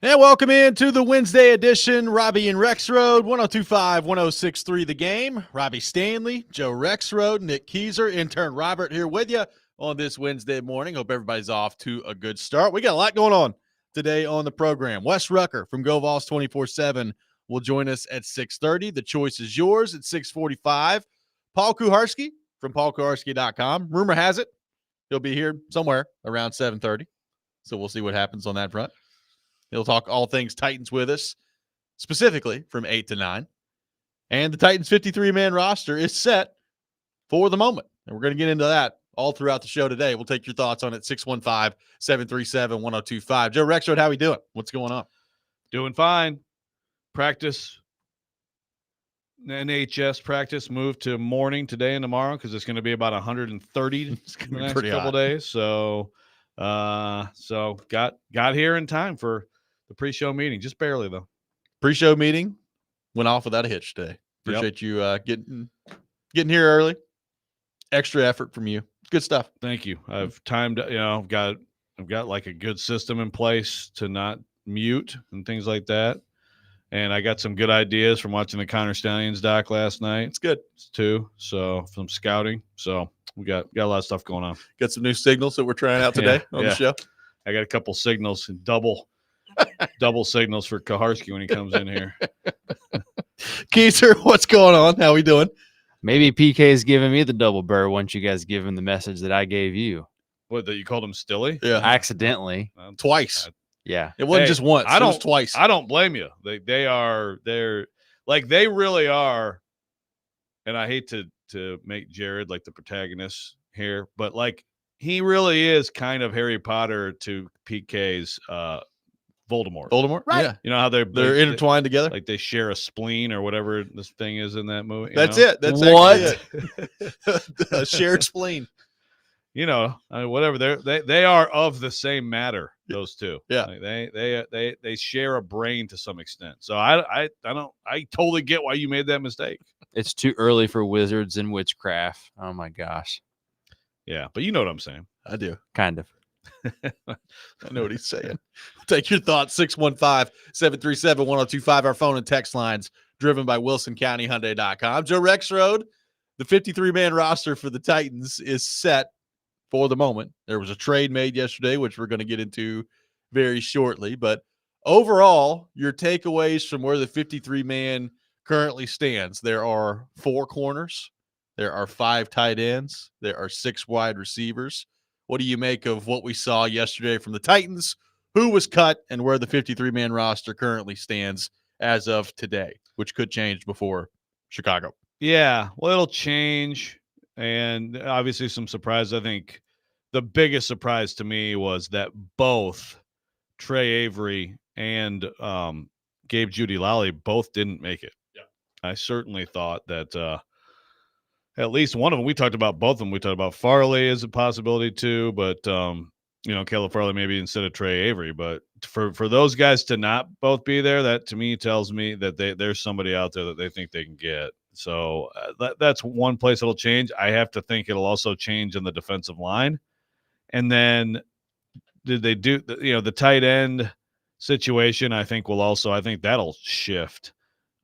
And welcome into the Wednesday edition, Robby and Rexrode, 102.5, 106.3 The Game. Robby Stanley, Joe Rexrode, Nick Keyser, intern Robert here with you on this Wednesday morning. Hope everybody's off to a good start. We got a lot going on today on the program. Wes Rucker from Go Vols 24/7 will join us at 6:30. The choice is yours at 6:45. Paul Kuharski from paulkuharski.com. Rumor has it he'll be here somewhere around 7:30. So we'll see what happens on that front. He'll talk all things Titans with us, specifically from 8 to 9. And the Titans 53-man roster is set for the moment. And we're going to get into that all throughout the show today. We'll take your thoughts on it, 615-737-1025. Joe Rexrode, how we doing? What's going on? Doing fine. Practice, NHS practice moved to morning today and tomorrow because it's going to be about 130 It's in gonna the be next pretty couple hot. days. So got here in time for the pre-show meeting, just barely though. Pre-show meeting went off without a hitch today. Appreciate you getting here early. Extra effort from you. Good stuff. Thank you. I've timed, I've got like a good system in place to not mute and things like that. And I got some good ideas from watching the Connor Stallions doc last night. It's good too. So some scouting. So we got a lot of stuff going on. Got some new signals that we're trying out today on the show. I got a couple signals and double signals for Kuharski when he comes in here. Keyser, what's going on? How we doing? Maybe PK's giving me the double burr once you guys give him the message that I gave you. What, that you called him Stilly? Yeah. Accidentally. Twice. Yeah. It wasn't just once. It was twice. I don't blame you. They're like, they really are. And I hate to make Jared like the protagonist here, but like he really is kind of Harry Potter to PK's Voldemort. Voldemort? Right. Yeah. You know how they're intertwined together? like they share a spleen or whatever this thing is in that movie. That's know? it. That's What? it. A shared spleen. Whatever. They are of the same matter. Those two. Yeah. Like they share a brain to some extent. So I totally get why you made that mistake. It's too early for wizards and witchcraft. Oh my gosh. Yeah, but you know what I'm saying. I do. Kind of. I know what he's saying. Take your thoughts, 615-737-1025. Our phone and text lines driven by WilsonCountyHyundai.com. Joe Rexrode, the 53-man roster for the Titans is set for the moment. There was a trade made yesterday, which we're going to get into very shortly. But overall, your takeaways from where the 53-man currently stands. There are 4 corners. There are 5 tight ends. There are 6 wide receivers. What do you make of what we saw yesterday from the Titans, who was cut, and where the 53-man roster currently stands as of today, which could change before Chicago? Yeah, well, it'll change. And obviously some surprise. I think the biggest surprise to me was that both Trey Avery and Gabe Judy-Lally both didn't make it. Yeah. I certainly thought that at least one of them, we talked about both of them. We talked about Farley as a possibility too, but Caleb Farley maybe instead of Trey Avery. But for those guys to not both be there, that to me tells me that there's somebody out there that they think they can get. So that's one place it'll change. I have to think it'll also change in the defensive line. And then did they do the tight end situation? I think that'll shift.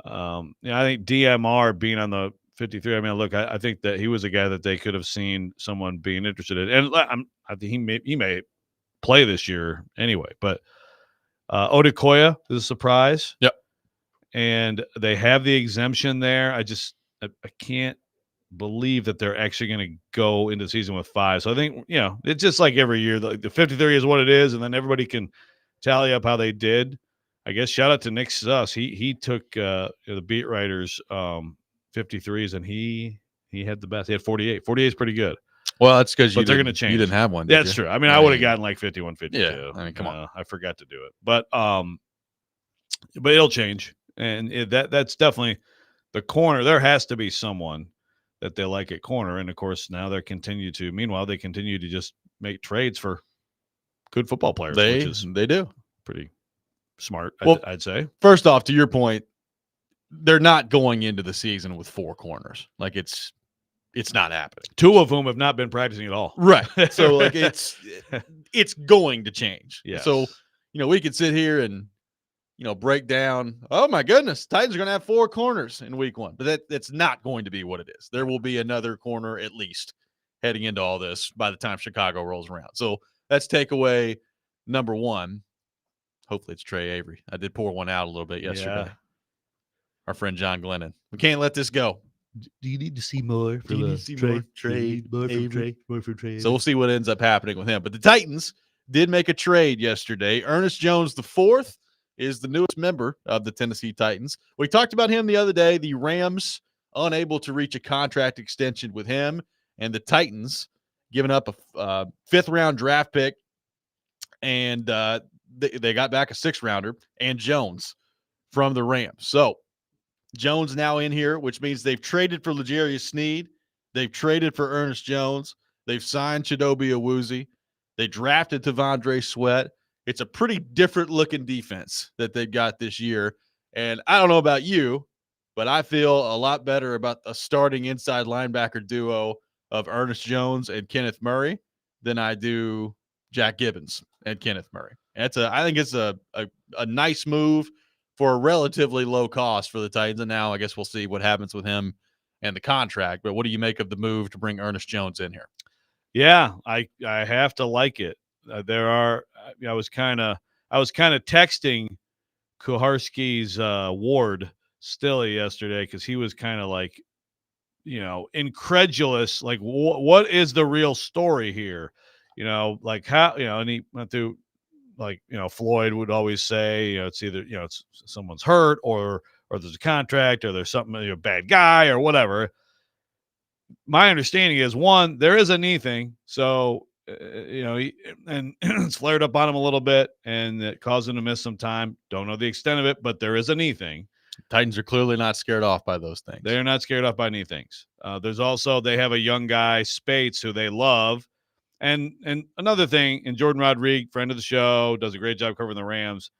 I think DMR being on the 53. I mean, look, I think that he was a guy that they could have seen someone being interested in, and I think he may play this year anyway. But Odukoya is a surprise. Yep. And they have the exemption there. I can't believe that they're actually going to go into the season with 5. So I think it's just like every year. The 53 is what it is, and then everybody can tally up how they did. I guess shout out to Nick Suss. He took the beat writers 53s, and he had the best. He had 48. 48 is pretty good. Well, that's because they're going to change. You didn't have one. That's true. I mean, I would have gotten like 51, 52. Yeah, I mean, come on. I forgot to do it, but it'll change, and that's definitely the corner. There has to be someone that they like at corner, and of course now they continue to just make trades for good football players. They do pretty smart. I'd say. First off, to your point, they're not going into the season with 4 corners. Like it's not happening. 2 of whom have not been practicing at all. Right. So like it's going to change. Yes. So, we could sit here and break down, oh my goodness, Titans are going to have 4 corners in week 1. But that's not going to be what it is. There will be another corner at least heading into all this by the time Chicago rolls around. So that's takeaway number 1. Hopefully it's Trey Avery. I did pour one out a little bit yesterday. Yeah. Our friend John Glennon. We can't let this go. Do you need to see more Do you need to see more from Trey? So we'll see what ends up happening with him. But the Titans did make a trade yesterday. Ernest Jones IV is the newest member of the Tennessee Titans. We talked about him the other day. The Rams unable to reach a contract extension with him, and the Titans giving up a 5th-round draft pick, and they got back a 6th-rounder and Jones from the Rams. So Jones now in here, which means they've traded for L'Jarius Sneed. They've traded for Ernest Jones. They've signed Chidobe Awuzie. They drafted T'Vondre Sweat. It's a pretty different-looking defense that they've got this year. And I don't know about you, but I feel a lot better about a starting inside linebacker duo of Ernest Jones and Kenneth Murray than I do Jack Gibbons and Kenneth Murray. I think it's a nice move for a relatively low cost for the Titans. And now I guess we'll see what happens with him and the contract. But what do you make of the move to bring Ernest Jones in here? Yeah, I have to like it. I was kind of texting Kuharski's Ward Stilly yesterday because he was kind of like, incredulous. Like, what is the real story here? Like how, and he went through, like, Floyd would always say, it's either, it's someone's hurt or there's a contract or there's something, a bad guy or whatever. My understanding is, one, there is a knee thing. So, and it's flared up on him a little bit and it caused him to miss some time. Don't know the extent of it, but there is a knee thing. Titans are clearly not scared off by those things. They're not scared off by knee things. There's also, they have a young guy, Spates, who they love. And another thing, and Jordan Rodriguez, friend of the show, does a great job covering the Rams.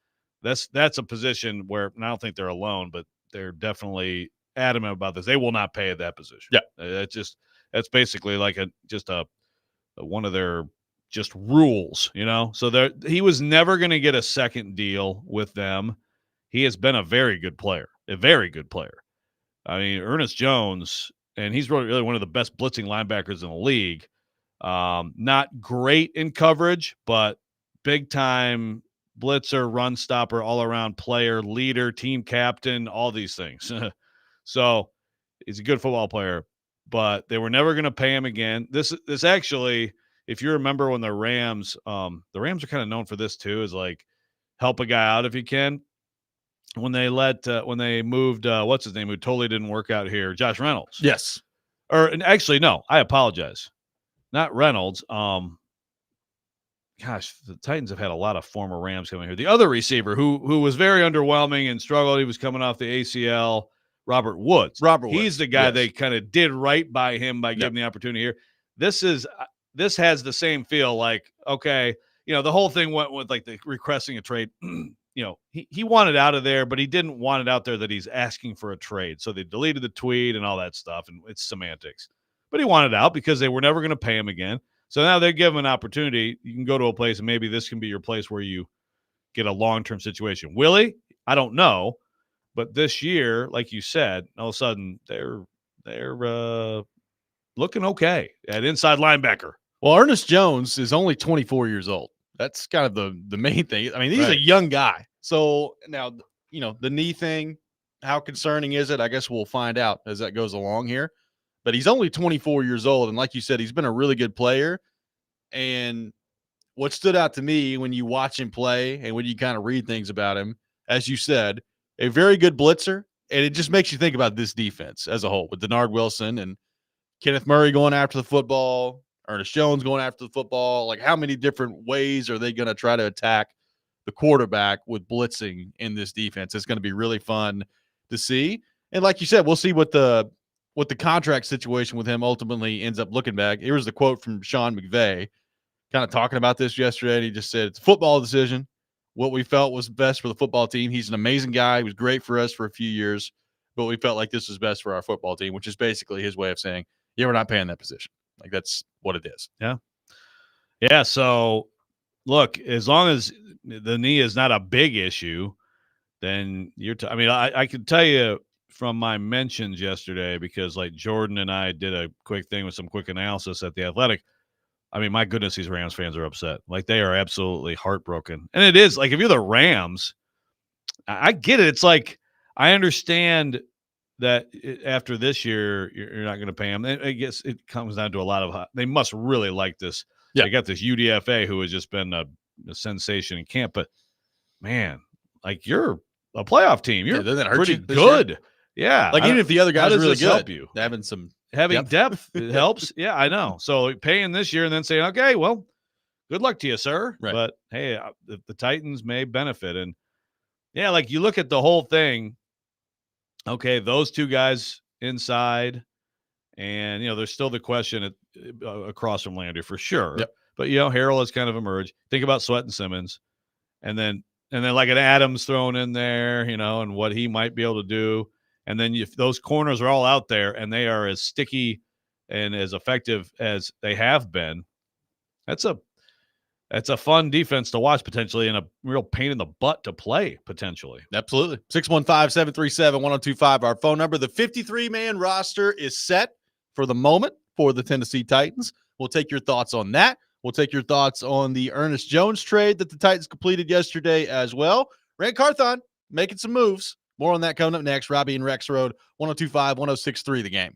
That's a position where, and I don't think they're alone, but they're definitely adamant about this. They will not pay at that position. Yeah, that's basically like one of their just rules, So he was never going to get a second deal with them. He has been a very good player. I mean, Ernest Jones, and he's really one of the best blitzing linebackers in the league. Not great in coverage, but big time blitzer, run stopper, all around player, leader, team captain, all these things. So he's a good football player, but they were never going to pay him again. This actually, if you remember when the Rams are kind of known for this too, is like help a guy out if you can. When they moved, what's his name, who totally didn't work out here, Josh Reynolds. Yes. And actually, no, I apologize. Not Reynolds. Gosh, the Titans have had a lot of former Rams coming here. The other receiver who was very underwhelming and struggled, he was coming off the ACL, Robert Woods. He's the guy they kind of did right by him by giving the opportunity here. This has the same feel, like, okay, the whole thing went with like the requesting a trade. He wanted out of there, but he didn't want it out there that he's asking for a trade. So they deleted the tweet and all that stuff, and it's semantics. But he wanted out because they were never going to pay him again. So now they give him an opportunity. You can go to a place, and maybe this can be your place where you get a long-term situation. Will he? I don't know. But this year, like you said, all of a sudden they're looking okay at inside linebacker. Well, Ernest Jones is only 24 years old. That's kind of the main thing. I mean, he's a young guy. So now, the knee thing, how concerning is it? I guess we'll find out as that goes along here. But he's only 24 years old. And like you said, he's been a really good player. And what stood out to me when you watch him play and when you kind of read things about him, as you said, a very good blitzer. And it just makes you think about this defense as a whole with Denard Wilson and Kenneth Murray going after the football, Ernest Jones going after the football. Like, how many different ways are they going to try to attack the quarterback with blitzing in this defense? It's going to be really fun to see. And like you said, we'll see what the contract situation with him ultimately ends up looking back. Here's the quote from Sean McVay kind of talking about this yesterday. And he just said, it's a football decision. What we felt was best for the football team. He's an amazing guy. He was great for us for a few years, but we felt like this was best for our football team, which is basically his way of saying, yeah, we're not paying that position. Like, that's what it is. Yeah. Yeah. So look, as long as the knee is not a big issue, then I mean, I could tell you from my mentions yesterday, because like Jordan and I did a quick thing with some quick analysis at the Athletic. I mean, my goodness, these Rams fans are upset. Like, they are absolutely heartbroken. And it is like, if you're the Rams, I get it. It's like, I understand that after this year, you're not going to pay them. I guess it comes down to a lot of, they must really like this. Yeah. They got this UDFA who has just been a sensation in camp. But man, like, you're a playoff team. You're doesn't that hurt pretty you this year? good. Yeah. Like, even if the other how guy's does really this help good, you? having some Having depth it helps. Yeah, I know. So paying this year and then saying, okay, well, good luck to you, sir. Right. But hey, the Titans may benefit. And yeah, like, you look at the whole thing. Okay, those two guys inside, and there's still the question across from Landry for sure. Yep. But Harrell has kind of emerged. Think about Sweat and Simmons, and then like an Adams thrown in there, and what he might be able to do. And then if those corners are all out there and they are as sticky and as effective as they have been, that's a fun defense to watch potentially, and a real pain in the butt to play potentially. Absolutely. 615-737-1025, our phone number. The 53-man roster is set for the moment for the Tennessee Titans. We'll take your thoughts on that. We'll take your thoughts on the Ernest Jones trade that the Titans completed yesterday as well. Rant Carthon making some moves. More on that coming up next. Robby and Rexrode, 102.5, 106.3 The Game.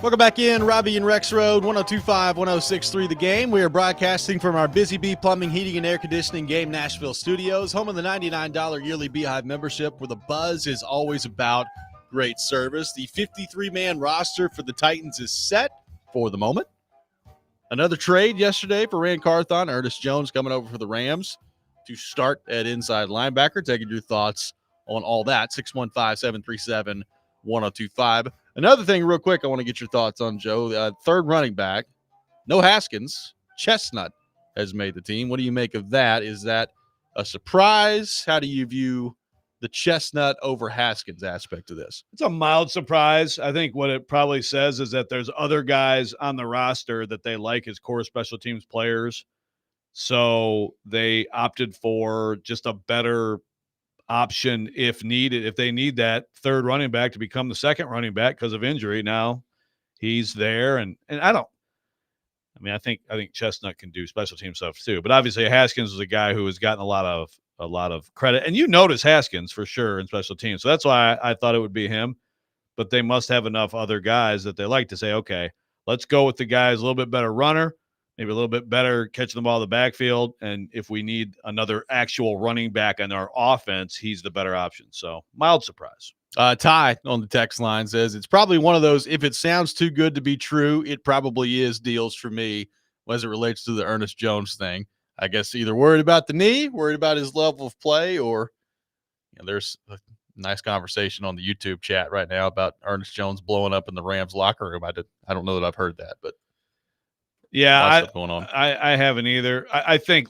Welcome back in, Robby and Rexrode, 102.5, 106.3 The Game. We are broadcasting from our Busy Bee Plumbing, Heating, and Air Conditioning Game Nashville studios, home of the $99 yearly Beehive membership, where the buzz is always about great service. The 53-man roster for the Titans is set for the moment. Another trade yesterday for Rand Carthon. Ernest Jones coming over for the Rams to start at inside linebacker. Taking your thoughts on all that, 615-737-1025. Another thing real quick I want to get your thoughts on, Joe. Third running back, no Haskins. Chestnut has made the team. What do you make of that? Is that a surprise? How do you view the Chestnut over Haskins aspect of this? It's a mild surprise. I think what it probably says is that there's other guys on the roster that they like as core special teams players. So they opted for just a better option if needed. If they need that third running back to become the second running back because of injury, now he's there. And I think Chestnut can do special team stuff too. But obviously Haskins was a guy who has gotten a lot of credit. And you notice Haskins for sure in special teams. So that's why I thought it would be him. But they must have enough other guys that they like to say, okay, let's go with the guy who's a little bit better runner, maybe a little bit better catching the ball in the backfield. And if we need another actual running back in our offense, he's the better option. So mild surprise. Ty on the text line says it's probably one of those, if it sounds too good to be true, it probably is deals for me as it relates to the Ernest Jones thing. I guess either worried about the knee, worried about his level of play, or there's a nice conversation on the YouTube chat right now about Ernest Jones blowing up in the Rams locker room. I don't know that I've heard that, but yeah, going on. I haven't either. I think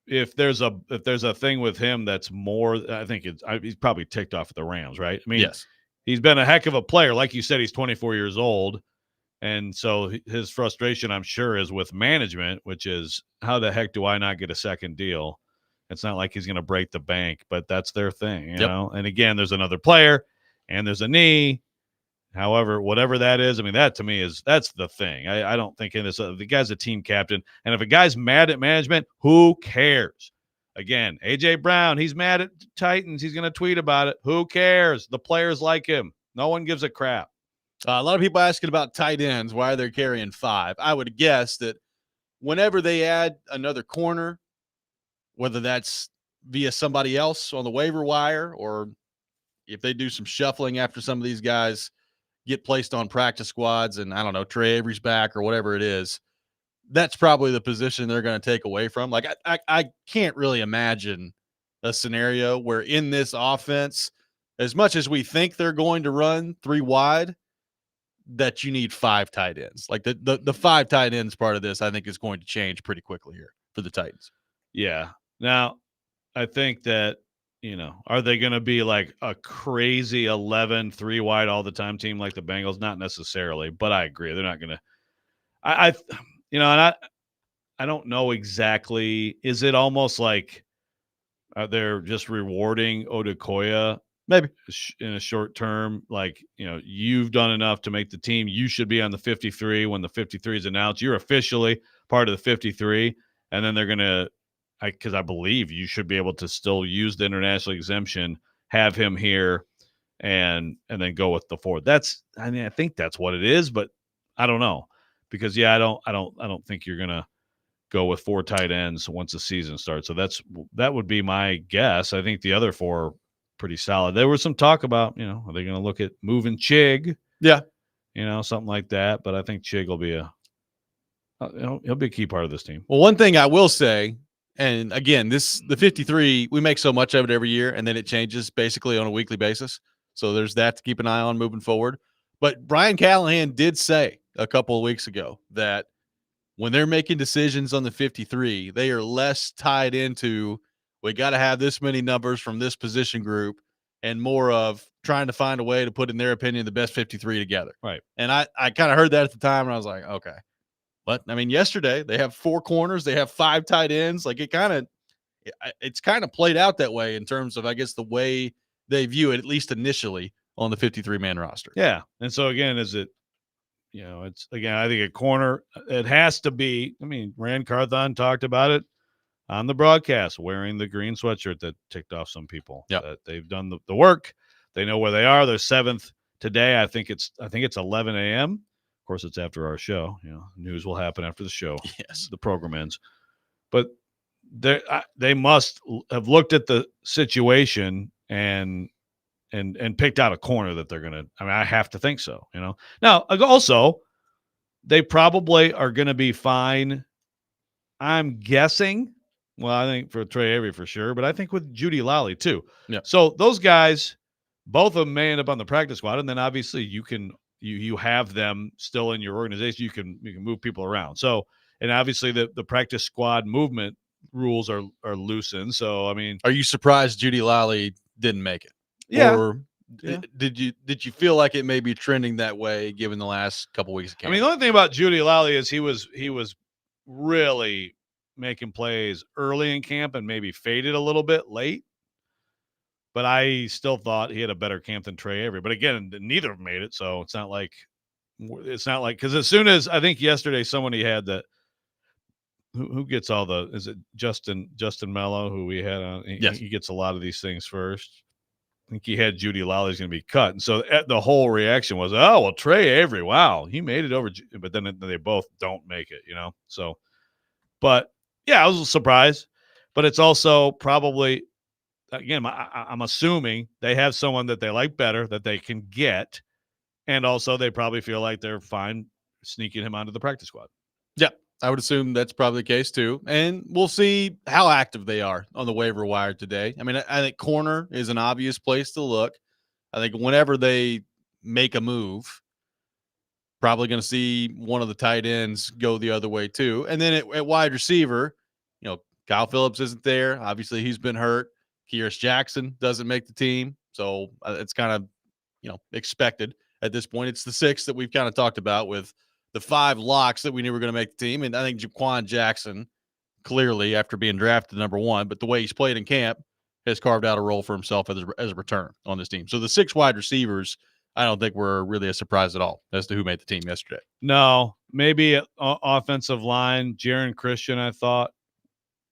if there's a thing with him that's more, I think he's probably ticked off at the Rams, right? I mean, yes, he's been a heck of a player. Like you said, he's 24 years old. And so his frustration, I'm sure, is with management, which is, how the heck do I not get a second deal? It's not like he's going to break the bank, but that's their thing, you know? And again, there's another player and there's a knee. However, whatever that is, I mean, that to me that's the thing. I don't think the guy's a team captain. And if a guy's mad at management, who cares? Again, A.J. Brown, he's mad at Titans. He's going to tweet about it. Who cares? The players like him. No one gives a crap. A lot of people asking about tight ends, why they're carrying 5. I would guess that whenever they add another corner, whether that's via somebody else on the waiver wire or if they do some shuffling after some of these guys get placed on practice squads and, I don't know, Trey Avery's back or whatever it is, that's probably the position they're going to take away from. Like, I can't really imagine a scenario where in this offense, as much as we think they're going to run 3 wide, that you need 5 tight ends. Like the 5 tight ends part of this, I think, is going to change pretty quickly here for the Titans. Yeah. Now, I think that, are they going to be like a crazy 11, 3 wide all the time team like the Bengals? Not necessarily, but I agree. They're not going to, I don't know exactly. Is it almost like they're just rewarding Odukoya maybe in a short term? Like, you've done enough to make the team. You should be on the 53 when the 53 is announced. You're officially part of the 53. And then they're going to, because I believe you should be able to still use the international exemption, have him here, and then go with the 4. I think that's what it is, but I don't know, because I don't think you're going to go with 4 tight ends once the season starts. So that would be my guess. I think the other 4 are pretty solid. There was some talk about, are they going to look at moving Chig? Yeah. Something like that. But I think Chig will be he'll be a key part of this team. Well, one thing I will say, and again, the 53, we make so much of it every year, and then it changes basically on a weekly basis. So there's that to keep an eye on moving forward. But Brian Callahan did say a couple of weeks ago that when they're making decisions on the 53, they are less tied into, we got to have this many numbers from this position group, and more of trying to find a way to put, in their opinion, the best 53 together. Right. And I kind of heard that at the time, and I was like, okay. But I mean, yesterday they have 4 corners, they have 5 tight ends. Like, it's kind of played out that way in terms of, I guess, the way they view it, at least initially, on the 53-man roster. Yeah. And so again, it's again, I think a corner, it has to be. I mean, Rand Carthon talked about it on the broadcast, wearing the green sweatshirt that ticked off some people. Yeah, that they've done the work. They know where they are. They're 7th today. I think it's 11 a.m. Of course, it's after our show. News will happen after the show. Yes. The program ends. But they must have looked at the situation and picked out a corner that they're going to – I mean, I have to think so, Now, also, they probably are going to be fine, I'm guessing. Well, I think for Trey Avery for sure, but I think with Judy Lally too. Yeah. So those guys, both of them may end up on the practice squad, and then obviously you have them still in your organization. You can move people around. So, and obviously the practice squad movement rules are loosened. So, I mean, are you surprised Judy Lally didn't make it? Yeah. Or did you feel like it may be trending that way given the last couple weeks of camp? I mean, the only thing about Judy Lally is he was really making plays early in camp and maybe faded a little bit late. But I still thought he had a better camp than Trey Avery. But again, neither of them made it, so it's not like because as soon as I think yesterday somebody had that. Who gets all the? Is it Justin Mello who we had on? Yes. He gets a lot of these things first. I think he had Judy Lawley's going to be cut, and so the whole reaction was, "Oh well, Trey Avery, wow, he made it over," but then they both don't make it, So, but yeah, I was surprised, but it's also probably. Again, I'm assuming they have someone that they like better that they can get, and also they probably feel like they're fine sneaking him onto the practice squad. Yeah, I would assume that's probably the case too, and we'll see how active they are on the waiver wire today. I mean, I think corner is an obvious place to look. I think whenever they make a move, probably going to see one of the tight ends go the other way too, and then at wide receiver, Kyle Phillips isn't there. Obviously, he's been hurt. Kuharski Jackson doesn't make the team. So it's kind of, expected at this point. It's the 6 that we've kind of talked about with the 5 locks that we knew were going to make the team. And I think Jaquan Jackson, clearly after being drafted number 1, but the way he's played in camp has carved out a role for himself as a return on this team. So the 6 wide receivers, I don't think were really a surprise at all as to who made the team yesterday. No, maybe offensive line. Jaron Christian, I thought,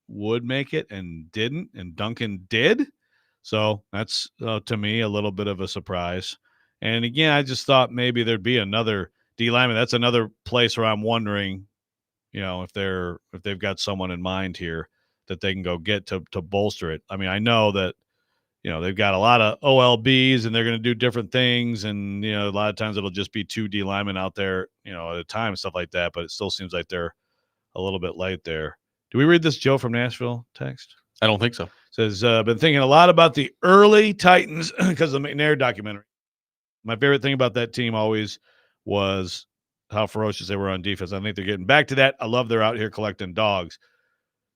would make it and didn't, and Duncan did. So that's to me a little bit of a surprise. And again, I just thought maybe there'd be another D lineman. That's another place where I'm wondering, if they've got someone in mind here that they can go get to bolster it. I mean, I know that they've got a lot of OLBs and they're going to do different things, and a lot of times it'll just be 2 D linemen out there, at a time and stuff like that. But it still seems like they're a little bit late there. Do we read this Joe from Nashville text? I don't think so. Says, been thinking a lot about the early Titans because of the McNair documentary. My favorite thing about that team always was how ferocious they were on defense. I think they're getting back to that. I love they're out here collecting dogs.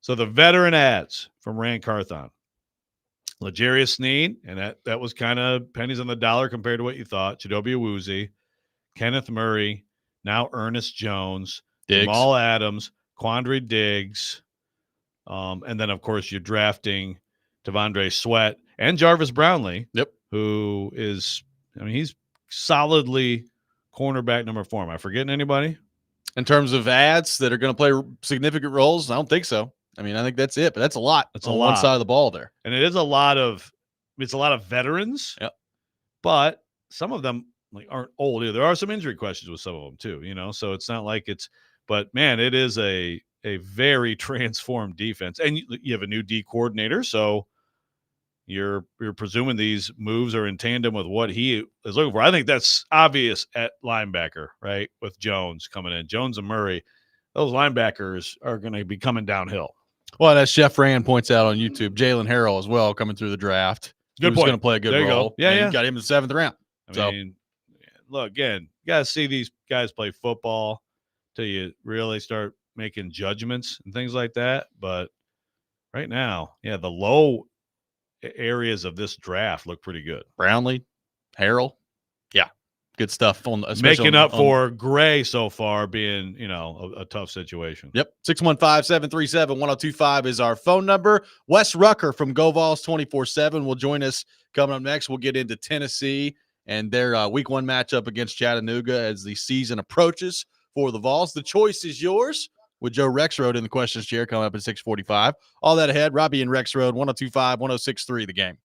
So the veteran ads from Rand Carthon. L'Jarius Sneed, and that was kind of pennies on the dollar compared to what you thought. Chidobe Awuzie, Kenneth Murray, now Ernest Jones, Jamal Adams, Quandre Diggs, and then, of course, you're drafting Devondre Sweat and Jarvis Brownlee, who is, he's solidly cornerback number 4. Am I forgetting anybody? In terms of ads that are going to play significant roles, I don't think so. I think that's it, but that's a lot. That's on a lot. One side of the ball there. And it is a lot of veterans. Yep. But some of them aren't old either. There are some injury questions with some of them too, so it's not like but man, it is a very transformed defense. And you have a new D coordinator, so you're presuming these moves are in tandem with what he is looking for. I think that's obvious at linebacker, right? With Jones coming in. Jones and Murray, those linebackers are going to be coming downhill. Well, as Chef Rand points out on YouTube, Jalen Harrell as well coming through the draft. Good point. He's going to play a good role. Go. Yeah. You got him in the 7th round. I mean, look, again, you got to see these guys play football till you really start making judgments and things like that. But right now, the low areas of this draft look pretty good. Brownlee, Harrell, good stuff. Making up for Gray so far being, a tough situation. Yep. 615-737-1025 is our phone number. Wes Rucker from GoVols 24/7 will join us coming up next. We'll get into Tennessee and their week 1 matchup against Chattanooga as the season approaches for the Vols. The choice is yours with Joe Rexrode in the questions chair coming up at 6:45. All that ahead, Robby and Rexrode, 102.5, 106.3 The Game.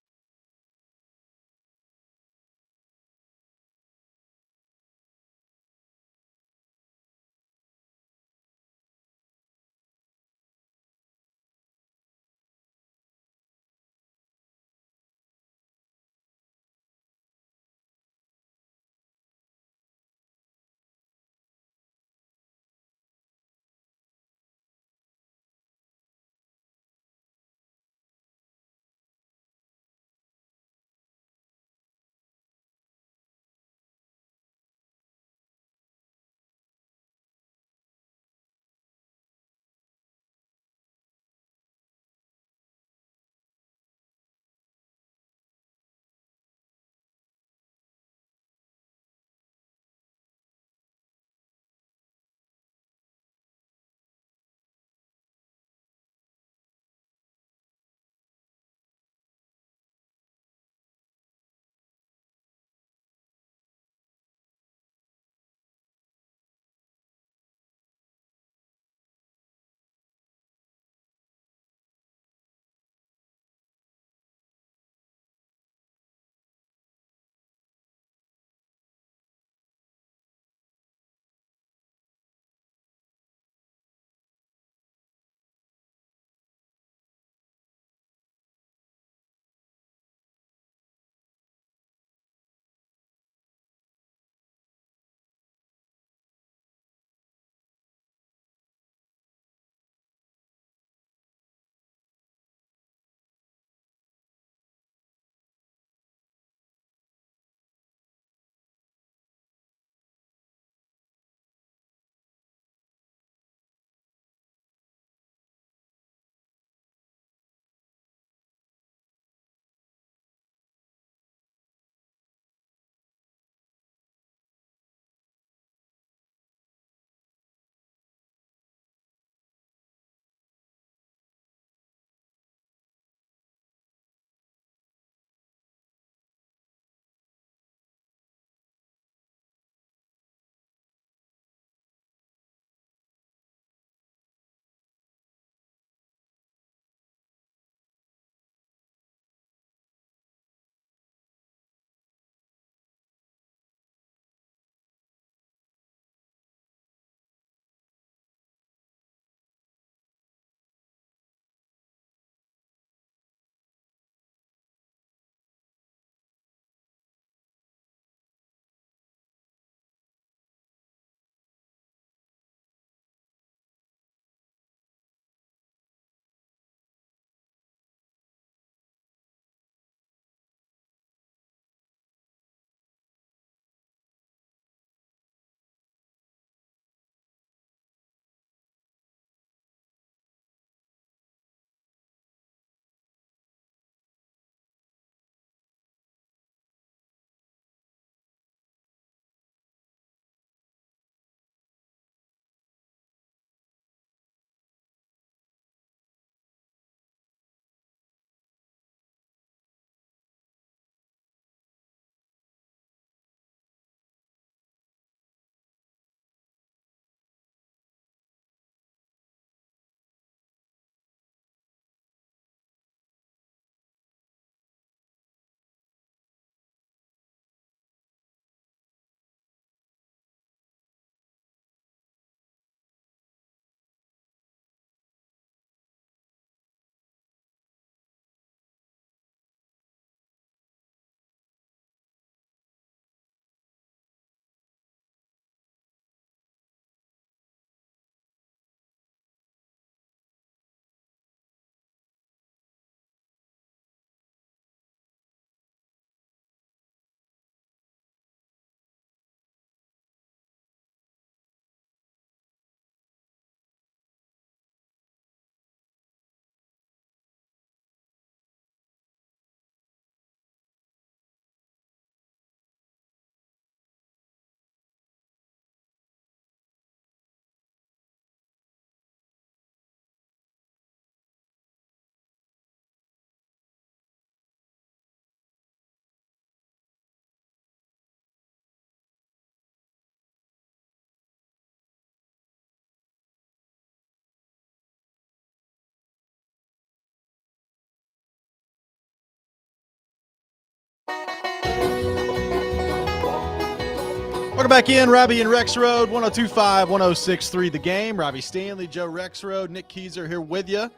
Welcome back in, Robby and Rexrode, 102.5, 106.3 The Game. Robbie Stanley, Joe Rexrode, Nick Keyser here with you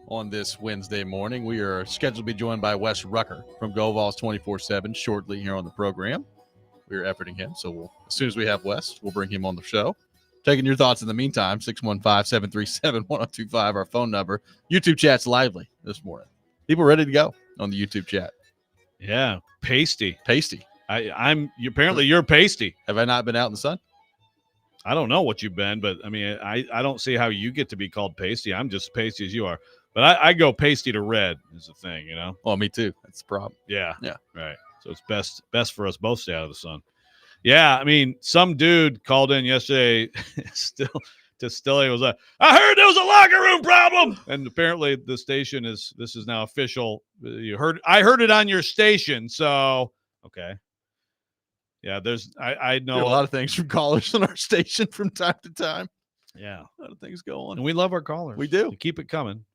on this Wednesday morning. We are scheduled to be joined by Wes Rucker from Go Vols 24/7 shortly here on the program. We are efforting him, so as soon as we have Wes, we'll bring him on the show. Taking your thoughts in the meantime, 615-737-1025, our phone number. YouTube chat's lively this morning. People ready to go on the YouTube chat. Yeah, pasty. Apparently you're pasty. Have I not been out in the sun? I don't know what you've been, but I mean, I don't see how you get to be called pasty. I'm just as pasty as you are. But I go pasty to red is the thing, you know? Oh, me too. That's the problem. Yeah. Yeah. Right. So it's best for us both to stay out of the sun. Yeah. I mean, some dude called in yesterday still was like, I heard there was a locker room problem. And apparently the station this is now official. I heard it on your station. So, okay. Yeah, I know a lot of things from callers on our station from time to time. Yeah. A lot of things go on. And we love our callers. We do. We keep it coming.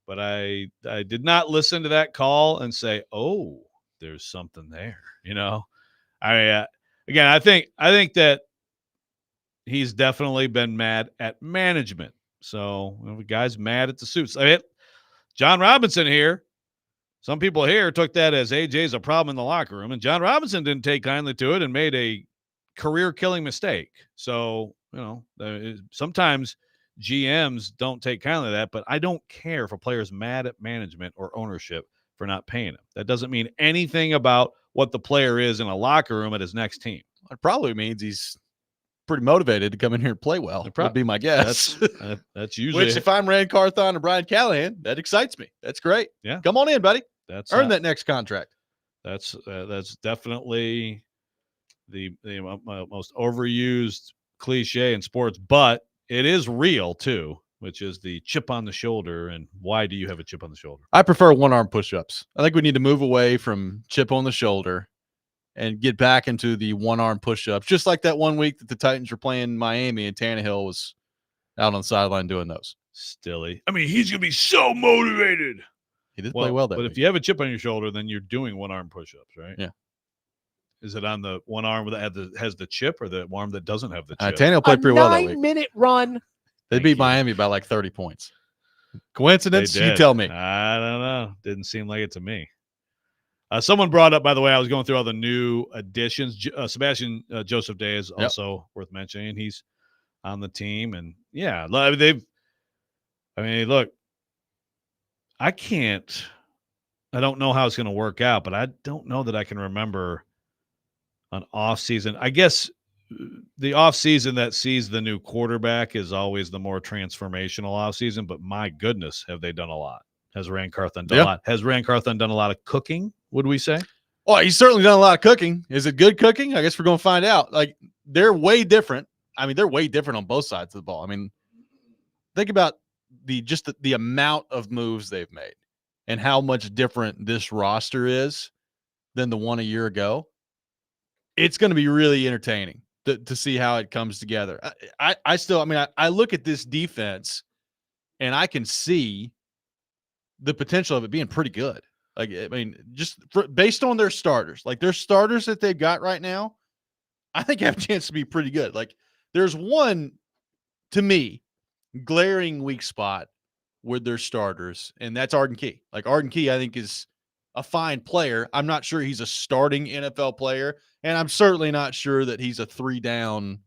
But I did not listen to that call and say, oh, there's something there. You know, I think that he's definitely been mad at management. So the guy's mad at the suits. I mean, John Robinson here. Some people here took that as AJ's a problem in the locker room, and John Robinson didn't take kindly to it and made a career-killing mistake. So, you know, sometimes GMs don't take kindly to that, but I don't care if a player's mad at management or ownership for not paying him. That doesn't mean anything about what the player is in a locker room at his next team. It probably means he's pretty motivated to come in here and play well. Would be my guess. That's usually Which, if I'm Rand Carthon and Brian Callahan, that excites me. That's great. Yeah, come on in, buddy. Earn that next contract. That's definitely the most overused cliche in sports, but it is real too, which is the chip on the shoulder. And why do you have a chip on the shoulder? I prefer one-arm push-ups. I think we need to move away from chip on the shoulder and get back into the one-arm push-ups, just like that one week that the Titans were playing Miami and Tannehill was out on the sideline doing those. Stilly. I mean, he's going to be so motivated. He did play well that But week. if you have a chip on your shoulder, then you're doing one-arm push-ups, right? Yeah. Is it on the one arm that has the chip or the arm that doesn't have the chip? Tannehill played pretty well that week. 9-minute run. They beat Miami by like 30 points. Coincidence? You tell me. I don't know. Didn't seem like it to me. Someone brought up, by the way, I was going through all the new additions. Sebastian Joseph Day is also worth mentioning. He's on the team. And, yeah, look, I don't know how it's going to work out, but I don't know that I can remember an off-season. I guess the off-season that sees the new quarterback is always the more transformational off-season, but my goodness, have they done a lot. Has Rand Carthon done a lot? Has Rand Carthon done a lot of cooking, would we say? Well, he's certainly done a lot of cooking. Is it good cooking? I guess we're going to find out. Like, they're way different. I mean, they're way different on both sides of the ball. I mean, think about the amount of moves they've made and how much different this roster is than the one a year ago. It's going to be really entertaining to see how it comes together. I look at this defense and I can see the potential of it being pretty good. Like, I mean, based on their starters, like their starters that they've got right now, I think have a chance to be pretty good. Like, there's one, to me, glaring weak spot with their starters, and that's Arden Key. Like, Arden Key, I think, is a fine player. I'm not sure he's a starting NFL player, and I'm certainly not sure that he's a 3-down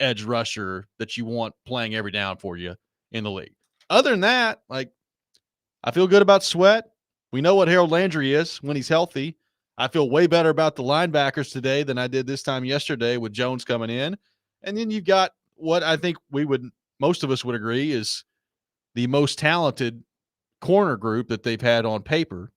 edge rusher that you want playing every down for you in the league. Other than that, like, I feel good about Sweat. We know what Harold Landry is when he's healthy. I feel way better about the linebackers today than I did this time yesterday with Jones coming in. And then you've got what I think most of us would agree is the most talented corner group that they've had on paper,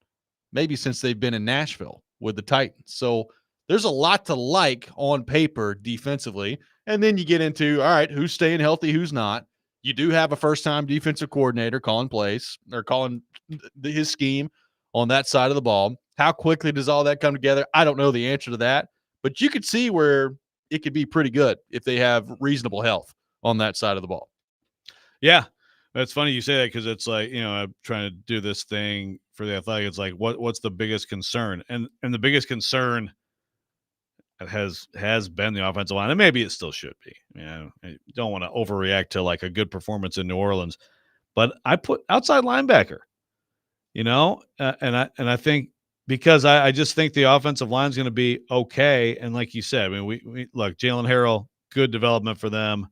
maybe since they've been in Nashville with the Titans. So there's a lot to like on paper defensively. And then you get into, all right, who's staying healthy, who's not. You do have a first-time defensive coordinator calling plays or calling his scheme on that side of the ball. How quickly does all that come together? I don't know the answer to that, but you could see where it could be pretty good if they have reasonable health on that side of the ball. Yeah, that's funny you say that because it's like, you know, I'm trying to do this thing for the Athletic. It's like, what's the biggest concern? And the biggest concern has been the offensive line, and maybe it still should be. I don't want to overreact to like a good performance in New Orleans, but I put outside linebacker, and I think because I just think the offensive line is going to be okay. And like you said, I mean, we look, Jalen Harrell, good development for them,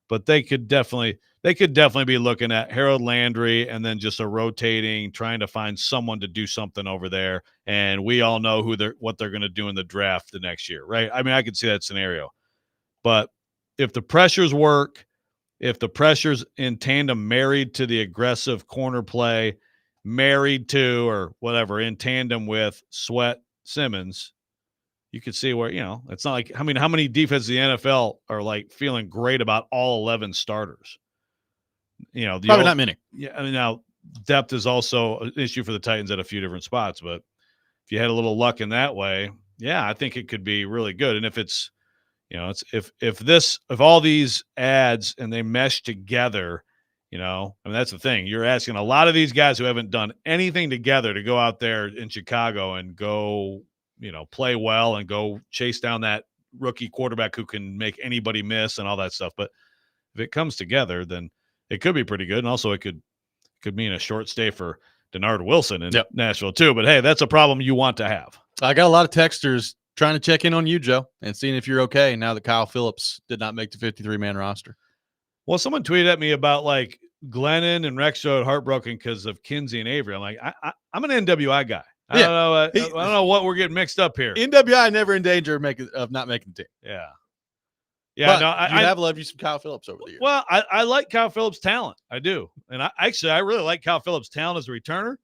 but they could definitely be looking at Harold Landry and then just a rotating, trying to find someone to do something over there. And we all know what they're going to do in the draft the next year, right? I mean, I could see that scenario. But if the pressures work, if the pressures in tandem married to the aggressive corner play, married to or whatever in tandem with Sweat Simmons, you could see where, it's not like, how many defenses in the NFL are like feeling great about all 11 starters? Probably not many. Yeah. I mean, now depth is also an issue for the Titans at a few different spots, but if you had a little luck in that way, yeah, I think it could be really good. And if it's, if all these ads and they mesh together, I mean, that's the thing. You're asking a lot of these guys who haven't done anything together to go out there in Chicago and go, play well and go chase down that rookie quarterback who can make anybody miss and all that stuff. But if it comes together, then it could be pretty good. And also it could mean a short stay for Denard Wilson in Nashville too. But hey, that's a problem you want to have. I got a lot of texters trying to check in on you, Joe, and seeing if you're okay now that Kyle Phillips did not make the 53-man roster. Well, someone tweeted at me about like Glennon and Rexrode heartbroken because of Kinsey and Avery. I'm like, I'm an NWI guy. I don't know. I don't know what we're getting mixed up here. NWI never in danger of not making the team. Yeah. Yeah. But I have loved you some Kyle Phillips over the years. Well, I like Kyle Phillips' talent. I do. And I really like Kyle Phillips' talent as a returner.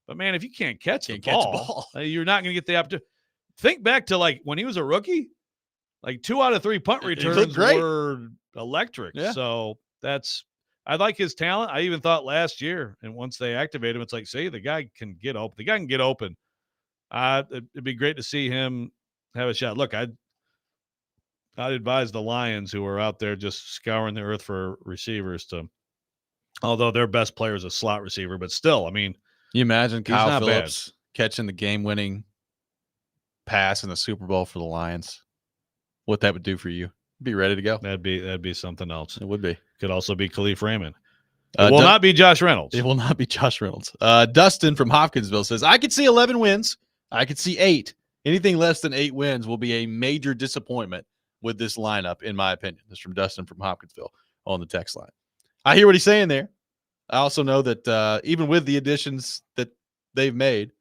But man, if you can't catch the ball, you're not going to get the opportunity. Think back to like when he was a rookie, like 2 out of 3 punt returns were electric. Yeah. So I like his talent. I even thought last year, and once they activate him, it's like, see, the guy can get open. The guy can get open. It'd be great to see him have a shot. Look, I'd advise the Lions, who are out there just scouring the earth for receivers, although their best player is a slot receiver, but still, I mean, you imagine Kyle Phillips catching the game-winning pass in the Super Bowl for the Lions, what that would do for you. Be ready to go. That'd be something else. It would be. Could also be Khalif Raymond. It will not be Josh Reynolds. It will not be Josh Reynolds. Dustin from Hopkinsville says, I could see 11 wins. I could see 8. Anything less than 8 wins will be a major disappointment with this lineup, in my opinion. This is from Dustin from Hopkinsville on the text line. I hear what he's saying there. I also know that even with the additions that they've made,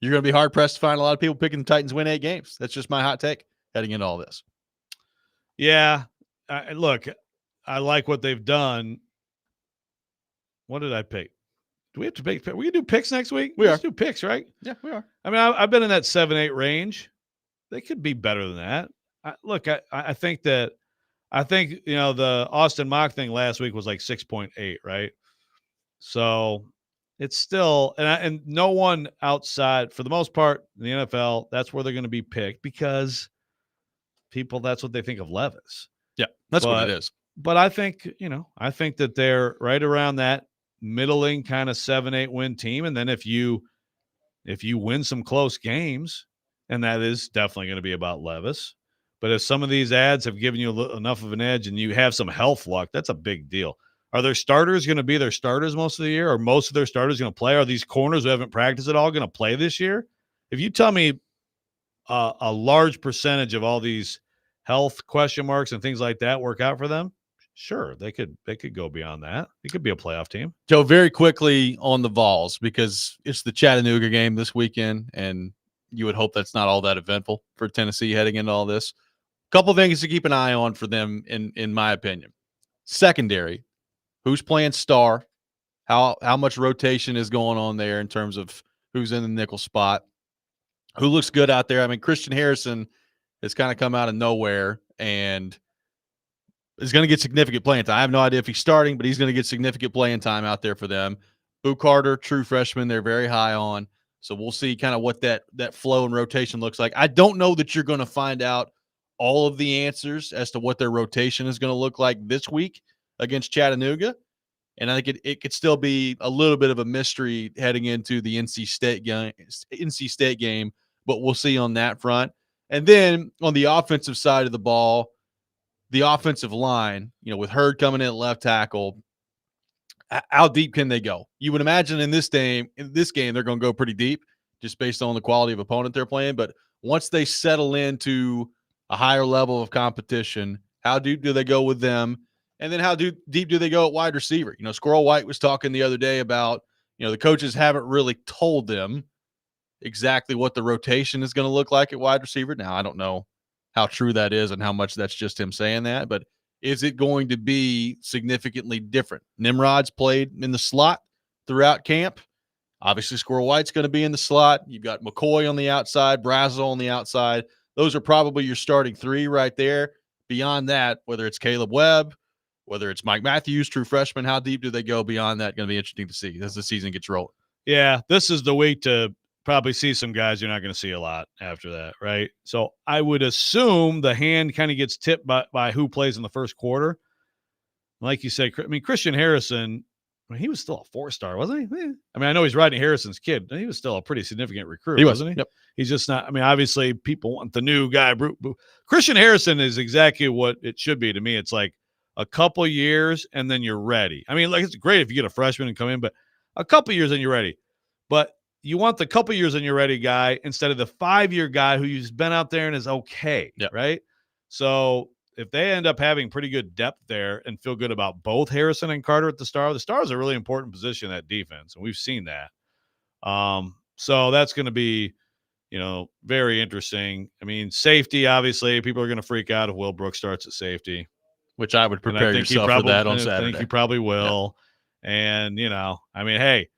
you're going to be hard-pressed to find a lot of people picking the Titans win 8 games. That's just my hot take heading into all this. Yeah. Look, I like what they've done. What did I pick? Do we have to pick? We can do picks next week? Let's do picks, right? Yeah, we are. I mean, I've been in that 7-8 range. They could be better than that. I think the Austin Mock thing last week was like 6.8, right? So it's still, and no one outside, for the most part, in the NFL, that's where they're going to be picked because that's what they think of Levis. Yeah, that's what it is. But I think that they're right around that middling kind of 7-8 win team. And then if you win some close games, and that is definitely going to be about Levis. But if some of these ads have given you enough of an edge and you have some health luck, that's a big deal. Are their starters going to be their starters most of the year? Or most of their starters going to play? Are these corners who haven't practiced at all going to play this year? If you tell me a large percentage of all these health question marks and things like that work out for them, sure, they could go beyond that. It could be a playoff team. Joe, very quickly on the Vols, because it's the Chattanooga game this weekend, and you would hope that's not all that eventful for Tennessee heading into all this. Couple things to keep an eye on for them, in my opinion. Secondary, who's playing star, how much rotation is going on there in terms of who's in the nickel spot, who looks good out there. I mean, Christian Harrison has kind of come out of nowhere and is going to get significant playing time. I have no idea if he's starting, but he's going to get significant playing time out there for them. Boo Carter, true freshman, they're very high on. So we'll see kind of what that flow and rotation looks like. I don't know that you're going to find out all of the answers as to what their rotation is going to look like this week against Chattanooga. And I think it could still be a little bit of a mystery heading into the NC State game, but we'll see on that front. And then on the offensive side of the ball, the offensive line, with Hurd coming in at left tackle, how deep can they go? You would imagine in this game, they're going to go pretty deep just based on the quality of opponent they're playing. But once they settle into a higher level of competition, how deep do they go with them? And then how deep do they go at wide receiver? Squirrel White was talking the other day about, the coaches haven't really told them exactly what the rotation is going to look like at wide receiver. Now, I don't know how true that is and how much that's just him saying that, but is it going to be significantly different? Nimrod's played in the slot throughout camp. Obviously, Squirrel White's going to be in the slot. You've got McCoy on the outside, Brazel on the outside. Those are probably your starting three right there. Beyond that, whether it's Caleb Webb, whether it's Mike Matthews, true freshman, how deep do they go beyond that? Going to be interesting to see as the season gets rolling. Yeah, this is the week to probably see some guys you're not going to see a lot after that, right? So I would assume the hand kind of gets tipped by who plays in the first quarter. Like you said, Christian Harrison, he was still a 4-star, wasn't he? I know he's Rodney Harrison's kid. He was still a pretty significant recruit, wasn't he? Yep. He's just not. Obviously, people want the new guy. Christian Harrison is exactly what it should be to me. It's like a couple years and then you're ready. It's great if you get a freshman and come in, but a couple years and you're ready. But you want the couple years and you're ready guy instead of the 5-year guy who's been out there and is okay, yep. Right? So if they end up having pretty good depth there and feel good about both Harrison and Carter at the star is a really important position in that defense, and we've seen that. So that's going to be, very interesting. Safety, obviously, people are going to freak out if Will Brooks starts at safety. Which I would prepare yourself for that on Saturday. I think he probably will. Yep. And, hey,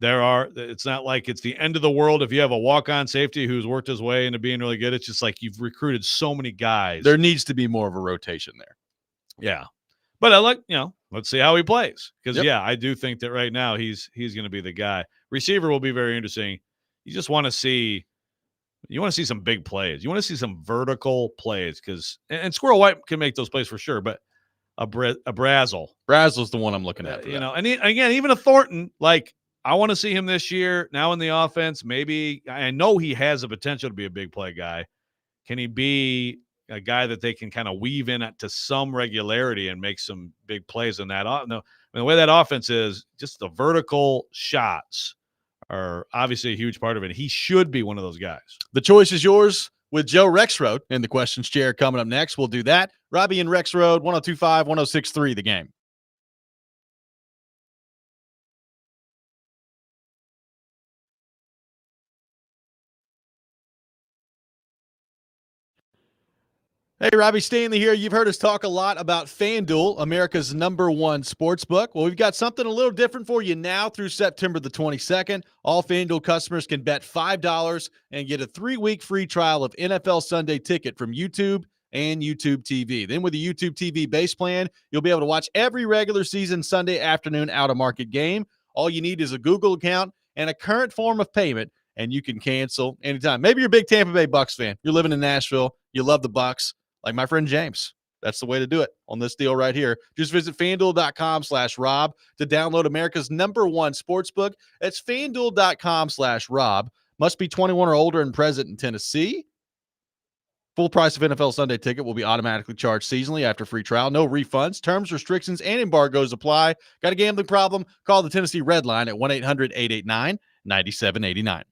it's not like it's the end of the world if you have a walk-on safety who's worked his way into being really good. It's just like you've recruited so many guys. There needs to be more of a rotation there. Yeah. But I like, let's see how he plays. Because, yep. I do think that right now he's going to be the guy. Receiver will be very interesting. You just want to see some big plays. You want to see some vertical plays because – and Squirrel White can make those plays for sure, but a Brazel. Brazel's the one I'm looking at. And again, even a Thornton, I want to see him this year now in the offense. Maybe I know he has the potential to be a big play guy. Can he be a guy that they can kind of weave in to some regularity and make some big plays in that? No, the way that offense is, just the vertical shots are obviously a huge part of it. He should be one of those guys. The choice is yours with Joe Rexrode in the questions chair coming up next. We'll do that. Robby and Rexrode, 102.5, 106.3 The Game. Hey, Robby Stanley here. You've heard us talk a lot about FanDuel, America's #1 sports book. Well, we've got something a little different for you now through September the 22nd. All FanDuel customers can bet $5 and get a 3-week free trial of NFL Sunday Ticket from YouTube and YouTube TV. Then with the YouTube TV base plan, you'll be able to watch every regular season Sunday afternoon out-of-market game. All you need is a Google account and a current form of payment, and you can cancel anytime. Maybe you're a big Tampa Bay Bucks fan. You're living in Nashville. You love the Bucks. Like my friend James. That's the way to do it on this deal right here. Just visit FanDuel.com/Rob to download America's #1 sportsbook. That's FanDuel.com/Rob. Must be 21 or older and present in Tennessee. Full price of NFL Sunday Ticket will be automatically charged seasonally after free trial. No refunds. Terms, restrictions, and embargoes apply. Got a gambling problem? Call the Tennessee Red Line at 1-800-889-9789.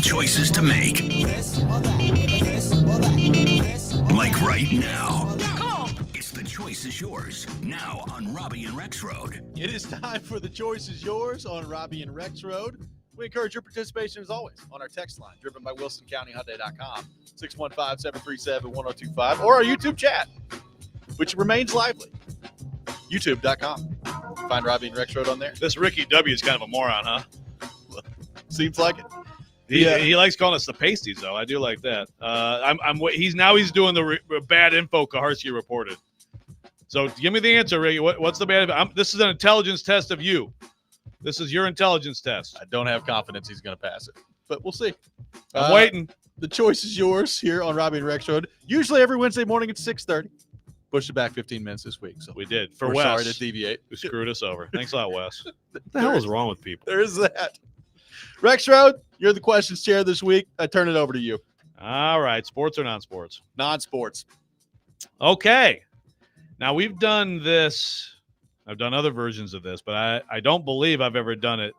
choices to make. Like right now. It's The Choice Is Yours, now on Robby and Rexrode. It is time for The Choice Is Yours on Robby and Rexrode. We encourage your participation, as always, on our text line, driven by WilsonCountyHyundai.com, 615-737-1025, or our YouTube chat, which remains lively, youtube.com. Find Robby and Rexrode on there. This Ricky W is kind of a moron, huh? Seems like it. He likes calling us the pasties, though. I do like that. He's doing the bad info Kuharski reported. So give me the answer, Ricky. What's the bad? This is an intelligence test of you. This is your intelligence test. I don't have confidence he's going to pass it, but we'll see. I'm waiting. The choice is yours here on Robby and Rexrode. Usually every Wednesday morning at 6:30. Pushed it back 15 minutes this week. So we did. we're Wes, sorry to deviate. who screwed us over. Thanks a lot, Wes. What the hell is wrong with people? There is that. Rexrode, you're the questions chair this week. I turn it over to you. All right. Sports or non-sports? Non-sports. Okay. Now, we've done this. I've done other versions of this, but I don't believe I've ever done it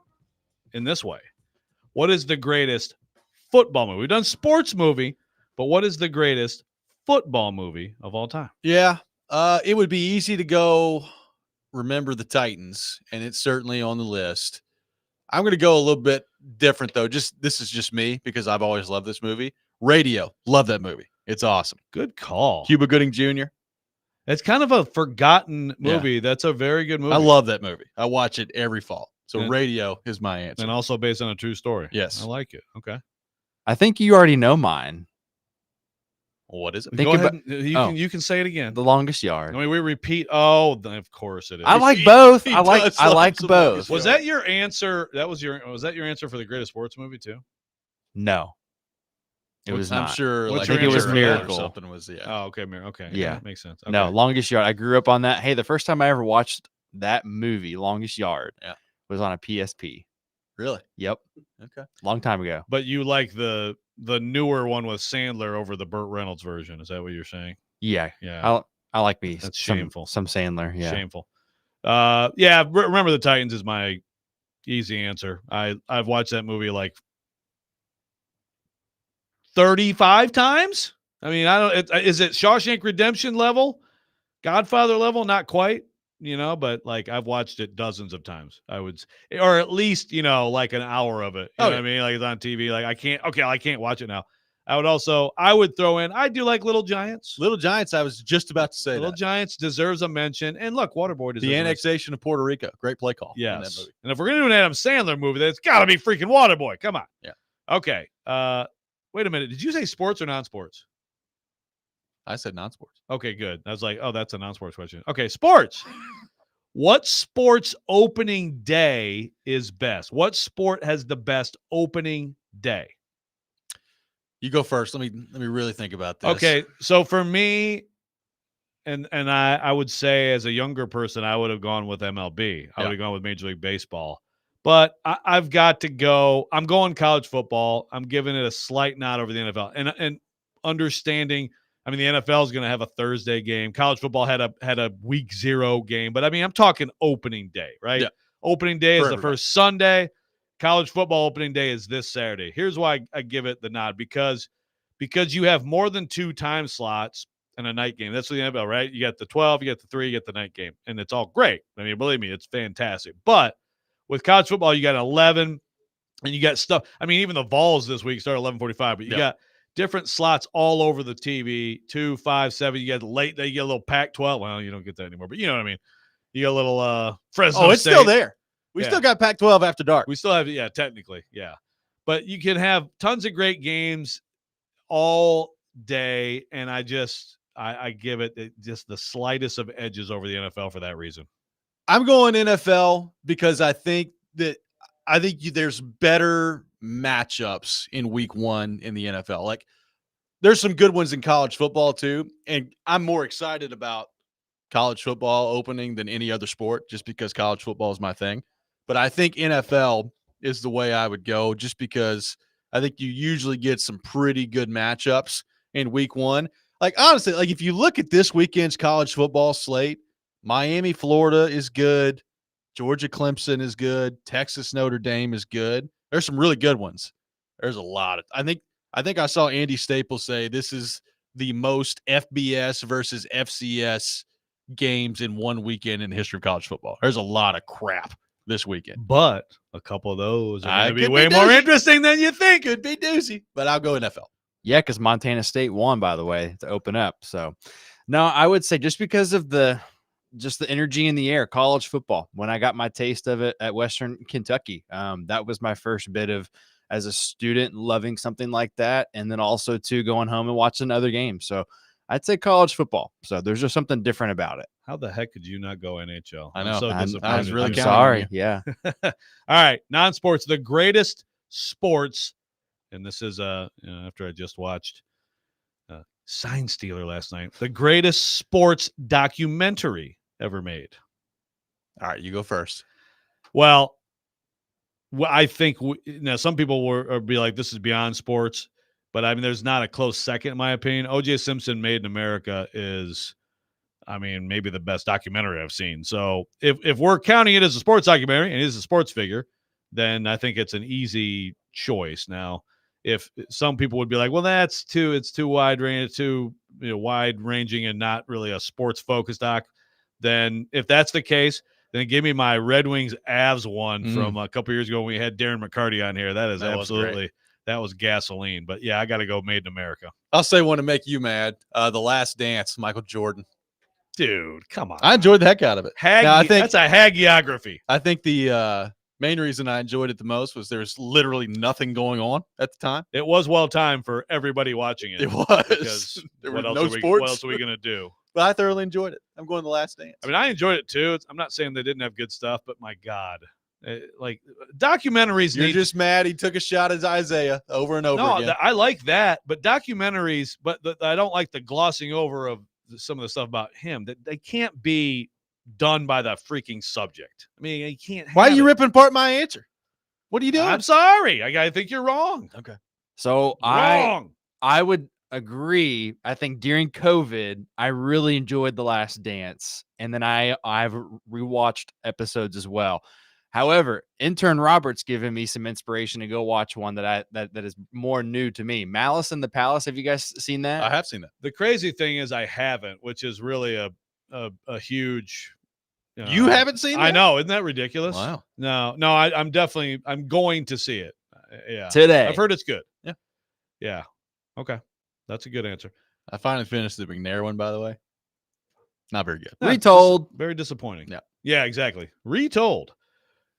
in this way. What is the greatest football movie? We've done sports movie, but what is the greatest football movie of all time? Yeah. It would be easy to go Remember the Titans, and it's certainly on the list. I'm going to go a little bit different, though. This is just me because I've always loved this movie. Radio. Love that movie. It's awesome. Good call. Cuba Gooding Jr. It's kind of a forgotten movie. Yeah. That's a very good movie. I love that movie. I watch it every fall. So and, Radio is my answer. And also based on a true story. Yes. I like it. Okay. I think you already know mine. What is it? Go ahead. You can say it again. The Longest Yard. I mean, we repeat. Oh, of course it is. I like both. I like both. Was that your answer? Was that your answer for the greatest sports movie too? No. It was not. I'm sure. I think it was Miracle. Or something was, yeah. Oh, okay. Okay. Yeah. That makes sense. Okay. No, Longest Yard. I grew up on that. Hey, the first time I ever watched that movie, Longest Yard, was on a PSP. Really? Yep. Okay. Long time ago. But you like the newer one with Sandler over the Burt Reynolds version. Is that what you're saying? Yeah. Yeah. I like me. That's shameful. Some Sandler. Yeah. Shameful. Yeah. Remember the Titans is my easy answer. I've watched that movie like 35 times. I mean, is it Shawshank Redemption level? Godfather level? Not quite, but like I've watched it dozens of times. Or at least, like an hour of it. You know what I mean? Like it's on TV. Like I can't watch it now. I would throw in, I do like Little Giants. Little Giants, I was just about to say Little Giants deserves a mention. And look, Waterboy deserves the annexation of Puerto Rico. Great play call. Yes. And if we're going to do an Adam Sandler movie, then it's got to be freaking Waterboy. Come on. Yeah. Okay. Wait a minute. Did you say sports or non-sports? I said non-sports. Okay, good. I was like, oh, that's a non-sports question. Okay, sports. What sports opening day is best? What sport has the best opening day? You go first. Let me really think about this. Okay, so for me, and I would say as a younger person, I would have gone with MLB. I would have gone with Major League Baseball. But I've got to go. I'm going college football. I'm giving it a slight nod over the NFL. And understanding, I mean, the NFL is going to have a Thursday game. College football had a week 0 game. But, I mean, I'm talking opening day, right? Yeah. Opening day is the first Sunday. College football opening day is this Saturday. Here's why I give it the nod. Because you have more than 2 time slots and a night game. That's the NFL, right? You got the 12, you got the 3, you got the night game. And it's all great. I mean, believe me, it's fantastic. But with college football, you got 11, and you got stuff. I mean, even the Vols this week start 11:45, but you got different slots all over the TV. 2, 5, 7. You got late. You get a little Pac-12. Well, you don't get that anymore, but you know what I mean. You got a little Fresno. Oh, it's State. still there. We still got Pac-12 after dark. We still have, technically, but you can have tons of great games all day, and I give it just the slightest of edges over the NFL for that reason. I'm going NFL because I think there's better matchups in week 1 in the NFL. Like there's some good ones in college football too. And I'm more excited about college football opening than any other sport just because college football is my thing. But I think NFL is the way I would go just because I think you usually get some pretty good matchups in week 1. Like honestly, like if you look at this weekend's college football slate, Miami, Florida is good. Georgia, Clemson is good. Texas, Notre Dame is good. There's some really good ones. There's a lot of. I think I saw Andy Staples say this is the most FBS versus FCS games in one weekend in the history of college football. There's a lot of crap this weekend. But a couple of those are going to be could way be more doozy. interesting than you think. Could be doozy, but I'll go NFL. Yeah, because Montana State won, by the way, to open up. So, no, I would say just because of the energy in the air, college football. When I got my taste of it at Western Kentucky, that was my first bit of, as a student, loving something like that, and then also to going home and watching other games. So, I'd say college football. So there's just something different about it. How the heck could you not go NHL? I know. I'm so I disappointed. was really I'm counting on sorry. you. Yeah. All right, non-sports, the greatest sports, and this is after I just watched Sign Stealer last night, the greatest sports documentary ever made. All right, you go first. Well, I think now some people will be like, this is beyond sports, but I mean, there's not a close second in my opinion. O.J. Simpson Made in America is, I mean, maybe the best documentary I've seen. So if we're counting it as a sports documentary and it is a sports figure, then I think it's an easy choice. Now, if some people would be like, well, it's too wide range, too wide ranging and not really a sports focused doc, then if that's the case, then give me my Red Wings Avs one from a couple years ago when we had Darren McCarty on here. That was gasoline. But yeah, I got to go Made in America. I'll say one to make you mad. The Last Dance, Michael Jordan. Dude, come on. I enjoyed the heck out of it. That's a hagiography. I think the main reason I enjoyed it the most was there's literally nothing going on at the time. It was well timed for everybody watching it. It was. Because There was what no else sports. What else are we going to do? But I thoroughly enjoyed it. I'm going The Last Dance. I mean, I enjoyed it too. I'm not saying they didn't have good stuff, but my God. Like documentaries You're just mad he took a shot at Isaiah over and over again. I like that, but documentaries, I don't like the glossing over of some of the stuff about him. That they can't be done by the freaking subject. I mean, you can't. Why are you ripping apart my answer? What are you doing? I'm sorry. I think you're wrong. Okay. So Wrong. I would agree. I think during COVID, I really enjoyed The Last Dance, and then I've rewatched episodes as well. However, intern Robert's given me some inspiration to go watch one that is more new to me. Malice in the Palace. Have you guys seen that? I have seen that. The crazy thing is I haven't, which is really a huge. You haven't seen that? I know. Isn't that ridiculous? Wow. No, I'm going to see it. Yeah. Today. I've heard it's good. Yeah. Yeah. Okay. That's a good answer. I finally finished the McNair one, by the way. Not very good. Retold. Very disappointing. Yeah. Yeah, exactly. Retold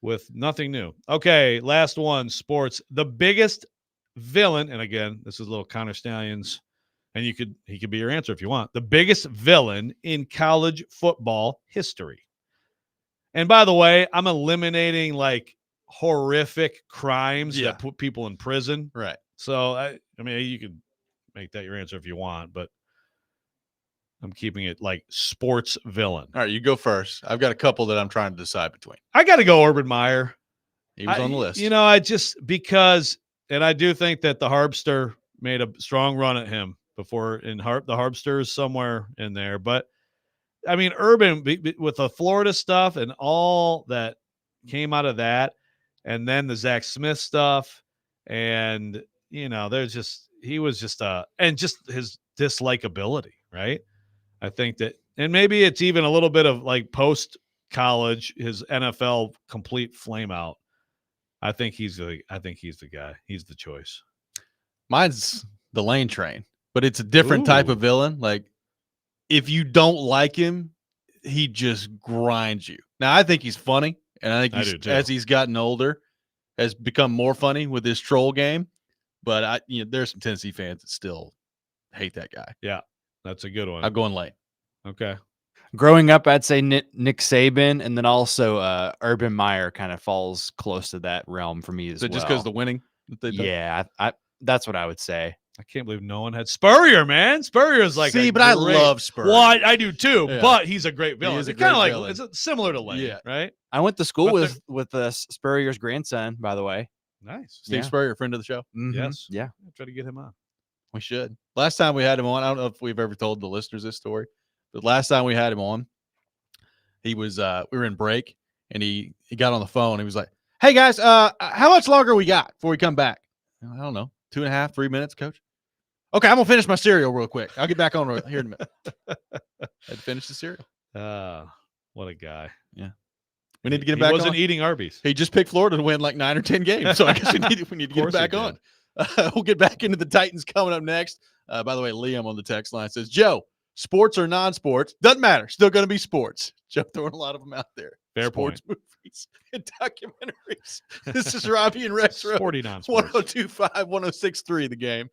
with nothing new. Okay, last one, sports. The biggest villain, and again, this is a little Connor Stallions, and he could be your answer if you want. The biggest villain in college football history. And by the way, I'm eliminating like horrific crimes that put people in prison. Right. So I mean, you could make that your answer if you want, but I'm keeping it like sports villain. All right, you go first. I've got a couple that I'm trying to decide between. I got to go Urban Meyer. He was on the list. I just because, and I do think that the Harbster made a strong run at him before. The Harbster is somewhere in there, but I mean, Urban with the Florida stuff and all that came out of that, and then the Zach Smith stuff, and he was just and just his dislikability, right? I think that, and maybe it's even a little bit of like post college, his NFL complete flame out. I think he's the guy. He's the choice. Mine's the Lane Train, but it's a different type of villain. Like if you don't like him, he just grinds you. Now I think he's funny, and I think as he's gotten older, has become more funny with his troll game. But there's some Tennessee fans that still hate that guy. Yeah. That's a good one. I'm going Lane. Okay. Growing up, I'd say Nick Saban, and then also Urban Meyer kind of falls close to that realm for me as well. Just because of the winning? Yeah, that's what I would say. I can't believe no one had Spurrier, man. Spurrier is like I love Spurrier. Well, I do too, but he's a great villain. It's kind of like it's similar to Lane, right? I went to school with Spurrier's grandson, by the way. Nice. Steve Spurrier, friend of the show. Mm-hmm. Yes. Yeah. I'll try to get him on. We should. Last time we had him on, I don't know if we've ever told the listeners this story, but last time we had him on, he was we were in break, and he got on the phone. He was like, "Hey guys, how much longer we got before we come back?" I don't know, 2.5, 3 minutes, Coach. Okay, I'm gonna finish my cereal real quick. I'll get back on here in a minute. I had to finish the cereal. What a guy. Yeah, we need to get him He back wasn't on. eating Arby's. He just picked Florida to win like 9 or 10 games, so I guess we need to get him back on. We'll get back into the Titans coming up next. By the way, Liam on the text line says, Joe, sports or non-sports, doesn't matter. Still going to be sports. Joe throwing a lot of them out there. Fair sports point. movies and documentaries. This is Robby and Rexrode. 40 non-sports. 1025, 1063, the game.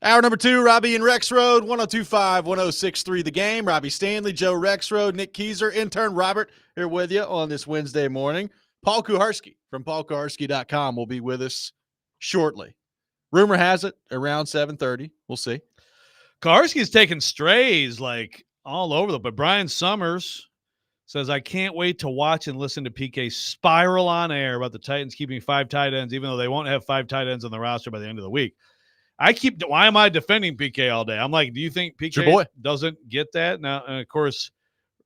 Hour number 2, Robby and Rexrode, 102.5, 106.3 The Game. Robby Stanley, Joe Rexrode, Nick Keyser, intern Robert here with you on this Wednesday morning. Paul Kuharski from paulkuharski.com will be with us shortly. Rumor has it around 7:30. We'll see. Kuharski's taking strays like all over the. But Brian Summers says, I can't wait to watch and listen to PK spiral on air about the Titans keeping 5 tight ends, even though they won't have 5 tight ends on the roster by the end of the week. Why am I defending PK all day? I'm like, do you think PK doesn't get that? Now, and of course,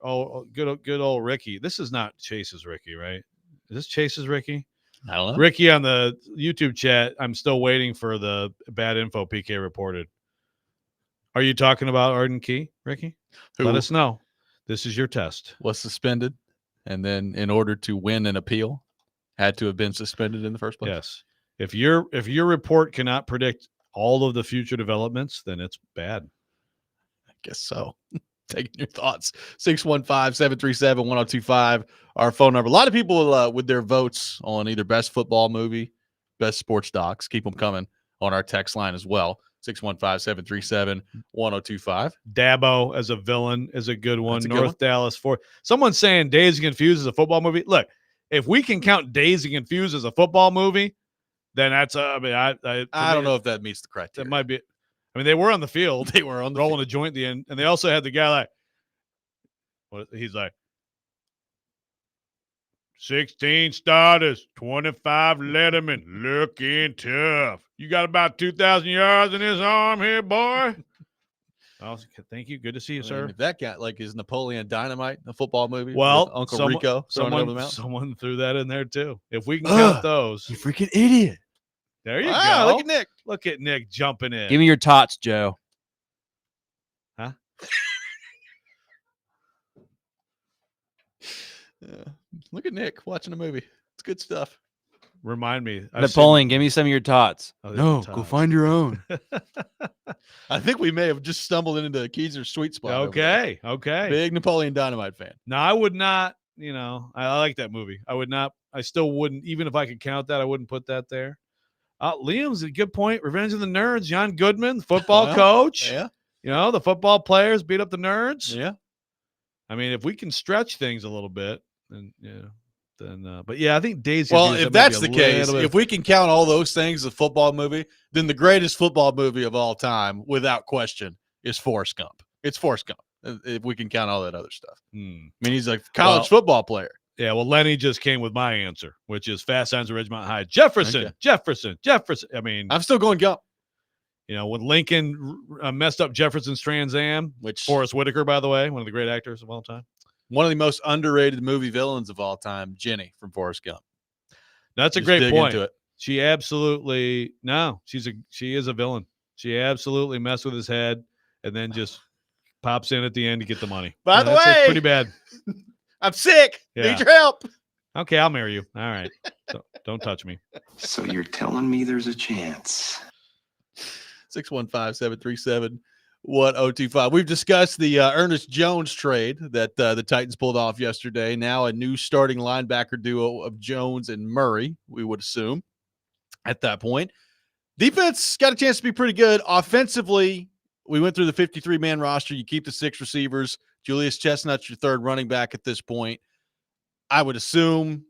good old Ricky. This is not Chase's Ricky, right? Is this Chase's Ricky? I don't know. Ricky on the YouTube chat, I'm still waiting for the bad info PK reported. Are you talking about Arden Key, Ricky? Let us know. This is your test. Was suspended, and then in order to win an appeal, had to have been suspended in the first place. Yes. If your report cannot predict all of the future developments, then it's bad. I guess so. Taking your thoughts. 615-737-1025, our phone number. A lot of people with their votes on either best football movie, best sports docs. Keep them coming on our text line as well. 615-737-1025. Dabo as a villain is a good one. Good one. Dallas 4. Someone's saying Dazed and Confused is a football movie. Look, if we can count Dazed and Confused as a football movie, then that's I don't know if that meets the criteria. That might be. I mean, they were on the field. They were on the rolling field. a joint at the end, and they also had the guy like, he's like, 16 starters, 25 Letterman, looking tough. You got about 2,000 yards in his arm here, boy. Oh, thank you. Good to see you, sir. If that guy is Napoleon Dynamite, a football movie. Well, with Uncle Rico. Someone threw that in there too. If we can count those, You freaking idiot. there you go. Look at Nick. Look at Nick jumping in. Give me your tots, Joe. Huh? Look at Nick watching a movie. It's good stuff. Remind me. Napoleon, give me some of your tots. Oh, there's No, the go tots. find your own. I think we may have just stumbled into Keyser's sweet spot. over Okay. there. Big Napoleon Dynamite fan. No, I would not. I like that movie. I would not. I still wouldn't. Even if I could count that, I wouldn't put that there. Liam's a good point. Revenge of the Nerds. John Goodman, football coach. Yeah. The football players beat up the nerds. Yeah. I mean, if we can stretch things a little bit, then but yeah, I think Daisy. Well, if that's the case, if we can count all those things as a football movie, then the greatest football movie of all time, without question, is Forrest Gump. It's Forrest Gump. If we can count all that other stuff. I mean, he's a college football player. Yeah, well, Lenny just came with my answer, which is Fast Times at Ridgemont High. Jefferson. I mean, I'm still going Gump. When Lincoln messed up Jefferson's Trans Am, Which Forrest Whitaker, by the way, one of the great actors of all time. One of the most underrated movie villains of all time, Jenny from Forrest Gump. That's a Just great dig point. into it. She absolutely she is a villain. She absolutely messed with his head and then just pops in at the end to get the money. By the way, that's pretty bad. I'm sick. Yeah. Need your help. Okay, I'll marry you. All right. Don't touch me. So you're telling me there's a chance? 615-737-1025. We've discussed the Ernest Jones trade that the Titans pulled off yesterday. Now a new starting linebacker duo of Jones and Murray, we would assume, at that point. Defense got a chance to be pretty good. Offensively, we went through the 53-man roster. You keep the 6 receivers. Julius Chestnut's your third running back at this point. I would assume,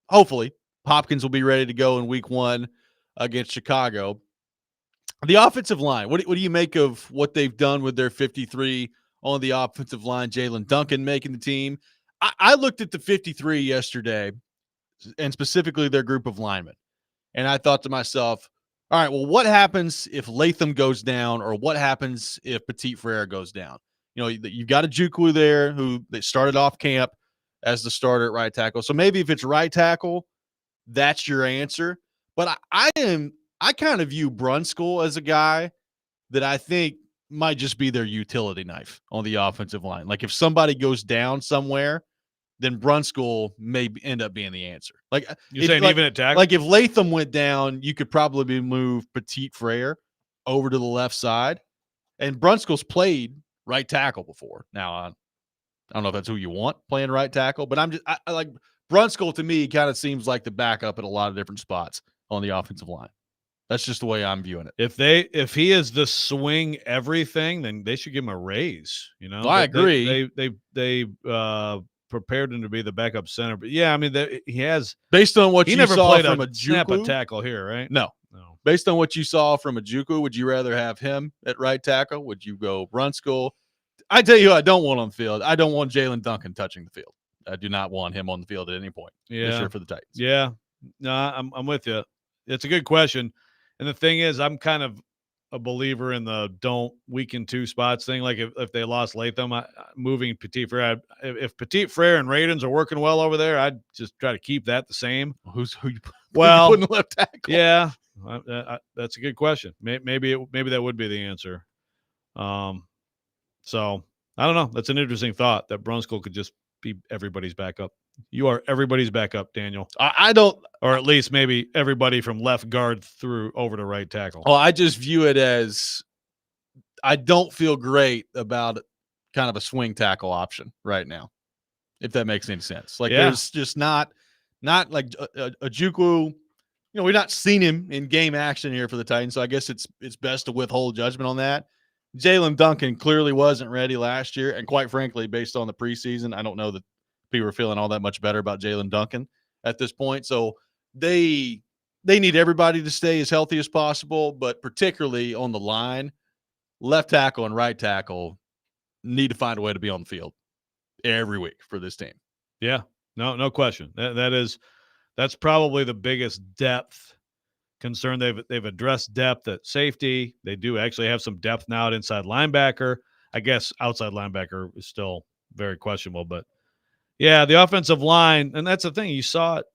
hopefully, Hopkins will be ready to go in week 1 against Chicago. The offensive line, what do you make of what they've done with their 53 on the offensive line? Jalen Duncan making the team. I looked at the 53 yesterday, and specifically their group of linemen, and I thought to myself, all right, well, what happens if Latham goes down, or what happens if Petit Frere goes down? You've got a Juku there who they started off camp as the starter at right tackle. So maybe if it's right tackle, that's your answer. But I kind of view Brunskill as a guy that I think might just be their utility knife on the offensive line. Like if somebody goes down somewhere, then Brunskill may end up being the answer. Like you're saying even at tackle? Like if Latham went down, you could probably move Petit Frere over to the left side. And Brunskill's played right tackle before. Now, I don't know if that's who you want playing right tackle, but I like Brunskill. To me, kind of seems like the backup at a lot of different spots on the offensive line. That's just the way I'm viewing it. If he is the swing everything, then they should give him a raise. You know, Well, I agree. They prepared him to be the backup center, but yeah, I mean he has. Based on what He you never saw played from a snap a Ojukwu, tackle here, right? no. Based on what you saw from Ojukwu, would you rather have him at right tackle? Would you go Brunskill? I tell you who I don't want on the field. I don't want Jalen Duncan touching the field. I do not want him on the field at any point this year for the Titans. Yeah. No, I'm with you. It's a good question. And the thing is, I'm kind of a believer in the don't weaken two spots thing. Like if they lost Latham, moving Petit Frere, if Petit Frere and Radens are working well over there, I'd just try to keep that the same. Who you Well, putting left tackle? Yeah, that's a good question. Maybe that would be the answer. So I don't know. That's an interesting thought that Brunskill could just be everybody's backup. You are everybody's backup, Daniel. I don't, or at least maybe everybody from left guard through over to right tackle. well, I just view it as I don't feel great about kind of a swing tackle option right now, if that makes any sense. Like there's just not like Ojukwu. You know, we've not seen him in game action here for the Titans, so I guess it's best to withhold judgment on that. Jalen Duncan clearly wasn't ready last year, and quite frankly, based on the preseason, I don't know that people are feeling all that much better about Jalen Duncan at this point. So they need everybody to stay as healthy as possible, but particularly on the line, left tackle and right tackle need to find a way to be on the field every week for this team. Yeah, no question. That's probably the biggest depth concern. They've addressed depth at safety. They do actually have some depth now at inside linebacker. I guess outside linebacker is still very questionable, but yeah, the offensive line, and that's the thing. You saw it,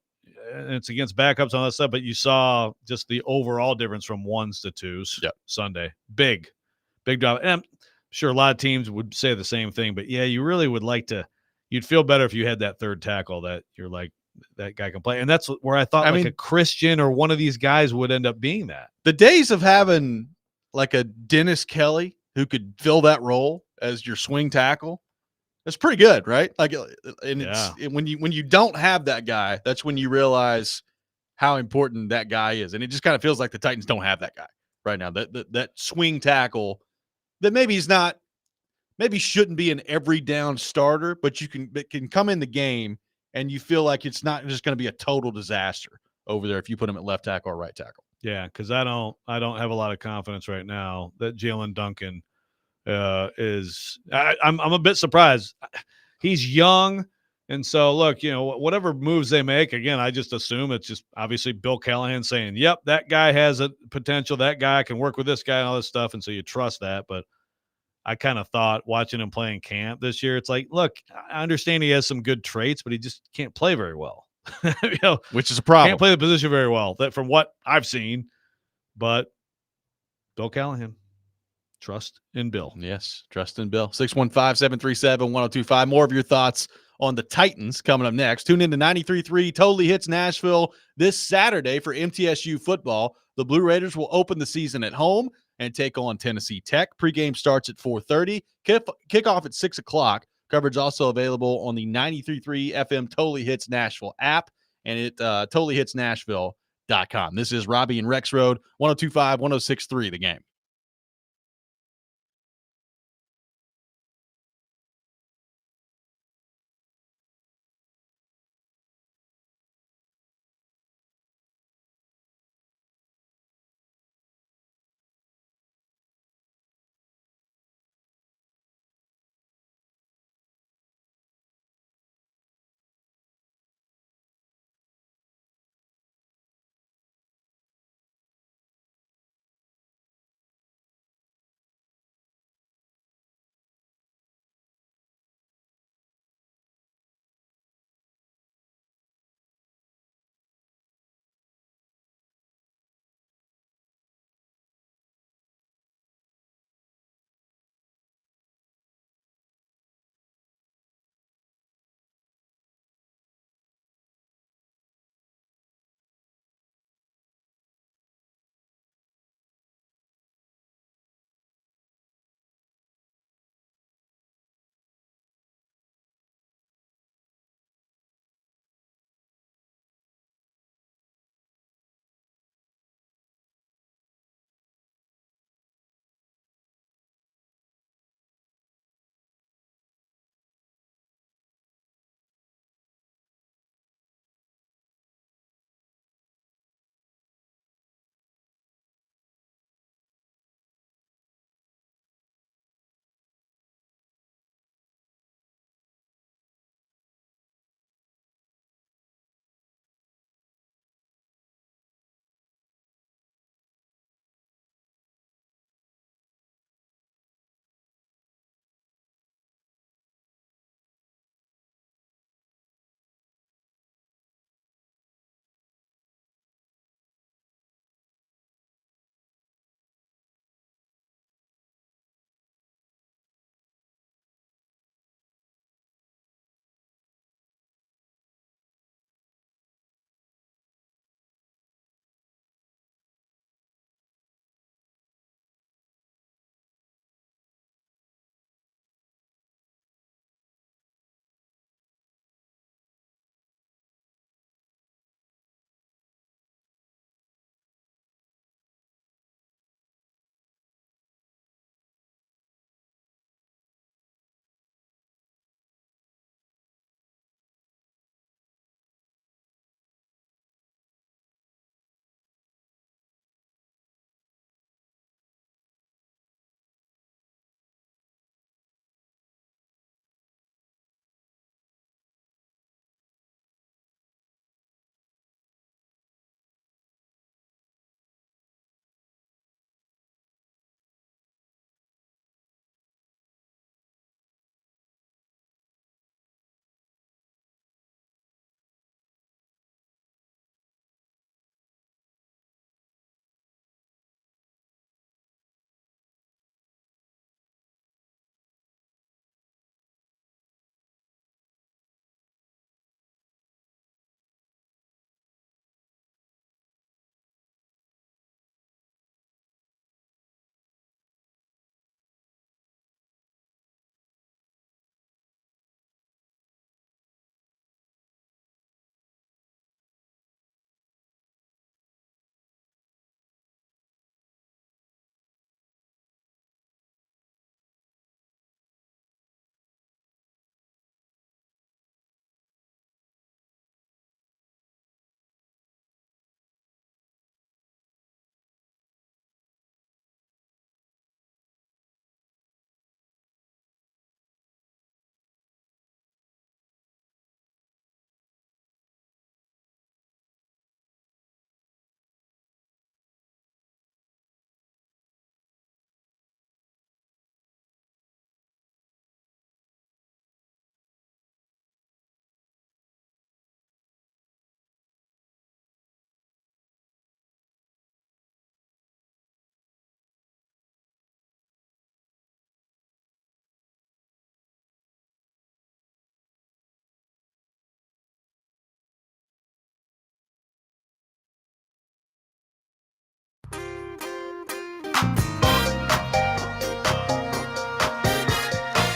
and it's against backups on that stuff, but you saw just the overall difference from ones to twos Sunday. Big job. And I'm sure a lot of teams would say the same thing, but yeah, you really would like to – you'd feel better if you had that third tackle that you're like, that guy can play. And that's where I thought a Christian or one of these guys would end up being that. The days of having like a Dennis Kelly who could fill that role as your swing tackle, that's pretty good, right? Like, and it's when you don't have that guy, that's when you realize how important that guy is. And it just kind of feels like the Titans don't have that guy right now. That swing tackle that maybe shouldn't be an every down starter, but can come in the game and you feel like it's not just going to be a total disaster over there if you put him at left tackle or right tackle. Yeah, because I don't have a lot of confidence right now that Jalen Duncan is. I'm a bit surprised. He's young, and so look, whatever moves they make, again, I just assume it's just obviously Bill Callahan saying, "Yep, that guy has a potential. That guy can work with this guy and all this stuff," and so you trust that, but. I kind of thought watching him play in camp this year, it's like, look, I understand he has some good traits, but he just can't play very well. Which is a problem. Can't play the position very well. That from what I've seen, but Bill Callahan, trust in Bill. Yes, trust in Bill. 615-737-1025. More of your thoughts on the Titans coming up next. Tune in to 93.3 Totally Hits Nashville this Saturday for MTSU football. The Blue Raiders will open the season at home and take on Tennessee Tech. Pregame starts at 4:30. Kickoff at 6 o'clock. Coverage also available on the 93.3 FM Totally Hits Nashville app and at totallyhitsnashville.com. This is Robby and Rexrode, 102.5, 106.3 The Game.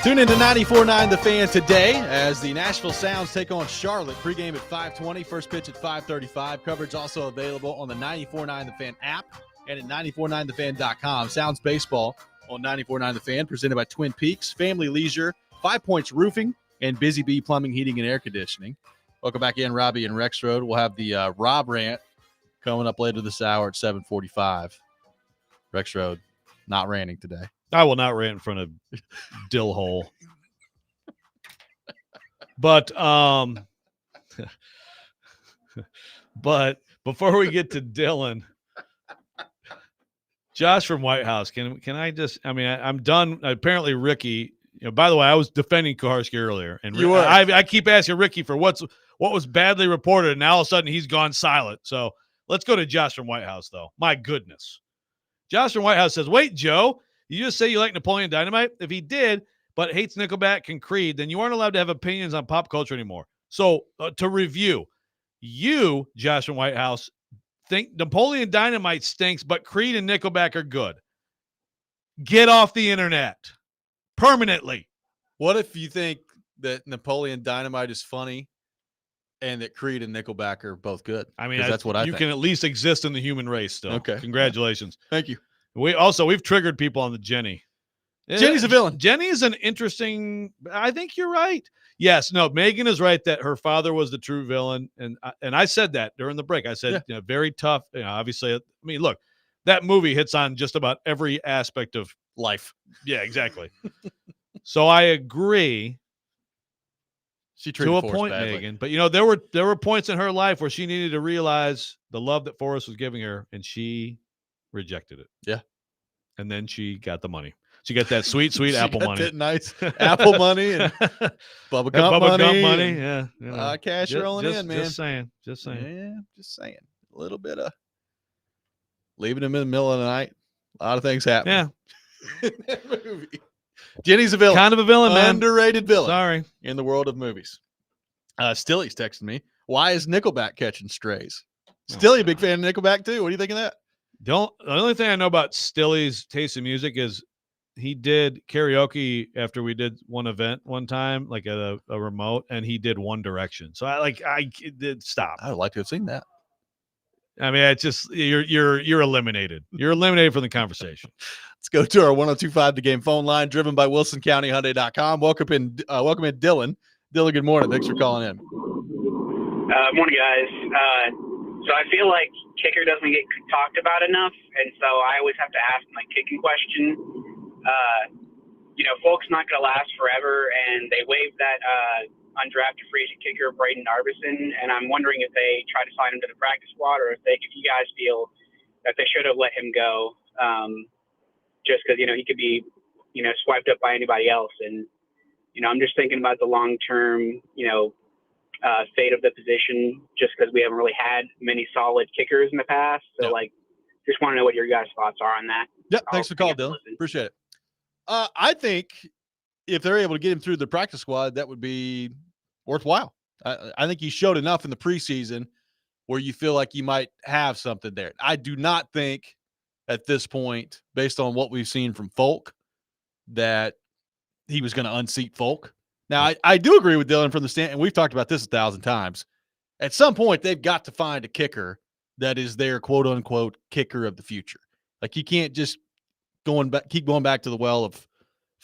Tune into 94.9 The Fan today as the Nashville Sounds take on Charlotte. Pregame at 5:20, first pitch at 5:35. Coverage also available on the 94.9 The Fan app and at 949thefan.com. Sounds baseball on 94.9 The Fan, presented by Twin Peaks, Family Leisure, 5 Points Roofing, and Busy Bee Plumbing, Heating, and Air Conditioning. Welcome back in, Robby and Rexrode. We'll have the Rob Rant coming up later this hour at 7:45. Rexrode not ranting today. I will not rant in front of Dill Hole. But but before we get to Dylan, Josh from White House, can I just, I'm done. Apparently Ricky, by the way, I was defending Kuharski earlier, and you were. I keep asking Ricky for what was badly reported, and now all of a sudden he's gone silent. So let's go to Josh from White House, though. My goodness. Josh from White House says, wait, Joe, you just say you like Napoleon Dynamite? If he did, but hates Nickelback and Creed, then you aren't allowed to have opinions on pop culture anymore. So to review, you, Josh from White House, think Napoleon Dynamite stinks, but Creed and Nickelback are good. Get off the internet permanently. What if you think that Napoleon Dynamite is funny and that Creed and Nickelback are both good? That's what I think. You can at least exist in the human race still. Okay. Congratulations. Thank you. We've triggered people on the Jenny. Jenny's a villain. Jenny is an interesting. I think you're right. Yes, no. Megan is right that her father was the true villain, and I said that during the break. I said, very tough. Obviously, look, that movie hits on just about every aspect of life. Yeah, exactly. So I agree. She treated to a Forrest point, badly. Megan. But there were points in her life where she needed to realize the love that Forrest was giving her, and she rejected it. Yeah. And then she got the money. She got that sweet Apple money. That nice Apple money and Bubba Gump money. Yeah. Cash rolling in, man. Just saying. Yeah, just saying. A little bit of leaving him in the middle of the night. A lot of things happen. Yeah. In that movie. Jenny's a villain. Kind of a villain, man. Underrated villain. Sorry. In the world of movies. Stilly's texting me. Why is Nickelback catching strays? Stilly, big fan of Nickelback too. What do you think of that? The only thing I know about Stilly's taste in music is he did karaoke after we did one event one time, like at a remote, and he did One Direction. So I did stop. I would like to have seen that. It's just you're eliminated. You're eliminated from the conversation. Let's go to our 102.5 The Game phone line, driven by WilsonCountyHyundai.com. Welcome in, Dylan. Dylan, good morning. Thanks for calling in. Morning, guys. So I feel like kicker doesn't get talked about enough, and so I always have to ask my kicking question. Folk's not going to last forever, and they waived that undrafted free agent kicker Braden Narvison, and I'm wondering if they try to sign him to the practice squad, or if you guys feel that they should have let him go, just because he could be swiped up by anybody else, and I'm just thinking about the long term fate of the position, just because we haven't really had many solid kickers in the past. So just want to know what your guys' thoughts are on that. Yeah, thanks for calling, Dylan. Appreciate it. I think if they're able to get him through the practice squad, that would be worthwhile. I think he showed enough in the preseason where you feel like you might have something there. I do not think at this point, based on what we've seen from Folk, that he was going to unseat Folk. Now, I do agree with Dylan from the stand, and we've talked about this 1,000 times. At some point, they've got to find a kicker that is their quote-unquote kicker of the future. Like, you can't just keep going back to the well of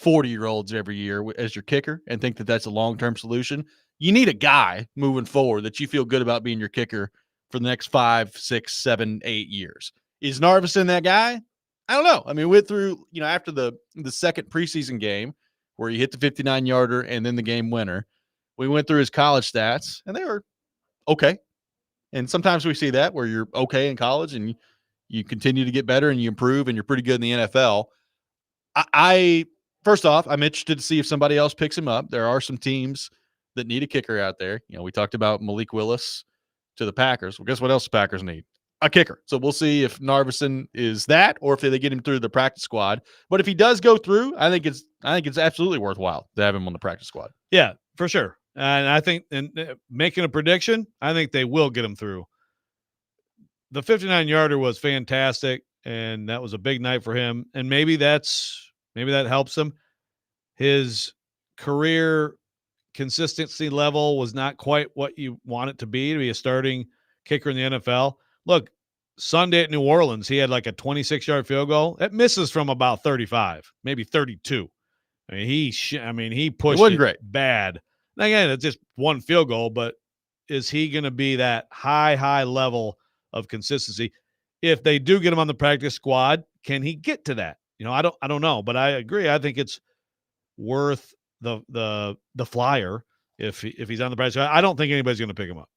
40-year-olds every year as your kicker and think that that's a long-term solution. You need a guy moving forward that you feel good about being your kicker for the next 5, 6, 7, 8 years. Is Narvison that guy? I don't know. We went through, after the second preseason game where he hit the 59-yarder and then the game winner, we went through his college stats, and they were okay. And sometimes we see that where you're okay in college and you continue to get better and you improve and you're pretty good in the NFL. First off, I'm interested to see if somebody else picks him up. There are some teams that need a kicker out there. We talked about Malik Willis to the Packers. Well, guess what else the Packers need? A kicker. So we'll see if Narvison is that, or if they get him through the practice squad. But if he does go through, I think it's absolutely worthwhile to have him on the practice squad. Yeah, for sure. And I think, making a prediction, I think they will get him through. The 59-yarder was fantastic, and that was a big night for him. And maybe that helps him. His career consistency level was not quite what you want it to be a starting kicker in the NFL. Look, Sunday at New Orleans, he had like a 26-yard field goal. It misses from about 35, maybe 32. I mean, he pushed wasn't great. bad. And again, it's just one field goal, but is he going to be that high level of consistency? If they do get him on the practice squad, can he get to that? I don't know, but I agree. I think it's worth the flyer if he's on the practice squad. I don't think anybody's going to pick him up.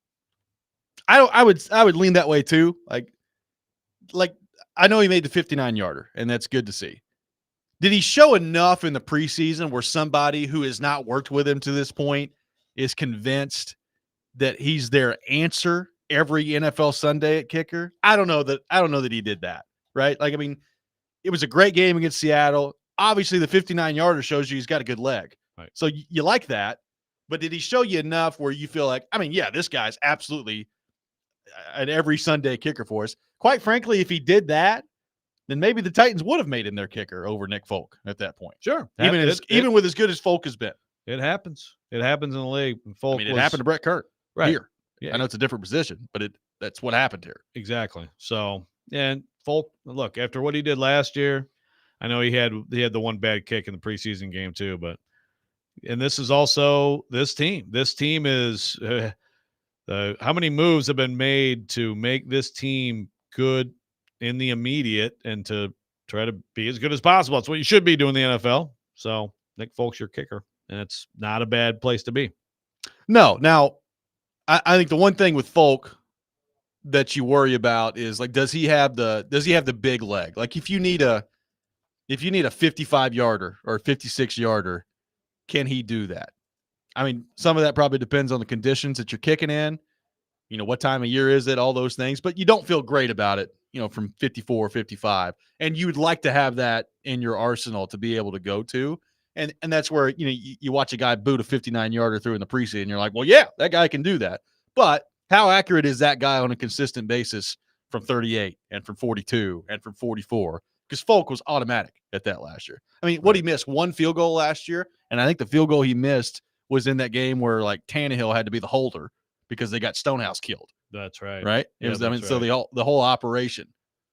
I would lean that way too. Like I know he made the 59-yarder, and that's good to see. Did he show enough in the preseason where somebody who has not worked with him to this point is convinced that he's their answer every NFL Sunday at kicker? I don't know that he did that, right? Like, I mean, it was a great game against Seattle. Obviously, the 59-yarder shows you he's got a good leg. Right. So you like that. But did he show you enough where you feel like, I mean, yeah, this guy's absolutely an every Sunday kicker for us? Quite frankly, if he did that, then maybe the Titans would have made him their kicker over Nick Folk at that point. Sure. Even with as good as Folk has been. It happens. It happens in the league. Folk it happened to Brett Kurt here. Yeah. I know it's a different position, but that's what happened here. Exactly. So, and Folk, look, after what he did last year, I know he had the one bad kick in the preseason game too, but and this is also this team. This team is how many moves have been made to make this team good in the immediate and to try to be as good as possible. That's what you should be doing in the NFL. So Nick Folk's your kicker, and it's not a bad place to be. No. Now, I think the one thing with Folk that you worry about is, like, does he have the big leg? Like, if you need a 55-yarder or a 56-yarder, can he do that? I mean, some of that probably depends on the conditions that you're kicking in. What time of year is it? All those things. But you don't feel great about it, from 54 or 55. And you would like to have that in your arsenal to be able to go to. And that's where, you watch a guy boot a 59-yarder through in the preseason. And you're like, well, yeah, that guy can do that. But how accurate is that guy on a consistent basis from 38 and from 42 and from 44? Because Folk was automatic at that last year. I mean, what he missed? One field goal last year. And I think the field goal he missed was in that game where, like, Tannehill had to be the holder because they got Stonehouse killed. That's right. Right? Yeah, So the whole operation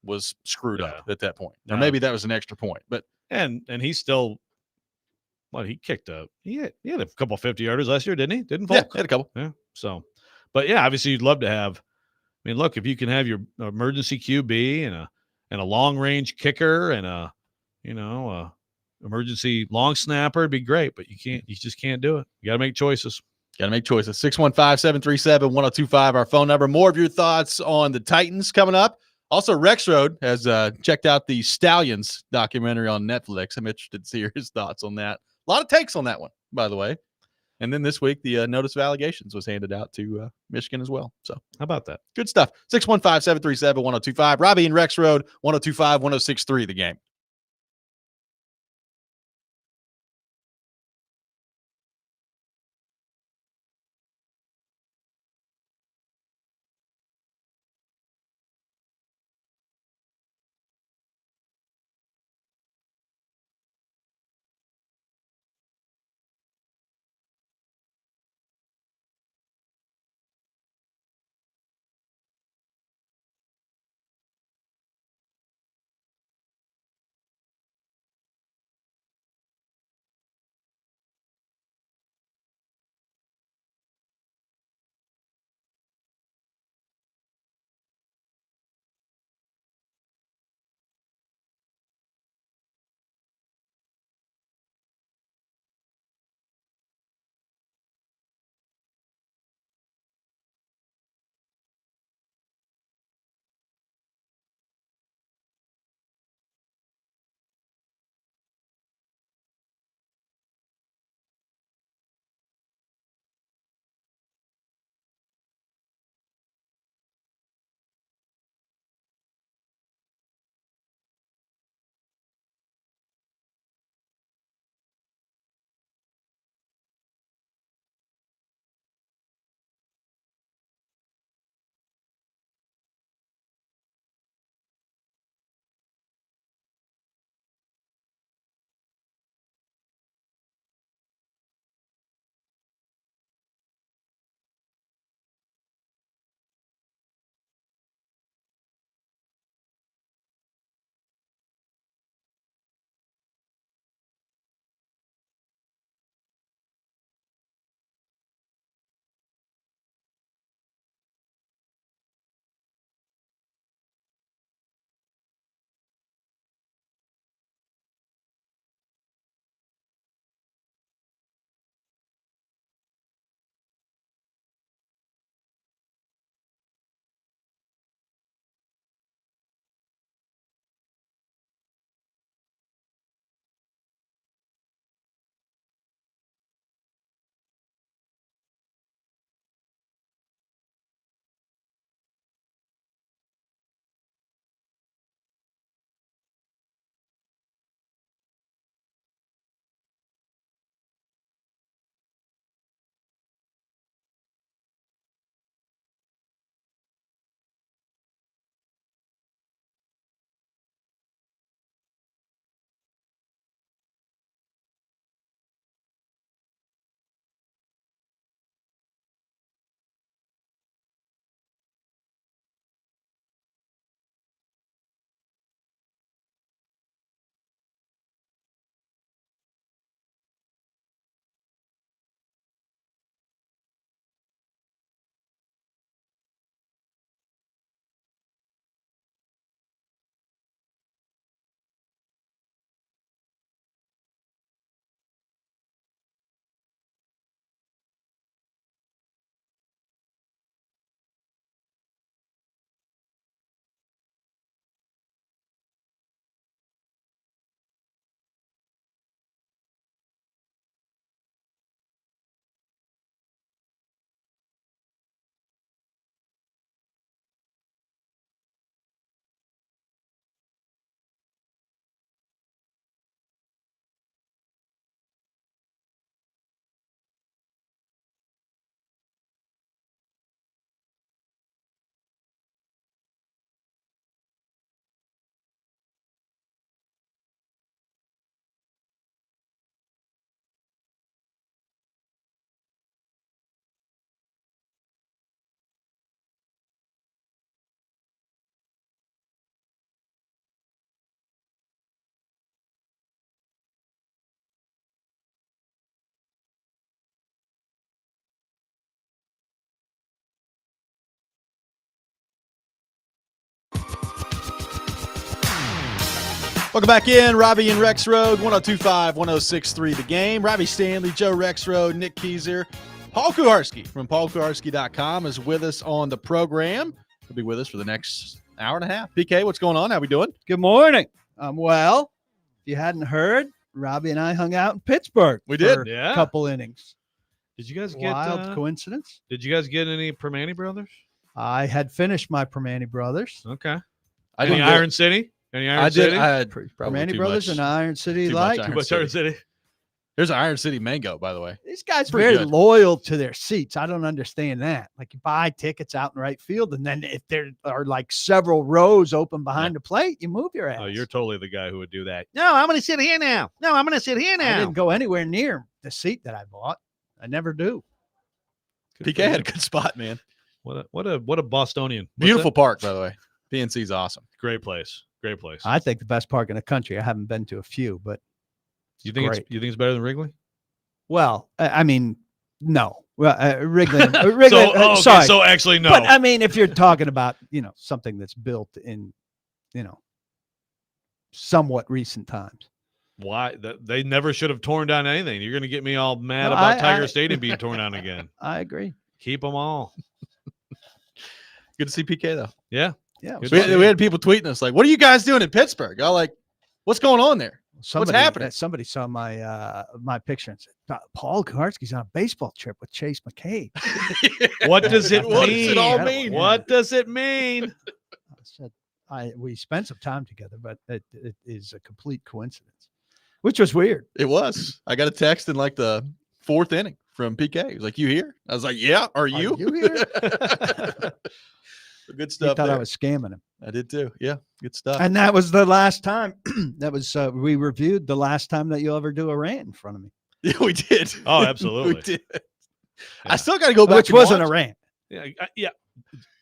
was screwed up at that point. Or maybe that was an extra point. But and he's still he kicked up. He had a couple 50-yarders last year, didn't he? Didn't Folk? Yeah, he had a couple. Yeah. So, but yeah, obviously you'd love to have. I mean, look, if you can have your emergency QB and a long range kicker and a emergency long snapper, it'd be great. But you just can't do it. You got to make choices. Got to make choices. 615-737-1025, our phone number. More of your thoughts on the Titans coming up. Also, Rexrode has checked out the Stallions documentary on Netflix. I'm interested to hear his thoughts on that. A lot of takes on that one, by the way. And then this week, the notice of allegations was handed out to Michigan as well. So how about that? Good stuff. 615-737-1025. Robby and Rexrode, 1025, 1063, the game. Welcome back in. Robby and Rexrode, 102.5, 106.3 The Game. Robbie Stanley, Joe Rexrode, Nick Keyser. Paul Kuharski from paulkuharski.com is with us on the program. He'll be with us for the next hour and a half. PK, what's going on? How we doing? Good morning. Well, if you hadn't heard, Robbie and I hung out in Pittsburgh. We did. For Yeah. a couple innings. Did you guys get Wild coincidence. Did you guys get any Permane brothers? I had finished my Permane Brothers. Okay. I Any didn't Iron City? Any Iron I did. City? I had probably Permane too Brothers much. and Iron City too much like. Iron Too much Iron City. There's an Iron City mango, by the way. These guys are Pretty very good. loyal to their seats. I don't understand that. Like you buy tickets out in right field, and then if there are like several rows open behind the plate, you move your ass. Oh, you're totally the guy who would do that. No, I'm going to sit here now. No, I'm going to sit here I now. didn't go anywhere near the seat that I bought. I never do. PK had a good spot, man. What a Bostonian. What's Beautiful that? park, by the way. PNC's awesome. Great place. Great place. I think the best park in the country. I haven't been to a few, but you think great. you think it's better than Wrigley? well, I mean, no. Well, Wrigley. Wrigley. So, okay, sorry. so actually no. But I mean, if you're talking about, something that's built in, somewhat recent times. Why? They never should have torn down anything. You're going to get me all mad No, about I- Tiger Stadium being torn down again. I agree. Keep them all. Good to see PK, though. Yeah. Yeah. Good We to had, see. we had people tweeting us like, what are you guys doing in Pittsburgh? Y'all like, what's going on there? happening? Somebody saw my picture and said, Paul Kuharski's on a baseball trip with Chase McCabe. What does it What mean? does it all mean? What does it mean? I said, we spent some time together, but it is a complete coincidence, which was weird. It was. I got a text in like the fourth inning from PK. He was like, you here? I was like, yeah. Are you? you here? Good He stuff. thought I there. was scamming him. I did too. Yeah. Good stuff. And that was the last time that was, we reviewed the last time that you'll ever do a rant in front of me, Yeah, we did. Oh, we absolutely. did. Yeah. I still got to go back. which and wasn't a watch. rant. Yeah.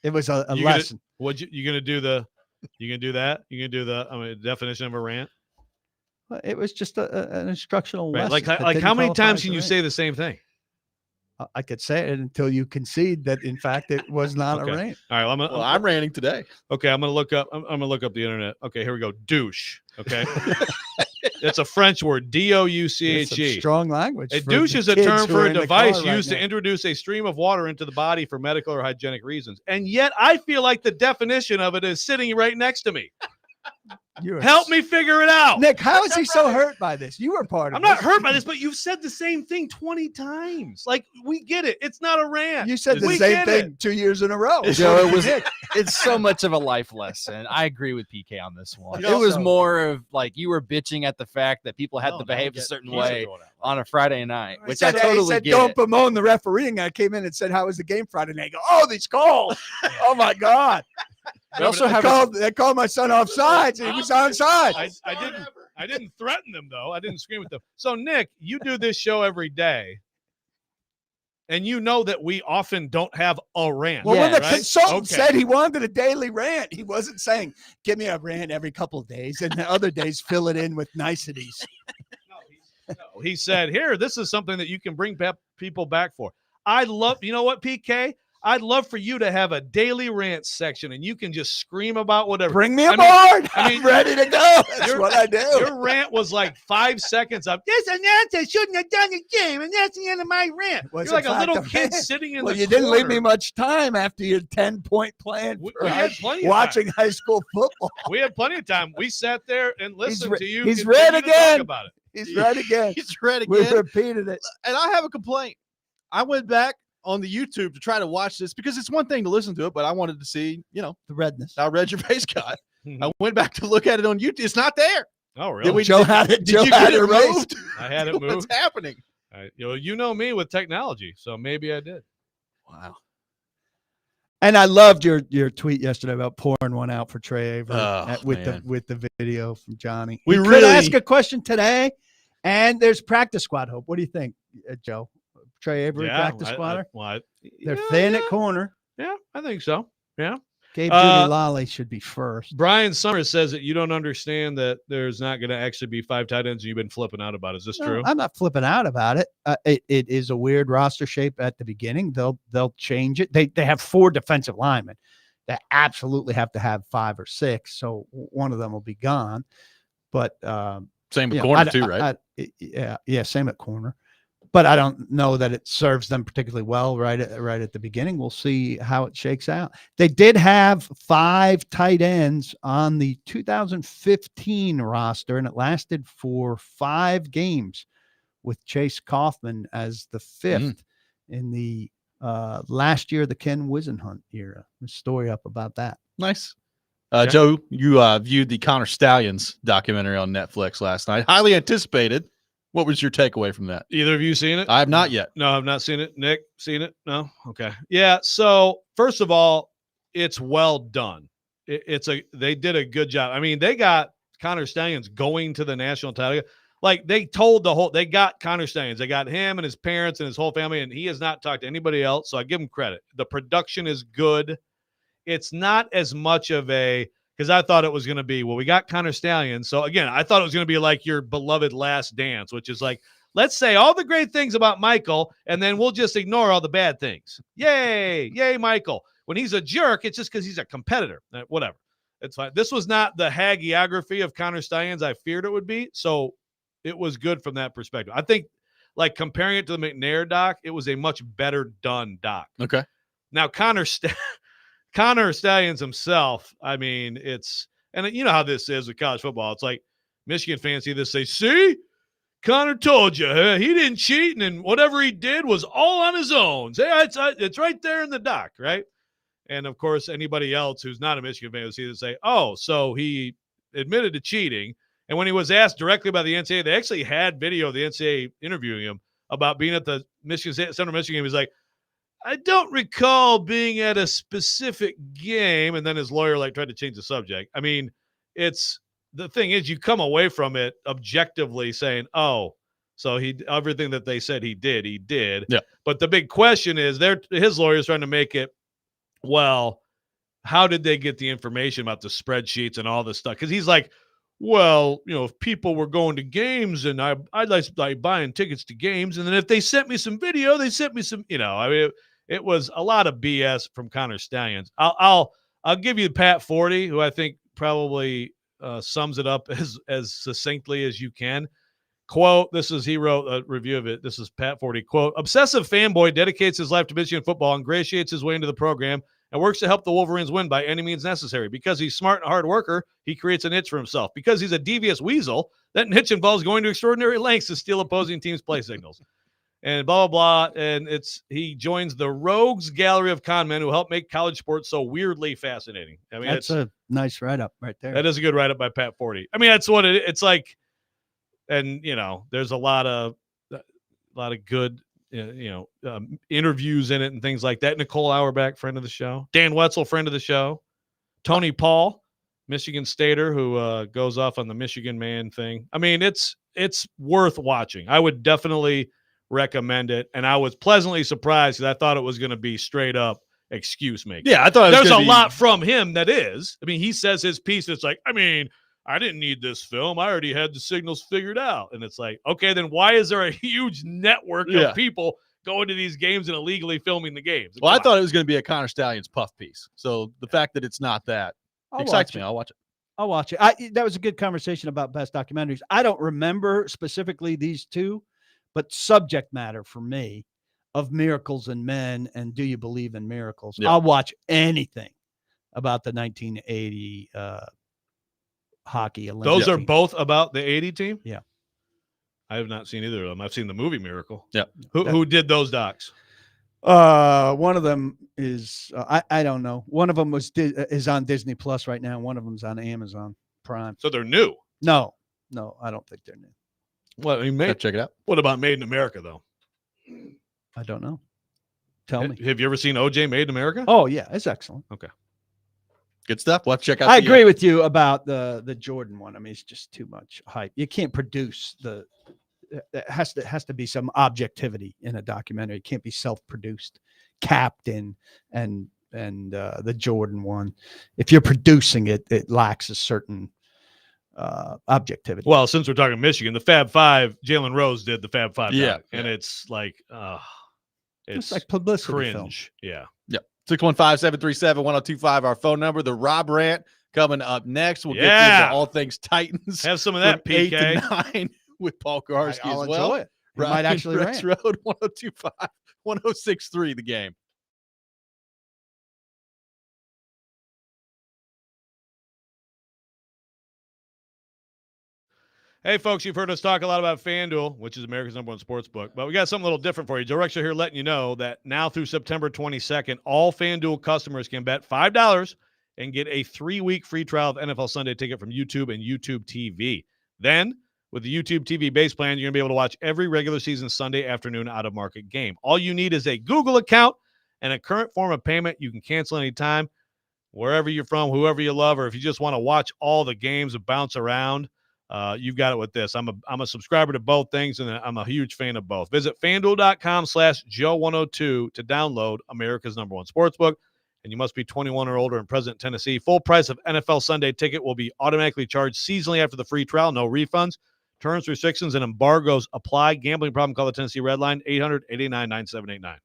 It was a You gonna- lesson. What you gonna do? You gonna do that? You gonna do the definition of a rant? It was just an instructional Right. lesson. Like that how didn't many qualify times as can a you rant. say the same thing? I could say it until you concede that, in fact, it was not Okay. a rant. All right. Well, I'm ranting today. Okay, I'm gonna look up. I'm gonna look up the internet. Okay, here we go. Douche. Okay, it's a French word. It's some D-O-U-C-H-E. strong language. A for douche the is a kids term who for are a in the device car right used to now. introduce a stream of water into the body for medical or hygienic reasons. And yet, I feel like the definition of it is sitting right next to me. You're Help me figure it out. Nick. How is he so hurt by this? You were part of I'm not this. hurt by this, but you've said the same thing 20 times. Like, we get it. It's not a rant. You said the We same get thing it. 2 years in a row. Joe, Nick, it's so much of a life lesson. I agree with PK on this one. You It was also- more of like you were bitching at the fact that people had No, to no, behave a get- certain keys are way going out. on a Friday night, He which said, I totally he said, get. don't it. bemoan the refereeing. I came in and said, how was the game Friday night? Go, oh, these calls. Oh, my God. We also They have called my son offsides. And he was onside. I didn't threaten them though. I didn't scream at them. So Nick, you do this show every day, and you know that we often don't have a rant. Well, when Yeah, the right? consultant Okay. said he wanted a daily rant, he wasn't saying, give me a rant every couple of days, and the other days fill it in with niceties. No, he said, "Here, this is something that you can bring people back for." I love, you know what, PK? I'd love for you to have a daily rant section, and you can just scream about whatever. Bring me I aboard. mean- I mean, I'm ready to go. That's your- what I do. Your rant was like 5 seconds of this announcer shouldn't have done the game, and that's the end of my rant. Was You're like in a fact little a kid rant. sitting in Well, the you didn't leave me corner. much time after your 10-point plan We for had plenty of time. watching high school football. We had plenty of time. We sat there and listened re- to you. he's continue red to talk again. about it. He's right again. He's ready We again. repeated it. And I have a complaint. I went back on the YouTube to try to watch this because it's one thing to listen to it, but I wanted to see, The redness. how red your face got. I went back to look at it on YouTube. It's not there. Oh, really? Did we- Joe had it. Did Joe you had get it erased. removed? I had it What's moved. happening? You know me with technology, so maybe I did. Wow. And I loved your tweet yesterday about pouring one out for Trey Avery Oh, with man. the video from Johnny. We He could really- ask a question today, and there's practice squad hope. What do you think, Joe? Trey Avery practice squatter? They're thin at corner. Yeah, I think so. Yeah. Gabe Uh, Lally should be first. Brian Summers says that you don't understand that there's not going to actually be 5 tight ends, and you've been flipping out about it. Is this No, true? I'm not flipping out about it. It is a weird roster shape at the beginning. They'll change it. They have 4 defensive linemen that absolutely have to have 5 or 6. So one of them will be gone. But Same with you know, corner too, right? Yeah, same at corner. But I don't know that it serves them particularly well right at the beginning. We'll see how it shakes out. They did have 5 tight ends on the 2015 roster, and it lasted for 5 games with Chase Kaufman as the 5th in the last year of the Ken Wisenhunt era. The story up about that. Nice. Joe, you viewed the Connor Stallions documentary on Netflix last night. Highly anticipated. What was your takeaway from that? Either of you seen it? I have not yet. No, I've not seen it. Nick, seen it? No? Okay. Yeah. So first of all, it's well done. They did a good job. I mean, they got Connor Stallions going to the national title. Like they got Connor Stallions. They got him and his parents and his whole family, and he has not talked to anybody else. So I give him credit. The production is good. It's not as much of because I thought it was going to be, well, we got Connor Stallions. So again, I thought it was going to be like your beloved Last Dance, which is like, let's say all the great things about Michael, and then we'll just ignore all the bad things. Yay, Michael. When he's a jerk, it's just because he's a competitor. Whatever. It's fine. This was not the hagiography of Connor Stallions I feared it would be. So it was good from that perspective. I think, like, comparing it to the McNair doc, it was a much better done doc. Okay. Now, Connor Stallions himself, I mean, and you know how this is with college football. It's like Michigan fans see this, say, see, Connor told you, he didn't cheat, and whatever he did was all on his own. Say, it's right there in the doc, right? And, of course, anybody else who's not a Michigan fan will see this, say, oh, so he admitted to cheating. And when he was asked directly by the NCAA, they actually had video of the NCAA interviewing him about being at the Central Michigan game. He's like, I don't recall being at a specific game. And then his lawyer tried to change the subject. I mean, the thing is, you come away from it objectively saying, oh, so everything that they said he did. Yeah. But the big question is his lawyer's trying to make it, well, how did they get the information about the spreadsheets and all this stuff? Because he's like, well, if people were going to games and I'd like buying tickets to games, and then if they sent me some video, they sent me some, I mean, it was a lot of BS from Connor Stallions. I'll give you Pat Forty, who I think probably sums it up as succinctly as you can. Quote, he wrote a review of it. This is Pat Forty. Quote, obsessive fanboy dedicates his life to Michigan football, ingratiates his way into the program, and works to help the Wolverines win by any means necessary. Because he's smart and a hard worker, he creates a niche for himself. Because he's a devious weasel, that niche involves going to extraordinary lengths to steal opposing teams' play signals. And blah, blah, blah. And he joins the rogues gallery of con men who help make college sports so weirdly fascinating. I mean, that's a nice write-up right there. That is a good write-up by Pat Forty. I mean, that's what it's like. And, there's a lot of good interviews in it and things like that. Nicole Auerbach, friend of the show. Dan Wetzel, friend of the show. Tony Paul, Michigan Stater, who goes off on the Michigan man thing. I mean, it's worth watching. I would definitely recommend it. And I was pleasantly surprised because I thought it was going to be straight up excuse making. Yeah, I thought there's a lot from him that is. I mean, he says his piece. It's like, I mean, I didn't need this film. I already had the signals figured out. And it's like, okay, then why is there a huge network of people going to these games and illegally filming the games? Well, I thought it was going to be a Connor Stallions puff piece. So the fact that it's not that excites me. I'll watch it. I'll watch it. That was a good conversation about best documentaries. I don't remember specifically these two, but subject matter for me of Miracles and Men and Do You Believe in Miracles? Yeah. I'll watch anything about the 1980 hockey Olympic Those are team. Both about the 80 team? Yeah. I have not seen either of them. I've seen the movie Miracle. Yeah. Who did those docs? One of them is I don't know. One of them is on Disney Plus right now. One of them's on Amazon Prime. So they're new. No, I don't think they're new. Well, I mean, check it out. What about Made in America though? I don't know. Tell me. Have you ever seen OJ Made in America? Oh yeah, it's excellent. Okay. Good stuff. We'll have to check out. I agree with you about the Jordan one. I mean, it's just too much hype. You can't produce it has to be some objectivity in a documentary. It can't be self-produced. Captain and the Jordan one. If you're producing it, it lacks a certain objectivity. Well, since we're talking Michigan, the Fab Five, Jalen Rose did the Fab Five. Yeah. And it's like, it's like publicity cringe. film. Yeah. Yep. 615-737-1025, our phone number. The Rob Rant coming up next. We'll get Yeah. into all things Titans. Have some of that, from 8 PK. to 9 with Paul Kuharski I'll as well. enjoy it. He might actually Rex rant. Road 1025, 1063 the game. Hey, folks, you've heard us talk a lot about FanDuel, which is America's #1 sports book, but we got something a little different for you. Joe Rexrode here letting you know that now through September 22nd, all FanDuel customers can bet $5 and get a 3-week free trial of NFL Sunday Ticket from YouTube and YouTube TV. Then, with the YouTube TV base plan, you're going to be able to watch every regular season Sunday afternoon out-of-market game. All you need is a Google account and a current form of payment. You can cancel anytime, wherever you're from, whoever you love, or if you just want to watch all the games and bounce around, you've got it with this. I'm a subscriber to both things, and I'm a huge fan of both. Visit FanDuel.com/Joe102 to download America's #1 sportsbook, and you must be 21 or older and present in Tennessee. Full price of NFL Sunday Ticket will be automatically charged seasonally after the free trial. No refunds. Terms, restrictions, and embargoes apply. Gambling problem? Call the Tennessee Red Line, 800-889-9789.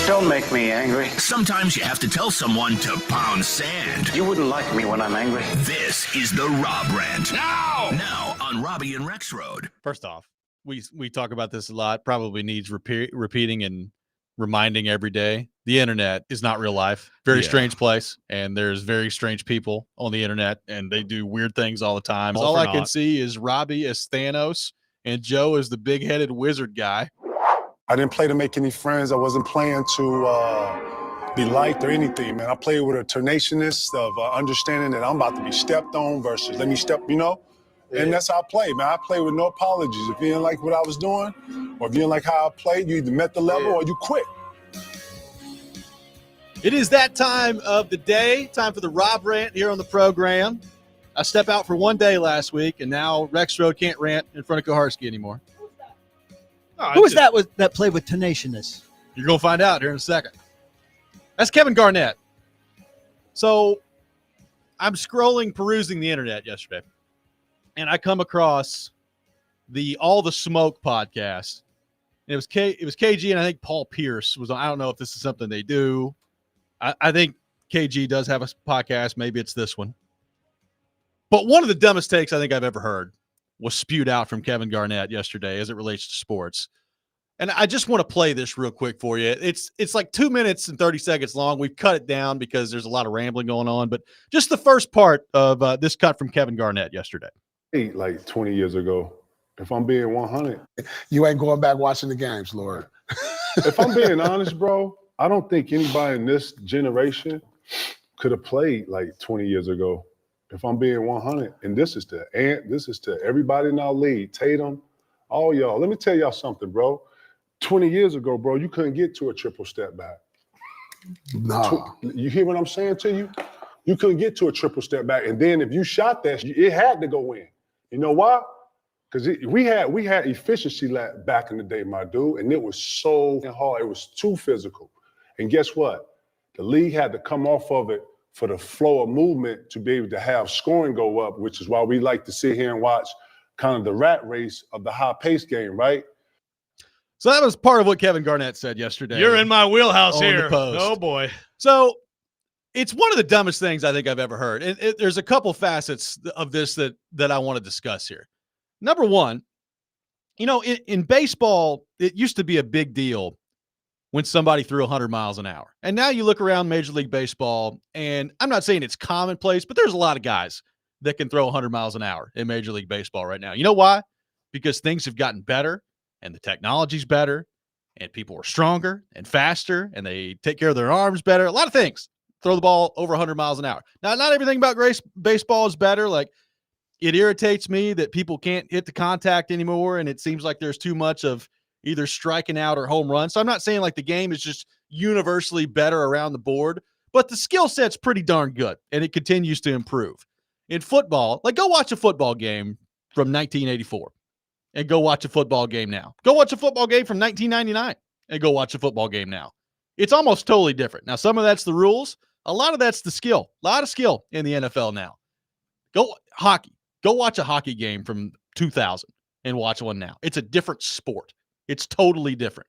Don't make me angry. Sometimes you have to tell someone to pound sand. You wouldn't like me when I'm angry. This is the Rob Rant. Now on Robby and Rexrode. First off, we talk about this a lot. Probably needs repeating and reminding every day. The internet is not real life. Very strange place, and there's very strange people on the internet, and they do weird things all the time. All I can see is Robby as Thanos and Joe as the big-headed wizard guy. I didn't play to make any friends. I wasn't playing to be liked or anything, man. I played with a tenaciousness of understanding that I'm about to be stepped on versus let me step, you know? And that's how I play, man. I play with no apologies. If you didn't like what I was doing or if you didn't like how I played, you either met the level or you quit. It is that time of the day, time for the Rob Rant here on the program. I stepped out for one day last week, and now Rexrode can't rant in front of Kuharski anymore. Who was that played with tenaciousness? You're going to find out here in a second. That's Kevin Garnett. So I'm perusing the internet yesterday, and I come across the All the Smoke podcast. And it was KG and I think Paul Pierce was on. I don't know if this is something they do. I think KG does have a podcast. Maybe it's this one. But one of the dumbest takes I think I've ever heard was spewed out from Kevin Garnett yesterday as it relates to sports. And I just want to play this real quick for you. It's like 2 minutes and 30 seconds long. We've cut it down because there's a lot of rambling going on. But just the first part of this cut from Kevin Garnett yesterday. Like 20 years ago, if I'm being 100. You ain't going back watching the games, Lord. If I'm being honest, bro, I don't think anybody in this generation could have played like 20 years ago. If I'm being 100, and this is to everybody in our league, Tatum, all y'all. Let me tell y'all something, bro. 20 years ago, bro, you couldn't get to a triple step back. No. You hear what I'm saying to you? You couldn't get to a triple step back. And then if you shot that, it had to go in. You know why? Because we had efficiency back in the day, my dude, and it was so hard. It was too physical. And guess what? The league had to come off of it for the flow of movement to be able to have scoring go up, which is why we like to sit here and watch kind of the rat race of the high-paced game, right? So that was part of what Kevin Garnett said yesterday. You're in my wheelhouse on here. the post. Oh, boy. So it's one of the dumbest things I think I've ever heard. And there's a couple facets of this that I want to discuss here. Number one, in baseball, it used to be a big deal when somebody threw 100 miles an hour. And now you look around Major League Baseball, and I'm not saying it's commonplace, but there's a lot of guys that can throw 100 miles an hour in Major League Baseball right now. You know why? Because things have gotten better, and the technology's better, and people are stronger and faster, and they take care of their arms better. A lot of things. Throw the ball over 100 miles an hour. Now, not everything about baseball is better. Like, it irritates me that people can't hit the contact anymore, and it seems like there's too much of either striking out or home run. So I'm not saying like the game is just universally better around the board, but the skill set's pretty darn good, and it continues to improve. In football, like go watch a football game from 1984 and go watch a football game now. Go watch a football game from 1999 and go watch a football game now. It's almost totally different. Now, some of that's the rules. A lot of that's the skill. A lot of skill in the NFL now. Go hockey. Go watch a hockey game from 2000 and watch one now. It's a different sport. It's totally different.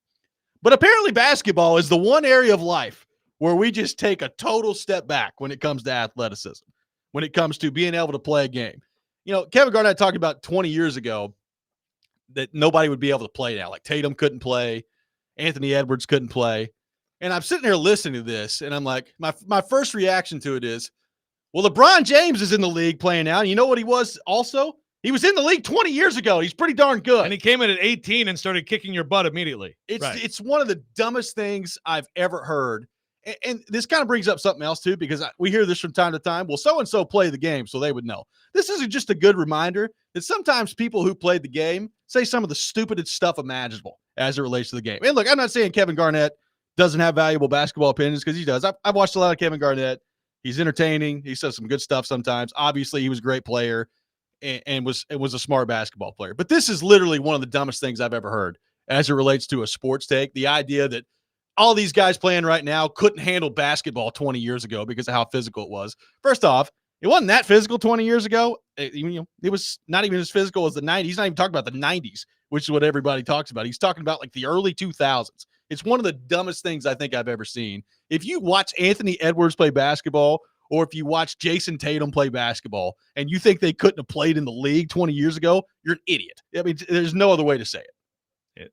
But apparently basketball is the one area of life where we just take a total step back when it comes to athleticism, when it comes to being able to play a game. Kevin Garnett talked about 20 years ago that nobody would be able to play now. Like Tatum couldn't play. Anthony Edwards couldn't play. And I'm sitting here listening to this, and I'm like, my first reaction to it is, well, LeBron James is in the league playing now. And you know what he was also? He was in the league 20 years ago. He's pretty darn good. And he came in at 18 and started kicking your butt immediately. It's one of the dumbest things I've ever heard. And this kind of brings up something else, too, because we hear this from time to time. Well, so-and-so play the game, so they would know. This is just a good reminder that sometimes people who played the game say some of the stupidest stuff imaginable as it relates to the game. And look, I'm not saying Kevin Garnett doesn't have valuable basketball opinions, because he does. I've watched a lot of Kevin Garnett. He's entertaining. He says some good stuff sometimes. Obviously, he was a great player and was a smart basketball player. But this is literally one of the dumbest things I've ever heard as it relates to a sports take. The idea that all these guys playing right now couldn't handle basketball 20 years ago because of how physical it was. First off, it wasn't that physical 20 years ago. It was not even as physical as the 90s. He's not even talking about the 90s, which is what everybody talks about. He's talking about like the early 2000s. It's one of the dumbest things I think I've ever seen. If you watch Anthony Edwards play basketball, or if you watch Jason Tatum play basketball, and you think they couldn't have played in the league 20 years ago, you're an idiot. I mean, there's no other way to say it.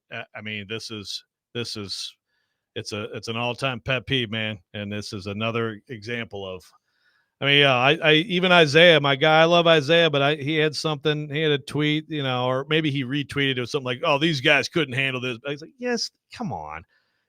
It's an all-time pet peeve, man. And this is another example of, I even Isaiah, my guy, I love Isaiah, but he had a tweet, or maybe he retweeted it, something like, oh, these guys couldn't handle this. I was like, yes, come on.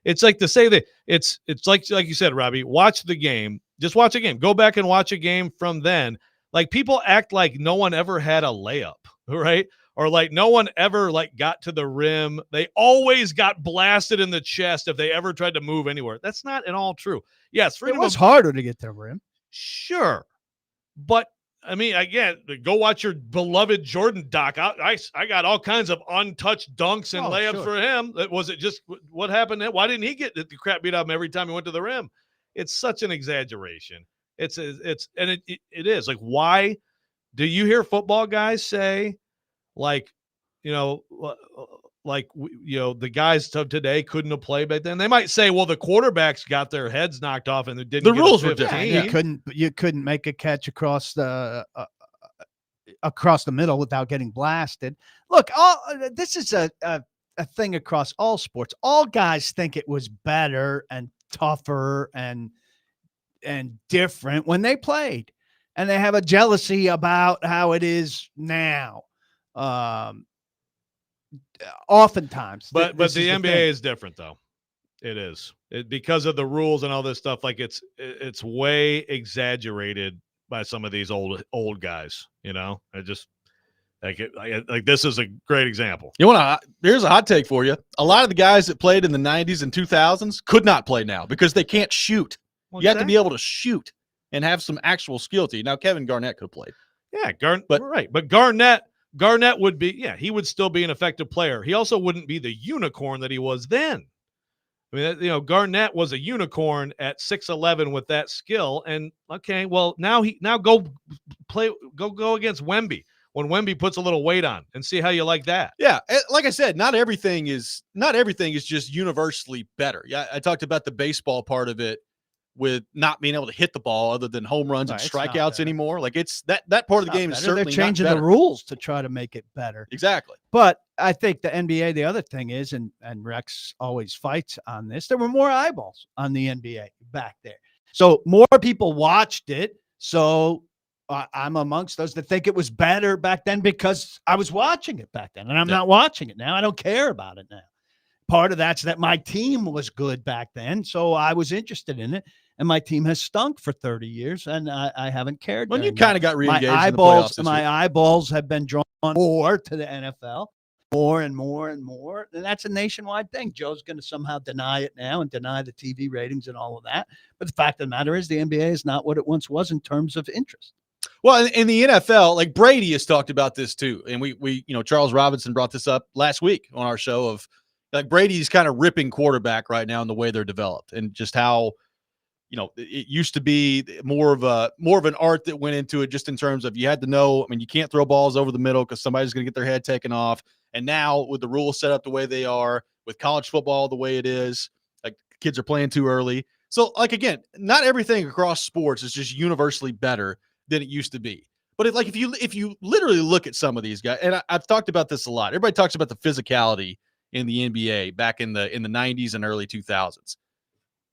It's like to say that it's like you said, Robbie, watch the game. Just watch a game. Go back and watch a game from then. Like, people act like no one ever had a layup, right? Or like no one ever got to the rim. They always got blasted in the chest if they ever tried to move anywhere. That's not at all true. Yes, it was harder to get to the rim. Sure. But again, go watch your beloved Jordan doc. I got all kinds of untouched dunks and layups for him. Was it just what happened? Why didn't he get the crap beat out of him every time he went to the rim? It's such an exaggeration. It is like, why do you hear football guys say, like, the guys of today couldn't have played back then. They might say, well, the quarterbacks got their heads knocked off and they didn't. The get rules a were 15. different. You couldn't make a catch across the middle without getting blasted. Look, this is a thing across all sports. All guys think it was better and tougher and different when they played, and they have a jealousy about how it is now. Oftentimes, but the NBA is different, though. It is because of the rules and all this stuff. Like it's way exaggerated by some of these old guys. I just like this is a great example. Here's a hot take for you. A lot of the guys that played in the 90s and 2000s could not play now because they can't shoot. Well, you have to be able to shoot and have some actual skill to you. Now, Kevin Garnett could play. Yeah, but Garnett would be, he would still be an effective player. He also wouldn't be the unicorn that he was then. I mean, Garnett was a unicorn at 6'11" with that skill. And okay, well, now go against Wemby when Wemby puts a little weight on and see how you like that. Yeah, like I said, not everything is just universally better. Yeah, I talked about the baseball part of it with not being able to hit the ball other than home runs and strikeouts anymore. Like it's that part of the game is certainly they're changing the rules to try to make it better. Exactly. But I think the NBA, the other thing is, and Rex always fights on this, there were more eyeballs on the NBA back there. So more people watched it. So I'm amongst those that think it was better back then because I was watching it back then and I'm not watching it now. I don't care about it now. Part of that's that my team was good back then. So I was interested in it. And my team has stunk for 30 years, and I haven't cared. Well, you kind of got re-engaged my in the playoffs. My eyeballs have been drawn more to the NFL, more and more and more. And that's a nationwide thing. Joe's going to somehow deny it now and deny the TV ratings and all of that. But the fact of the matter is the NBA is not what it once was in terms of interest. Well, in the NFL, like Brady has talked about this too. And we Charles Robinson brought this up last week on our show of like Brady's kind of ripping quarterback right now in the way they're developed and just how, it used to be more of an art that went into it just in terms of you had to know, I mean, you can't throw balls over the middle because somebody's going to get their head taken off. And now with the rules set up the way they are, with college football the way it is, like kids are playing too early. So like, again, not everything across sports is just universally better than it used to be. But if you literally look at some of these guys, and I've talked about this a lot, everybody talks about the physicality in the NBA back in the 90s and early 2000s.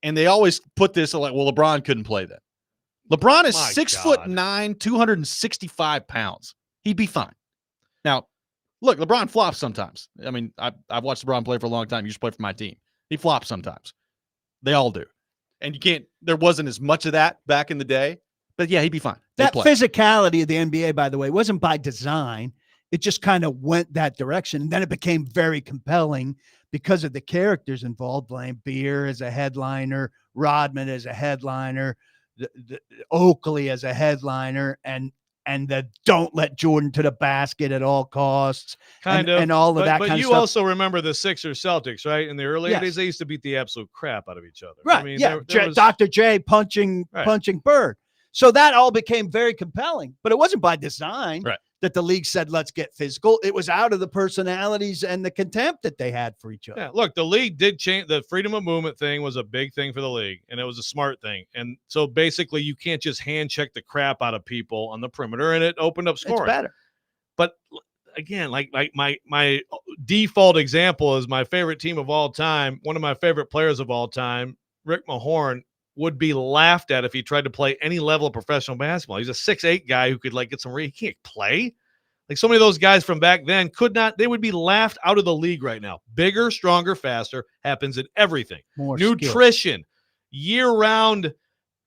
And they always put this like, well, LeBron couldn't play then. LeBron is 6'9", 265 pounds. He'd be fine. Now, look, LeBron flops sometimes. I mean, I've watched LeBron play for a long time. He used to play for my team. He flops sometimes. They all do. And there wasn't as much of that back in the day. But yeah, he'd be fine. That physicality of the NBA, by the way, wasn't by design. It just kind of went that direction. And then it became very compelling because of the characters involved. Beer as a headliner, Rodman as a headliner, the Oakley as a headliner, and the don't let Jordan to the basket at all costs, and all of that kind of stuff. But you also remember the Sixers Celtics, right? In the early days, they used to beat the absolute crap out of each other. Right. I mean, yeah. there was... Dr. J punching Bird. So that all became very compelling, but it wasn't by design. Right. That the league said, let's get physical. It was out of the personalities and the contempt that they had for each other. Yeah, look, the league did change. The freedom of movement thing was a big thing for the league, and it was a smart thing. And so basically you can't just hand check the crap out of people on the perimeter, and it opened up scoring. It's better. But again, like my default example is my favorite team of all time, one of my favorite players of all time, Rick Mahorn, would be laughed at if he tried to play any level of professional basketball. He's a 6'8" guy who could get some. He can't play. Like so many of those guys from back then could not. They would be laughed out of the league right now. Bigger, stronger, faster happens in everything. More nutrition, year-round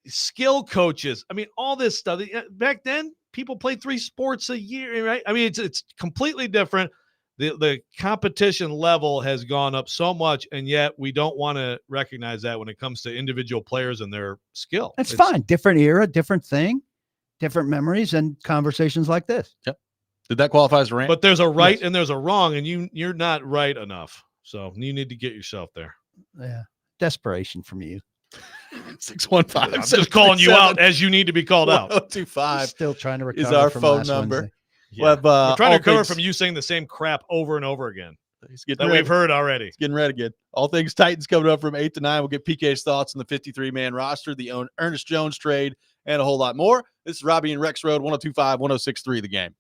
skill coaches. I mean, all this stuff. Back then, people played 3 sports a year, right? I mean, it's completely different. The competition level has gone up so much, and yet we don't want to recognize that when it comes to individual players and their skill. It's fine. Different era, different thing, different memories, and conversations like this. Yep. Did that qualify as a rant? But there's a right and there's a wrong, and you're not right enough. So you need to get yourself there. Yeah. Desperation from you. 615. I'm just calling you out as you need to be called out. 1025 Still trying to recover is our from phone last number. Wednesday. Yeah. We're We're trying to recover from you saying the same crap over and over again He's getting that ready. we've heard already. It's getting red again. All things Titans coming up from 8 to 9. We'll get PK's thoughts on the 53-man roster, the Ernest Jones trade, and a whole lot more. This is Robby and Rexrode, 102.5, 106.3 The Game.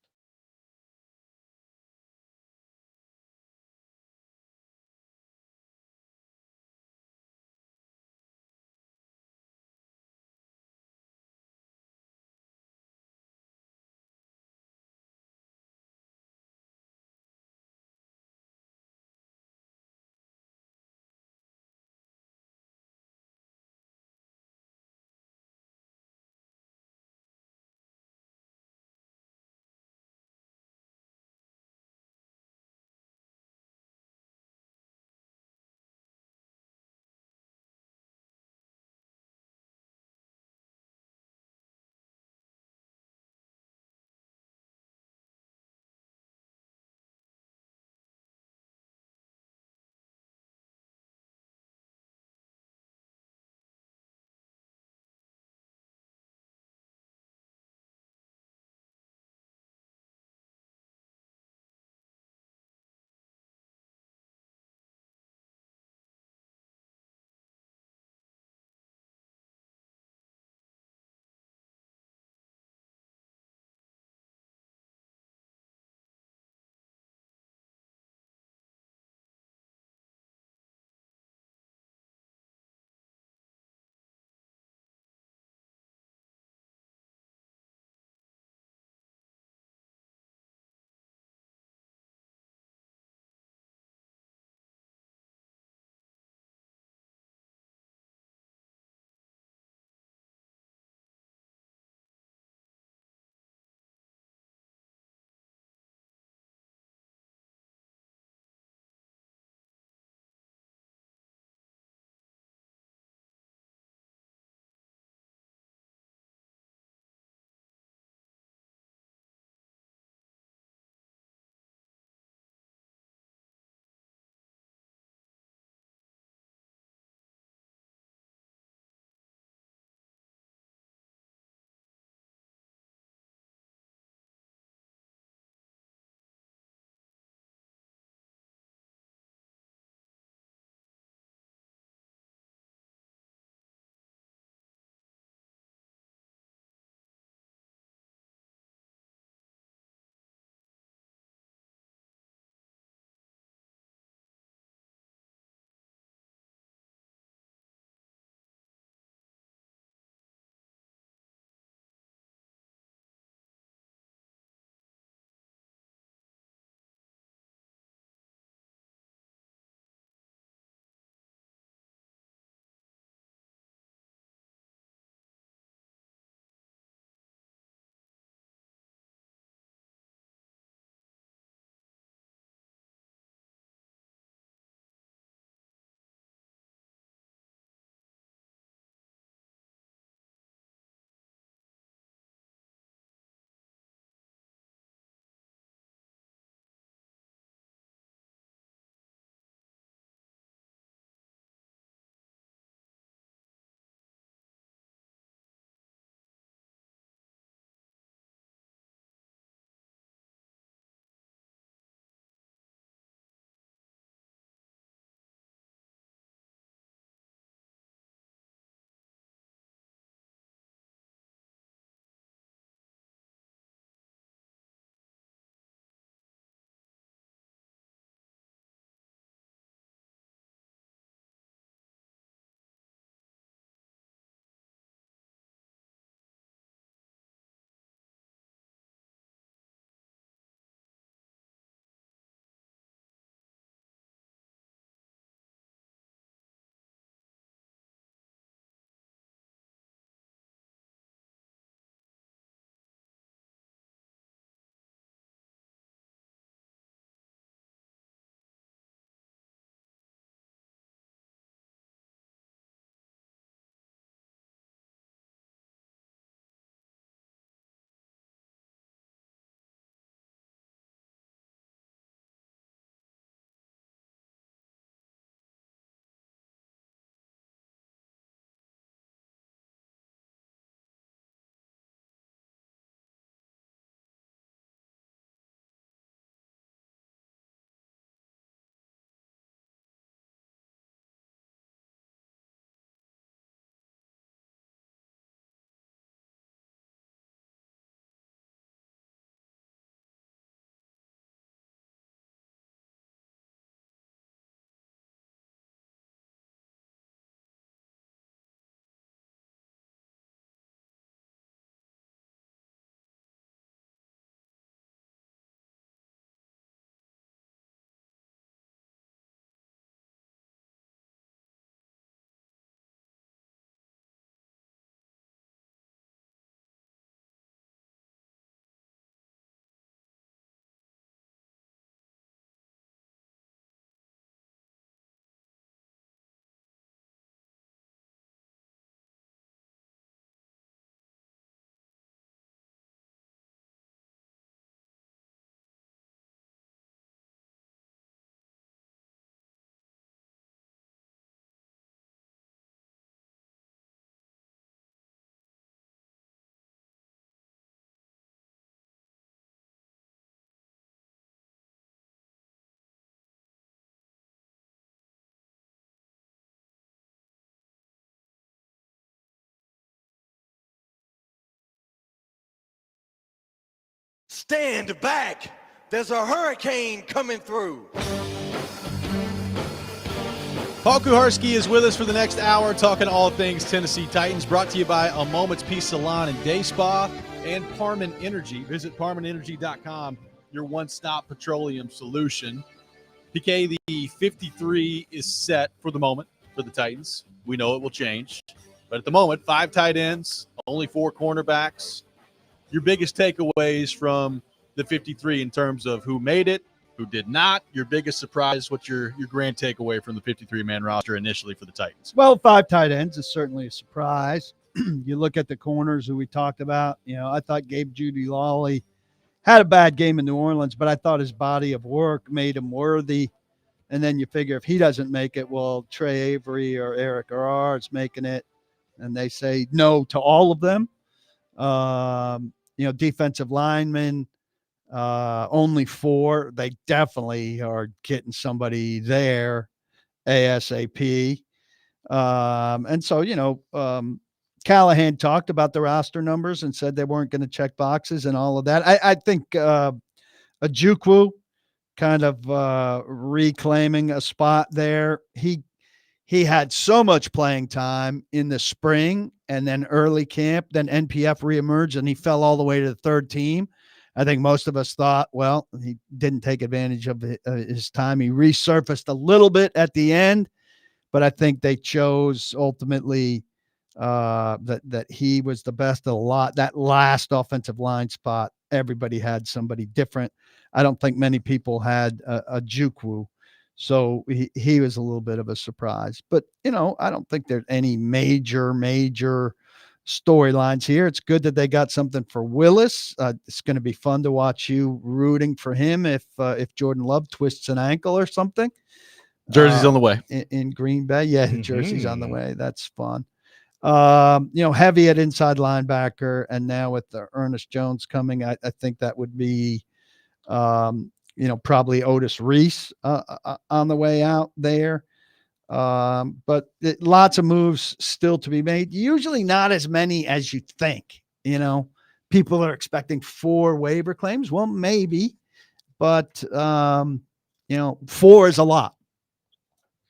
Stand back. There's a hurricane coming through. Paul Kuharski is with us for the next hour, talking all things Tennessee Titans, brought to you by A Moment's Peace Salon and Day Spa and Parman Energy. Visit parmanenergy.com, your one-stop petroleum solution. PK, the 53 is set for the moment for the Titans. We know it will change. But at the moment, 5 tight ends, only 4 cornerbacks. Your biggest takeaways from the 53 in terms of who made it, who did not, your biggest surprise, what's your grand takeaway from the 53-man roster initially for the Titans? Well, 5 tight ends is certainly a surprise. You look at the corners who we talked about. I thought Gabe Judy-Lawley had a bad game in New Orleans, but I thought his body of work made him worthy. And then you figure if he doesn't make it, well, Trey Avery or Eric Garrard's making it. And they say no to all of them. Defensive linemen, only 4. They definitely are getting somebody there ASAP. And so, Callahan talked about the roster numbers and said they weren't going to check boxes and all of that. I think Ojukwu kind of reclaiming a spot there. He had so much playing time in the spring and then early camp, then NPF reemerged and he fell all the way to the 3rd team. I think most of us thought, well, he didn't take advantage of his time. He resurfaced a little bit at the end, but I think they chose ultimately that he was the best of the lot. That last offensive line spot, everybody had somebody different. I don't think many people had a Ojukwu. So he was a little bit of a surprise. But, I don't think there's any major storylines here. It's good that they got something for Willis. It's going to be fun to watch you rooting for him if Jordan Love twists an ankle or something. Jersey's on the way. In Green Bay. Yeah, Jersey's on the way. That's fun. Heavy at inside linebacker. And now with the Ernest Jones coming, I think that would be probably Otis Reese on the way out there. But lots of moves still to be made. Usually not as many as you think. People are expecting 4 waiver claims. Well, maybe, but 4 is a lot.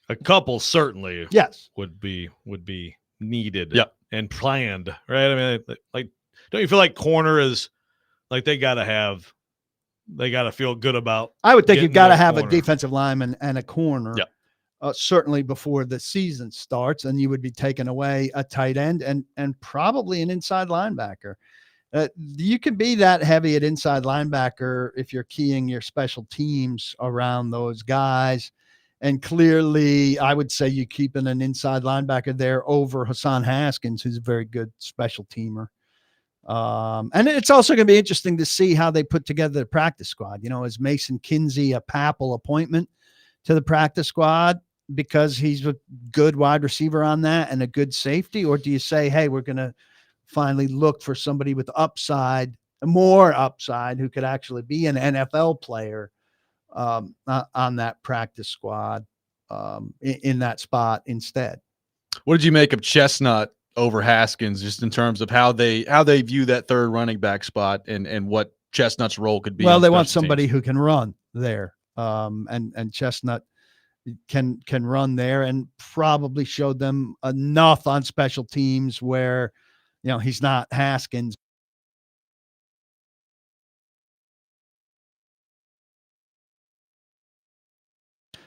A couple certainly, yes, would be needed. Yep. And planned, right? I mean, like, don't you feel like corner is like they got to feel good about? I would think you've got to have corner. a defensive lineman and a corner. Yep. Certainly before the season starts, and you would be taking away a tight end and probably an inside linebacker. You can be that heavy at inside linebacker if you're keying your special teams around those guys. And clearly, I would say you keeping an inside linebacker there over Hassan Haskins, who's a very good special teamer. And it's also going to be interesting to see how they put together the practice squad. Is Mason Kinsey a Papal appointment to the practice squad because he's a good wide receiver on that and a good safety? Or do you say, hey, we're going to finally look for somebody with more upside, who could actually be an NFL player on that practice squad in that spot instead? What did you make of Chestnut over Haskins, just in terms of how they view that 3rd running back spot and what Chestnut's role could be? Well, they want somebody who can run there, and Chestnut can run there, and probably showed them enough on special teams where he's not Haskins.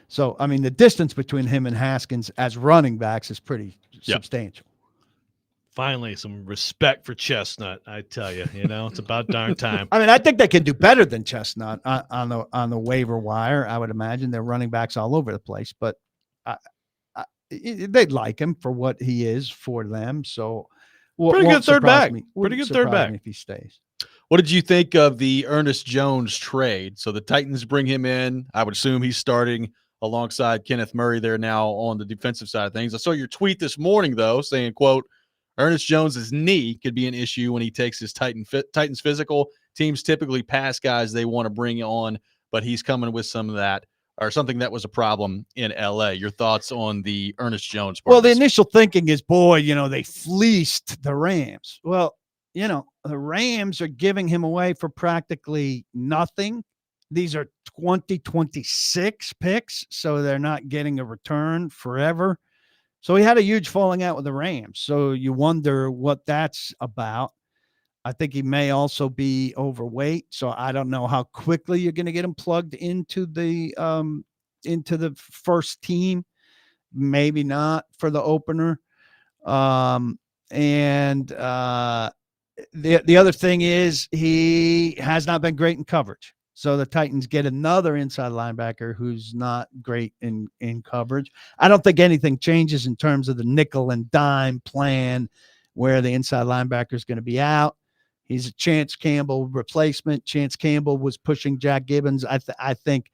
So, I mean, the distance between him and Haskins as running backs is pretty substantial. Finally, some respect for Chestnut. I tell you, it's about darn time. I mean, I think they can do better than Chestnut on the waiver wire. I would imagine they're running backs all over the place, but they'd like him for what he is for them. So, pretty good third back. Pretty good third back if he stays. What did you think of the Ernest Jones trade? So the Titans bring him in. I would assume he's starting alongside Kenneth Murray there now on the defensive side of things. I saw your tweet this morning, though, saying, quote, Ernest Jones's knee could be an issue when he takes his Titans physical. Teams typically pass guys they want to bring on, but he's coming with some of that, or something that was a problem in LA. Your thoughts on the Ernest Jones part? Well, the initial thinking is, boy, they fleeced the Rams. Well, the Rams are giving him away for practically nothing. These are 2026 picks, so they're not getting a return forever. So he had a huge falling out with the Rams. So you wonder what that's about. I think he may also be overweight. So I don't know how quickly you're going to get him plugged into the first team. Maybe not for the opener. The other thing is he has not been great in coverage. So the Titans get another inside linebacker who's not great in coverage. I don't think anything changes in terms of the nickel and dime plan where the inside linebacker is going to be out. He's a Chance Campbell replacement. Chance Campbell was pushing Jack Gibbons. I think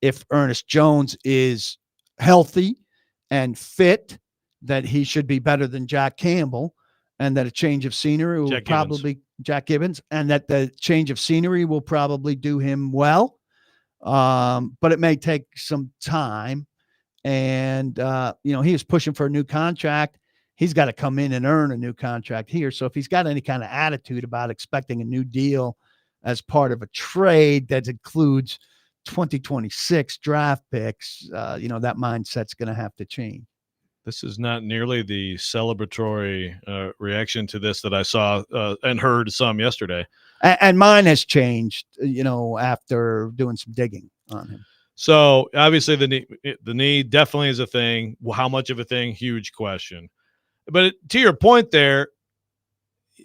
if Ernest Jones is healthy and fit, that he should be better than Jack Campbell, and that a change of scenery will probably Jack Gibbons, and that the change of scenery will probably do him well. But it may take some time. And, he was pushing for a new contract. He's got to come in and earn a new contract here. So if he's got any kind of attitude about expecting a new deal as part of a trade that includes 2026 draft picks, that mindset's going to have to change. This is not nearly the celebratory reaction to this that I saw and heard some yesterday. And mine has changed, after doing some digging on him. So obviously the knee definitely is a thing. How much of a thing? Huge question. But to your point there,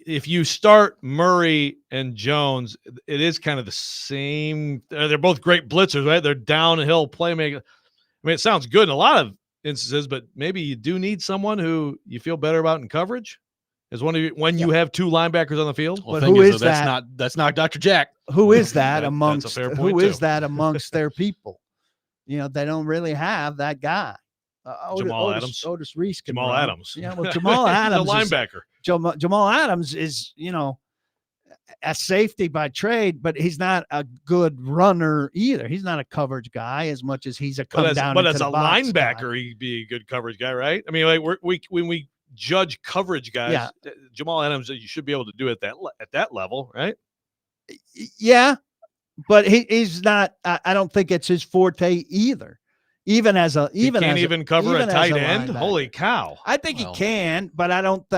if you start Murray and Jones, it is kind of the same. They're both great blitzers, right? They're downhill playmakers. I mean, it sounds good in a lot of instances, but maybe you do need someone who you feel better about in coverage as one of you when you have two linebackers on the field. Well, but who is that? That's not Dr. Jack. Who is that amongst that amongst their people? They don't really have that guy. Otis Reese. Jamal Adams. Yeah, well, Jamal Adams, the linebacker. Jamal Adams is, a safety by trade, but he's not a good runner either. He's not a coverage guy as much as he's a come down. But as a linebacker, he'd be a good coverage guy, right? I mean, like when we judge coverage guys, Jamal Adams, you should be able to do it at that level, right? Yeah, but he's not. I don't think it's his forte either. He can't even cover a tight end. Holy cow! I think he can, but I don't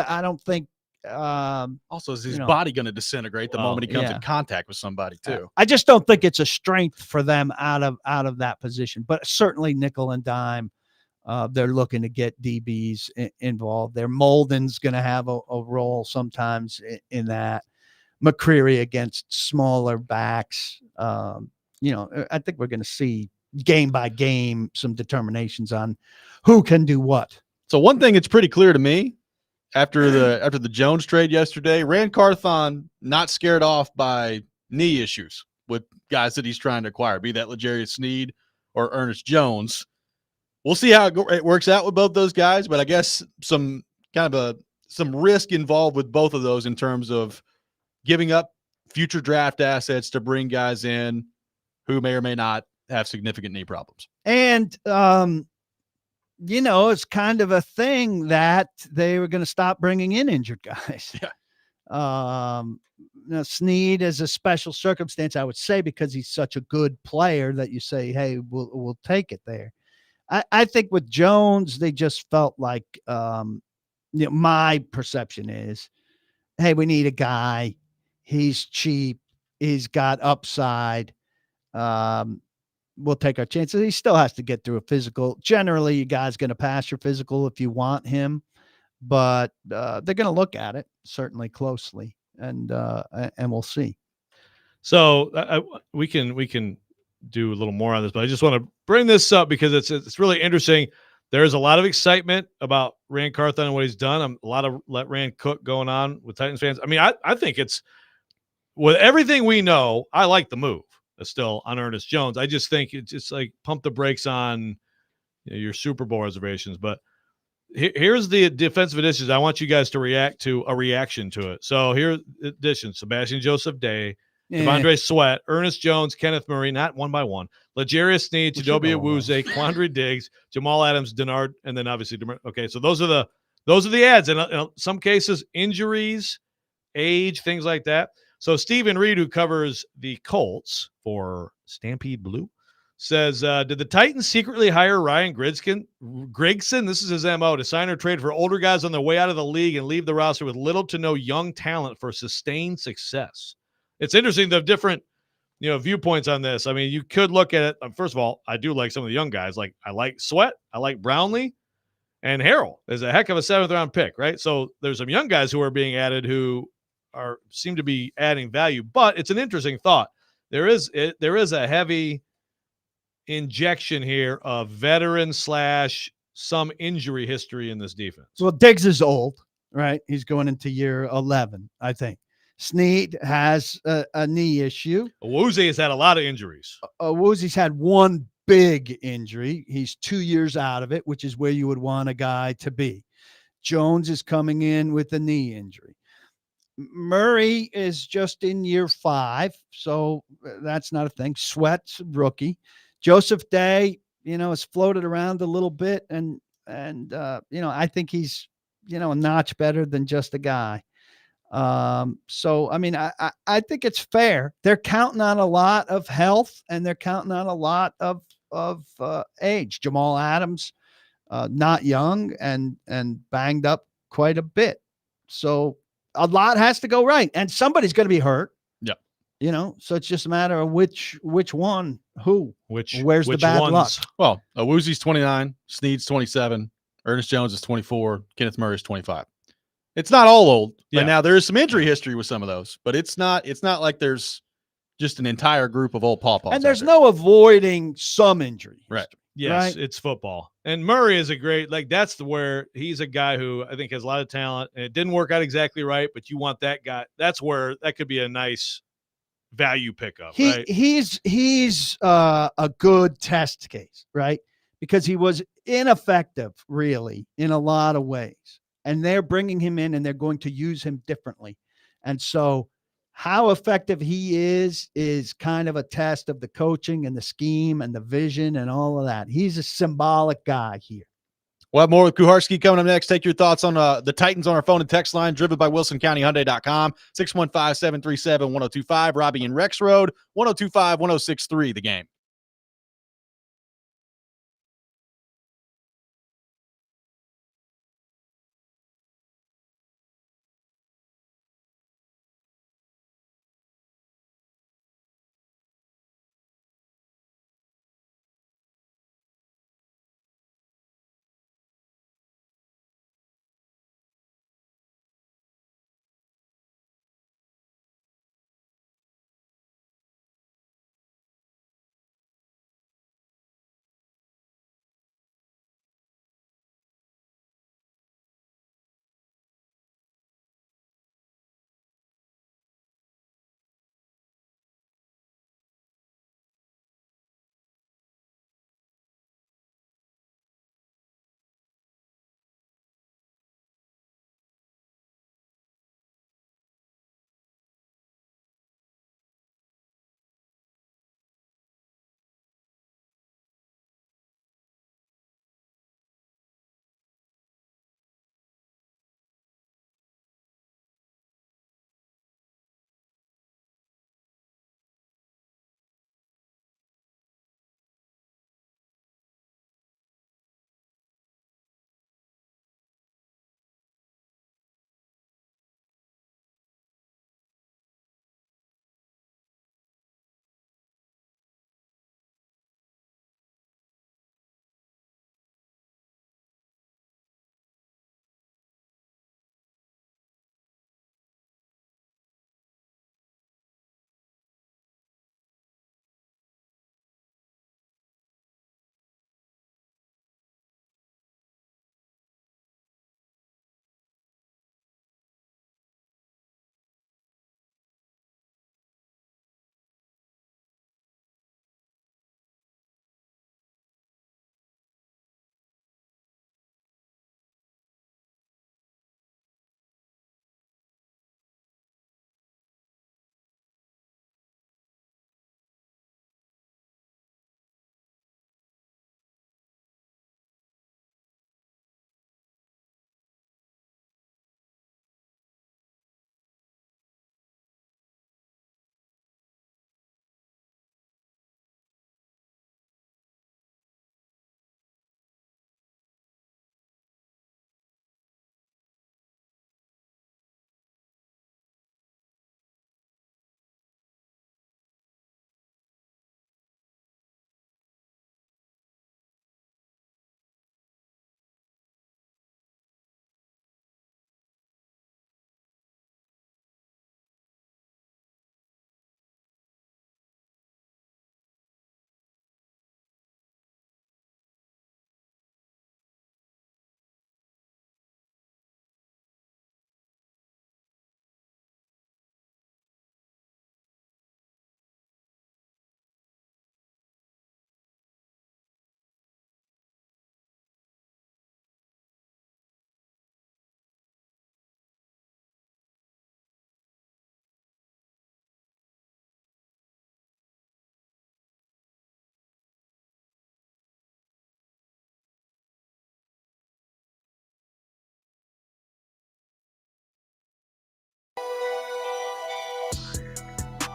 think. Also, is his body going to disintegrate the moment he comes in contact with somebody too? I just don't think it's a strength for them out of that position. But certainly nickel and dime, they're looking to get DBs involved. Their Molden's going to have a role sometimes in that. McCreary against smaller backs. I think we're going to see game by game some determinations on who can do what. So one thing it's pretty clear to me after the Jones trade yesterday, Rand Carthon not scared off by knee issues with guys that he's trying to acquire, be that L'Jarius Sneed or Ernest Jones. We'll see how it works out with both those guys, but I guess some risk involved with both of those in terms of giving up future draft assets to bring guys in who may or may not have significant knee problems. And, it's kind of a thing that they were going to stop bringing in injured guys. Yeah. Sneed is a special circumstance, I would say, because he's such a good player that you say, hey, we'll take it there. I think with Jones, they just felt like, my perception is, hey, we need a guy. He's cheap. He's got upside. We'll take our chances. He still has to get through a physical. Generally, you guys going to pass your physical if you want him, but they're going to look at it certainly closely, and we'll see. So we can do a little more on this, but I just want to bring this up because it's really interesting. There's a lot of excitement about Rand Carthon and what he's done. A lot of let Rand cook going on with Titans fans. I mean, I think it's with everything we know. I like the move. Still on Ernest Jones. I just think it's just like pump the brakes on your Super Bowl reservations. But here's the defensive additions. I want you guys to react to a reaction to it. So here additions: Sebastian Joseph Day, Devondre Sweat, Ernest Jones, Kenneth Murray, not one by one, L'Jarius Sneed, Chidobe Awuzie, Quandre Diggs, Jamal Adams, Denard, and then obviously okay. So those are the ads, and in some cases injuries age, things like that. So Stephen Reed, who covers the Colts for Stampede Blue, says, did the Titans secretly hire Ryan Grigson? This is his MO, to sign or trade for older guys on their way out of the league and leave the roster with little to no young talent for sustained success. It's interesting the different viewpoints on this. I mean, you could look at it. First of all, I do like some of the young guys. Like I like Sweat, I like Brownlee, and Harrell is a heck of a 7th round pick, right? So there's some young guys who are being added who seem to be adding value. But it's an interesting thought. There is a heavy injection here of veteran / some injury history in this defense. Well, Diggs is old, right? He's going into year 11, I think. Snead has a knee issue. Awuzie has had a lot of injuries. Awuzie's had one big injury. He's 2 years out of it, which is where you would want a guy to be. Jones is coming in with a knee injury. Murray is just in year 5, so that's not a thing. Sweat's rookie. Joseph Day, has floated around a little bit, and I think he's, a notch better than just a guy. So I mean, I think it's fair. They're counting on a lot of health, and they're counting on a lot of age. Jamal Adams, not young and banged up quite a bit. So a lot has to go right, and somebody's going to be hurt. Yeah. So it's just a matter of which one, where's which the bad ones? luck. Well, Awuzie's 29, Snead's 27, Ernest Jones is 24, Kenneth Murray is 25. It's not all old. Yeah. And now there is some injury history with some of those, but it's not like there's just an entire group of old pawpaws. And there's no avoiding some injury. Right. Yes, right? It's football. And Murray is a great, that's where he's a guy who I think has a lot of talent, and it didn't work out exactly right, but you want that guy. That's where that could be a nice value pickup, right? He's a good test case, right? Because he was ineffective, really, in a lot of ways. And they're bringing him in, and they're going to use him differently. And so how effective he is kind of a test of the coaching and the scheme and the vision and all of that. He's a symbolic guy here. We'll have more with Kuharski coming up next. Take your thoughts on the Titans on our phone and text line, driven by WilsonCountyHyundai.com, 615-737-1025. Robby and Rexrode, 1025-1063, The Game.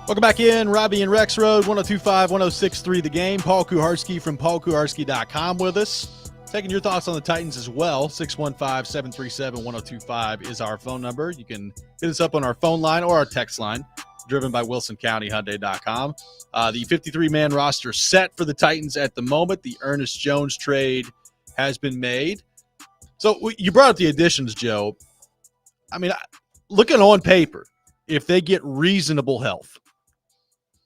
Welcome back in. Robby and Rexrode, 102.5, 106.3 The Game. Paul Kuharski from paulkuharski.com with us. Taking your thoughts on the Titans as well. 615-737-1025 is our phone number. You can hit us up on our phone line or our text line, driven by WilsonCountyHyundai.com. The 53-man roster set for the Titans at the moment. The Ernest Jones trade has been made. So you brought up the additions, Joe. I mean, looking on paper, if they get reasonable health,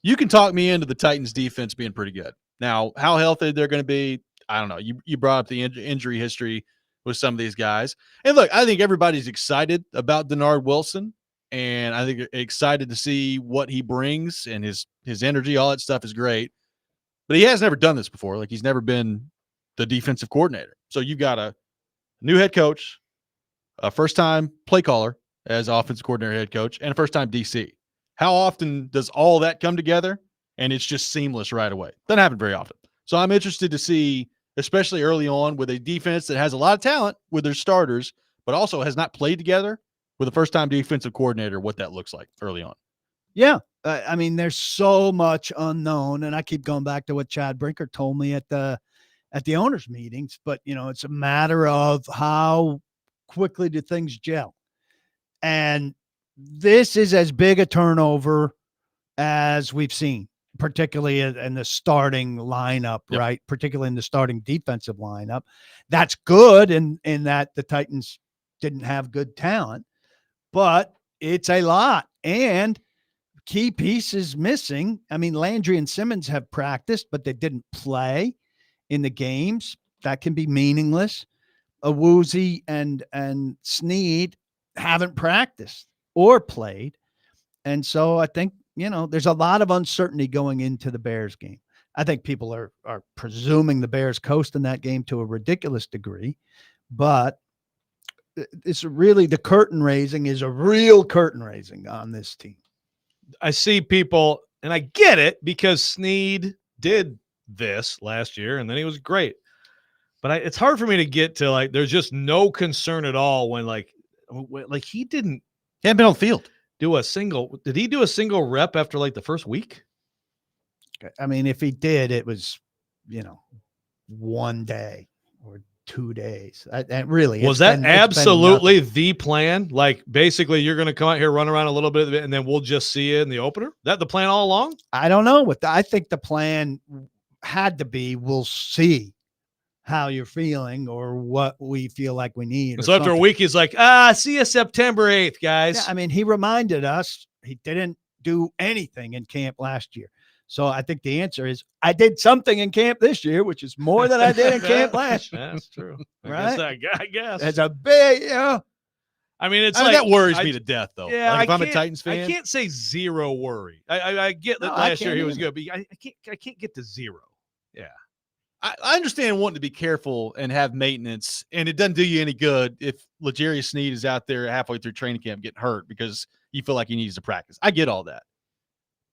you can talk me into the Titans defense being pretty good. Now, how healthy they're going to be, I don't know. You brought up the injury history with some of these guys. And look, I think everybody's excited about Denard Wilson, and I think excited to see what he brings and his energy. All that stuff is great. But he has never done this before. Like, he's never been the defensive coordinator. So you've got a new head coach, a first-time play caller as offensive coordinator, head coach, and a first-time DC. How often does all that come together and it's just seamless right away? Doesn't happen very often. So I'm interested to see, especially early on, with a defense that has a lot of talent with their starters, but also has not played together with a first-time defensive coordinator, what that looks like early on. Yeah. I mean, there's so much unknown, and I keep going back to what Chad Brinker told me at the owners' meetings, but, it's a matter of how quickly do things gel. And this is as big a turnover as we've seen, particularly in the starting lineup, Yep. right? Particularly in the starting defensive lineup. That's good in that the Titans didn't have good talent, but it's a lot. And key pieces missing. I mean, Landry and Simmons have practiced, but they didn't play in the games. That can be meaningless. Awuzie and Snead haven't practiced or played. And so I think, there's a lot of uncertainty going into the Bears game. I think people are presuming the Bears coast in that game to a ridiculous degree, but it's really the curtain raising is a real curtain raising on this team. I see people, and I get it because Snead did this last year and then he was great. But it's hard for me to get to, like, there's just no concern at all when he didn't. He hadn't been on the field. Did he do a single rep after like the first week? I mean, if he did, it was, 1 day or 2 days. Was that absolutely the plan? Like, basically, you're going to come out here, run around a little bit, and then we'll just see you in the opener? That the plan all along? I don't know. I think the plan had to be, we'll see how you're feeling or what we feel like we need. So after a week, he's like, see you September 8th, guys. Yeah, I mean, he reminded us he didn't do anything in camp last year. So I think the answer is I did something in camp this year, which is more than I did in camp last year. That's true. Right? I guess. It's a big, I mean, that worries me to death, though. Yeah, like, if I'm a Titans fan, I can't say zero worry. I get that last year he was good, but I can't get to zero. Yeah. I understand wanting to be careful and have maintenance, and it doesn't do you any good if L'Jarius Sneed is out there halfway through training camp getting hurt because you feel like he needs to practice. I get all that.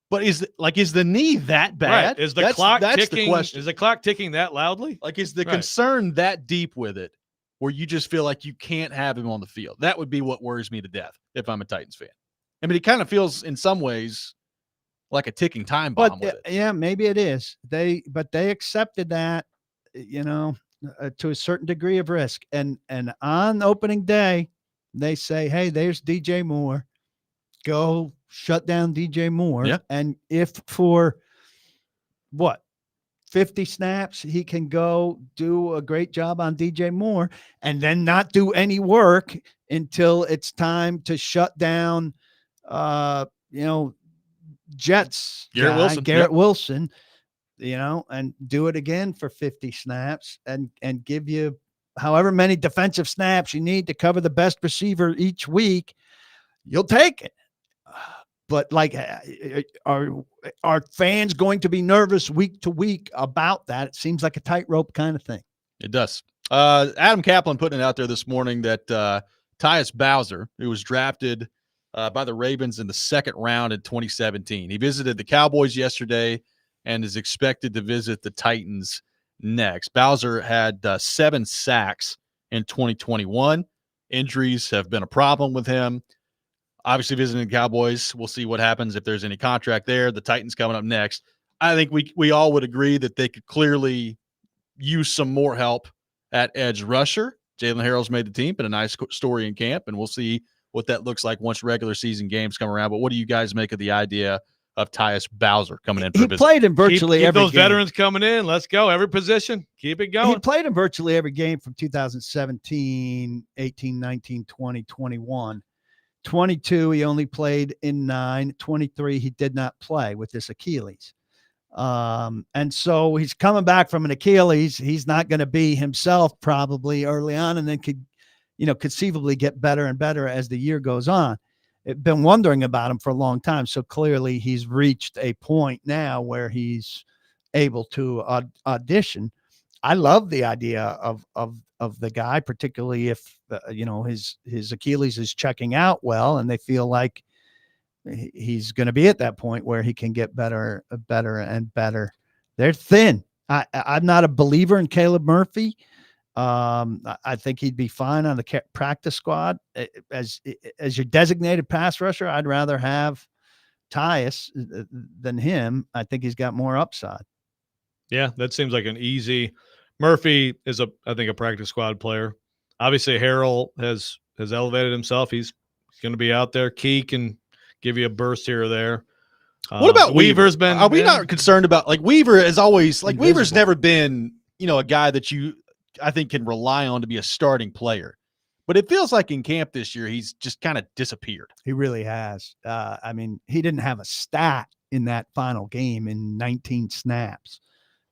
But is the knee that bad? Right. Is the clock ticking? The question. Is the clock ticking that loudly? Like, is the concern that deep with it where you just feel like you can't have him on the field? That would be what worries me to death if I'm a Titans fan. I mean, it kind of feels in some ways like a ticking time bomb with it. Yeah, maybe it is. They accepted that, to a certain degree of risk. And on opening day, they say, hey, there's DJ Moore. Go shut down DJ Moore. Yeah. And if for 50 snaps, he can go do a great job on DJ Moore and then not do any work until it's time to shut down, Jets Garrett Wilson, and do it again for 50 snaps and give you however many defensive snaps you need to cover the best receiver each week, you'll take it. But are fans going to be nervous week to week about that? It seems like a tightrope kind of thing. It does. Adam Kaplan putting it out there this morning that Tyus Bowser, who was drafted by the Ravens in the second round in 2017, he visited the Cowboys yesterday and is expected to visit the Titans next. Bowser had 7 sacks in 2021. Injuries have been a problem with him. Obviously visiting the Cowboys. We'll see what happens if there's any contract there. The Titans coming up next. I think we all would agree that they could clearly use some more help at edge rusher. Jalen Harrell's made the team, but a nice story in camp, and we'll see what that looks like once regular season games come around. But what do you guys make of the idea of Tyus Bowser coming in for a visit? He played in virtually keep every those game. veterans coming in. Let's go. Every position. Keep it going. He played in virtually every game from 2017, 18, 19, 20, 21. 22, he only played in 9. 23, he did not play with this Achilles. And so he's coming back from an Achilles. He's not going to be himself probably early on, and then could, conceivably get better and better as the year goes on. I've been wondering about him for a long time. So clearly he's reached a point now where he's able to audition. I love the idea of the guy, particularly if, his Achilles is checking out well, and they feel like he's going to be at that point where he can get better and better. They're thin. I'm not a believer in Caleb Murphy. I think he'd be fine on the practice squad as your designated pass rusher. I'd rather have Tyus than him. I think he's got more upside. Yeah, that seems like an easy. Murphy is I think a practice squad player. Obviously, Harrell has elevated himself. He's going to be out there. Key can give you a burst here or there. What about Weaver's been? Are we not concerned about Weaver is always invisible. Weaver's never been a guy that I think can rely on to be a starting player, but it feels like in camp this year he's just kind of disappeared. He really has. He didn't have a stat in that final game in 19 snaps.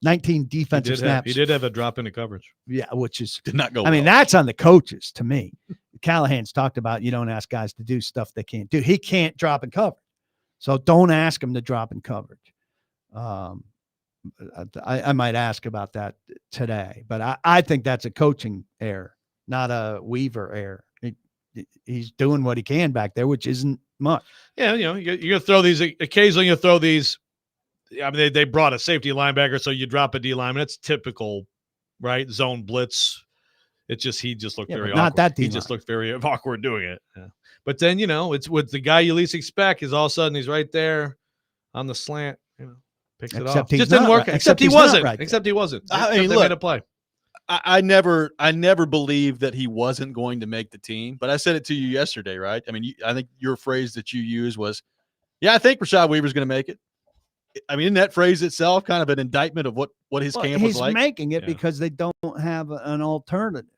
19 defensive snaps. He did have a drop into coverage. Yeah, which is did not go. I mean, that's on the coaches to me. Callahan's talked about you don't ask guys to do stuff they can't do. He can't drop in coverage, so don't ask him to drop in coverage. I might ask about that today, but I think that's a coaching error, not a Weaver error. He's doing what he can back there, which isn't much. Yeah, you're going to throw these occasionally. You throw these. I mean, they brought a safety linebacker, so you drop a D lineman. It's typical, right? Zone blitz. It's just he just looked very awkward. Not that D line. He just looked very awkward doing it. Yeah. But then it's with the guy you least expect is all of a sudden he's right there on the slant. Picks it off. Just didn't work. Right. Except he wasn't. Except he wasn't. I mean, they look, made a play. I never believed that he wasn't going to make the team. But I said it to you yesterday, right? I mean, I think your phrase that you used was, "Yeah, I think Rashad Weaver's going to make it." I mean, isn't that phrase itself kind of an indictment of what his camp was like? He's making it because they don't have an alternative.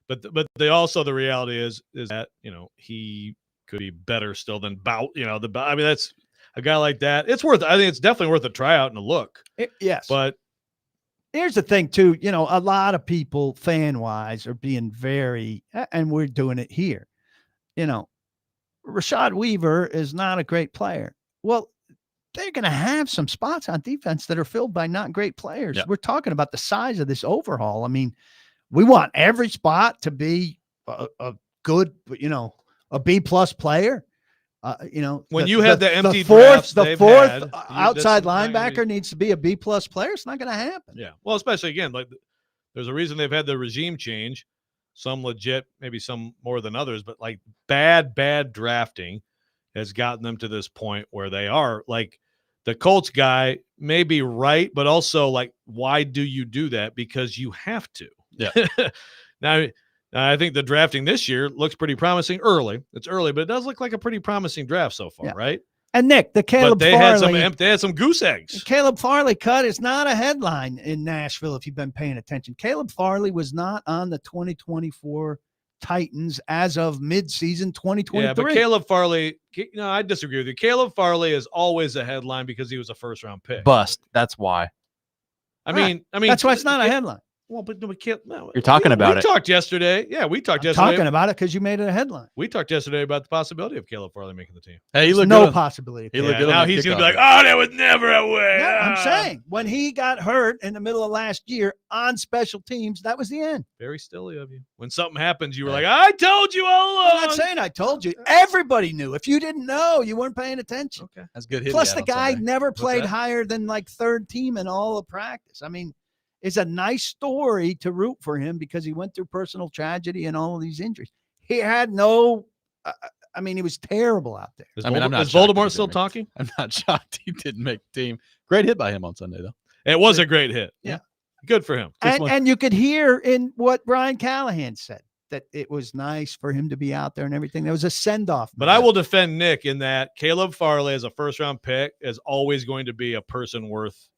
But the reality is that he could be better still than Bout. I mean, that's a guy like that. I think it's definitely worth a tryout and a look. Yes, but here's the thing too. A lot of people fan wise are being very, and we're doing it here. Rashad Weaver is not a great player. Well, they're going to have some spots on defense that are filled by not great players. Yeah. We're talking about the size of this overhaul. I mean, we want every spot to be a good, a B+ player. When you have the empty fourth drafts outside linebacker needs to be a B+ player. It's not going to happen. Yeah. Well, especially again, like there's a reason they've had the regime change. Some legit, maybe some more than others, but like bad drafting has gotten them to this point where they are like the Colts guy may be right, but also like, why do you do that? Because you have to. Yeah. Now, I think the drafting this year looks pretty promising early. It's early, but it does look like a pretty promising draft so far, right? And Nick, the Caleb Farley, they had some goose eggs. Caleb Farley cut is not a headline in Nashville if you've been paying attention. Caleb Farley was not on the 2024 Titans as of midseason 2023. Yeah, but Caleb Farley, I disagree with you. Caleb Farley is always a headline because he was a first-round pick. Bust. That's why. I mean, that's why it's not a headline. Well, but we can't. You're talking about it. We talked yesterday. Yeah, we talked yesterday. Talking about it because you made it a headline. We talked yesterday about the possibility of Caleb Farley making the team. Hey, he looked no good. possibility. He looked good. Now he's going to be like, oh, that was never a way. No, I'm saying when he got hurt in the middle of last year on special teams, that was the end. Very stilly of you. When something happens, you were like, I told you all along. I'm not saying I told you. Everybody knew. If you didn't know, you weren't paying attention. Okay, that's good. Plus, the guy never played higher than like third team in all of practice. I mean, it's a nice story to root for him because he went through personal tragedy and all of these injuries. He had no I mean, he was terrible out there. Is, I mean, I'm not is shocked that he Voldemort didn't still make- talking? I'm not shocked he didn't make the team. Great hit by him on Sunday, though. It was a great hit. Yeah. Good for him. And you could hear in what Brian Callahan said that it was nice for him to be out there and everything. There was a send-off. But I will defend Nick in that Caleb Farley as a first-round pick is always going to be a person worth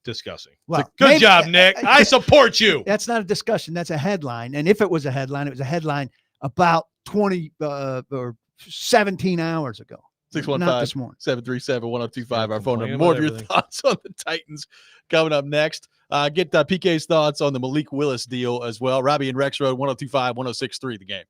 discussing. Well, Good maybe- job, Nick. I support you. That's not a discussion. That's a headline. And if it was a headline, it was a headline about 20 or 17 hours ago. Not this morning. 615-737-1025, our phone Complain number. More of about your everything. thoughts on the Titans coming up next. Get PK's thoughts on the Malik Willis deal as well. Robby and Rexrode, 102.5, 106.3 The Game.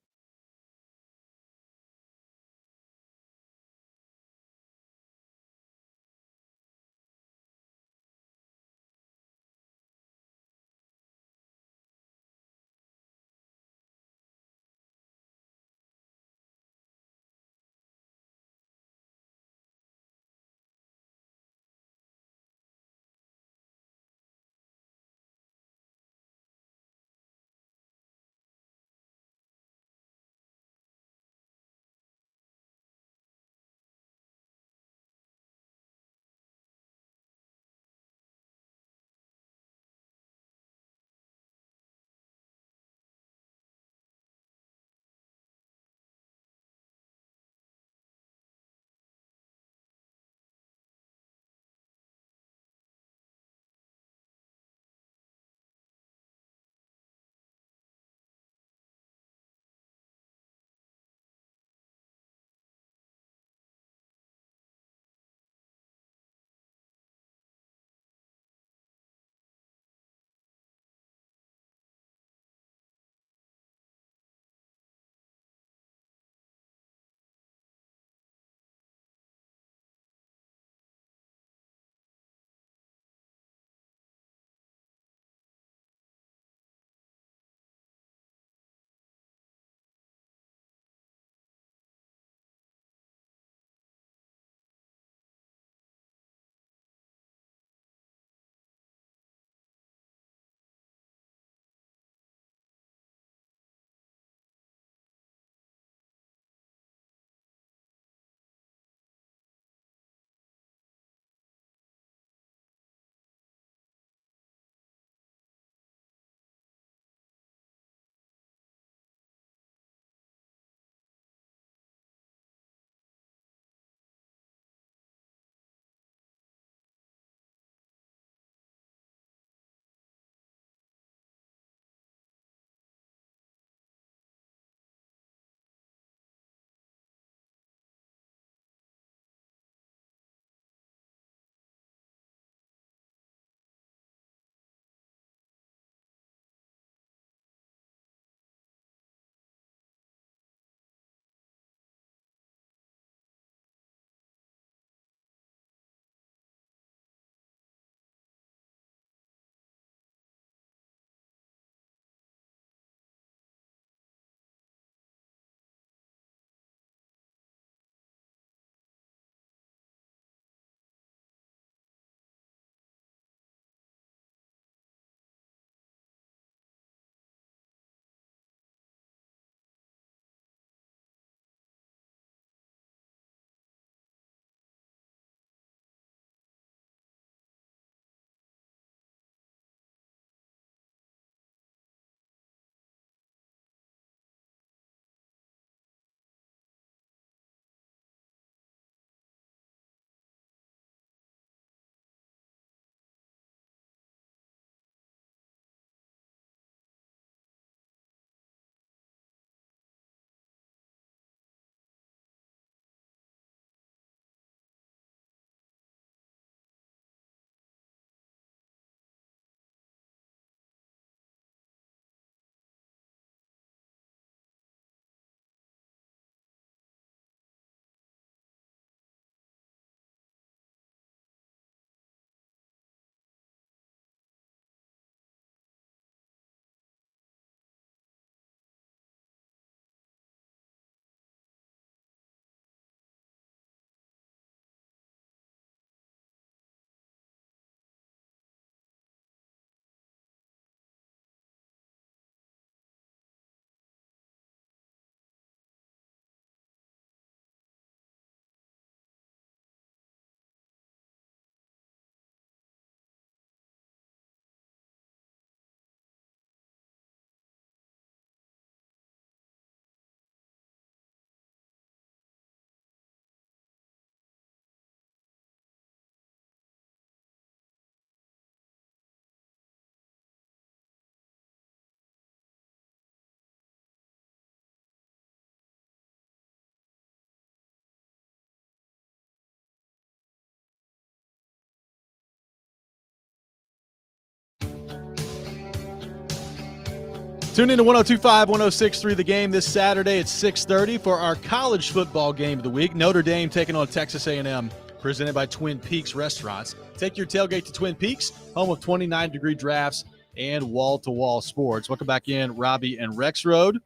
Tune in to 102.5, 106.3 The Game this Saturday at 6:30 for our college football game of the week. Notre Dame taking on Texas A&M, presented by Twin Peaks Restaurants. Take your tailgate to Twin Peaks, home of 29-degree drafts and wall-to-wall sports. Welcome back in, Robby and Rexrode.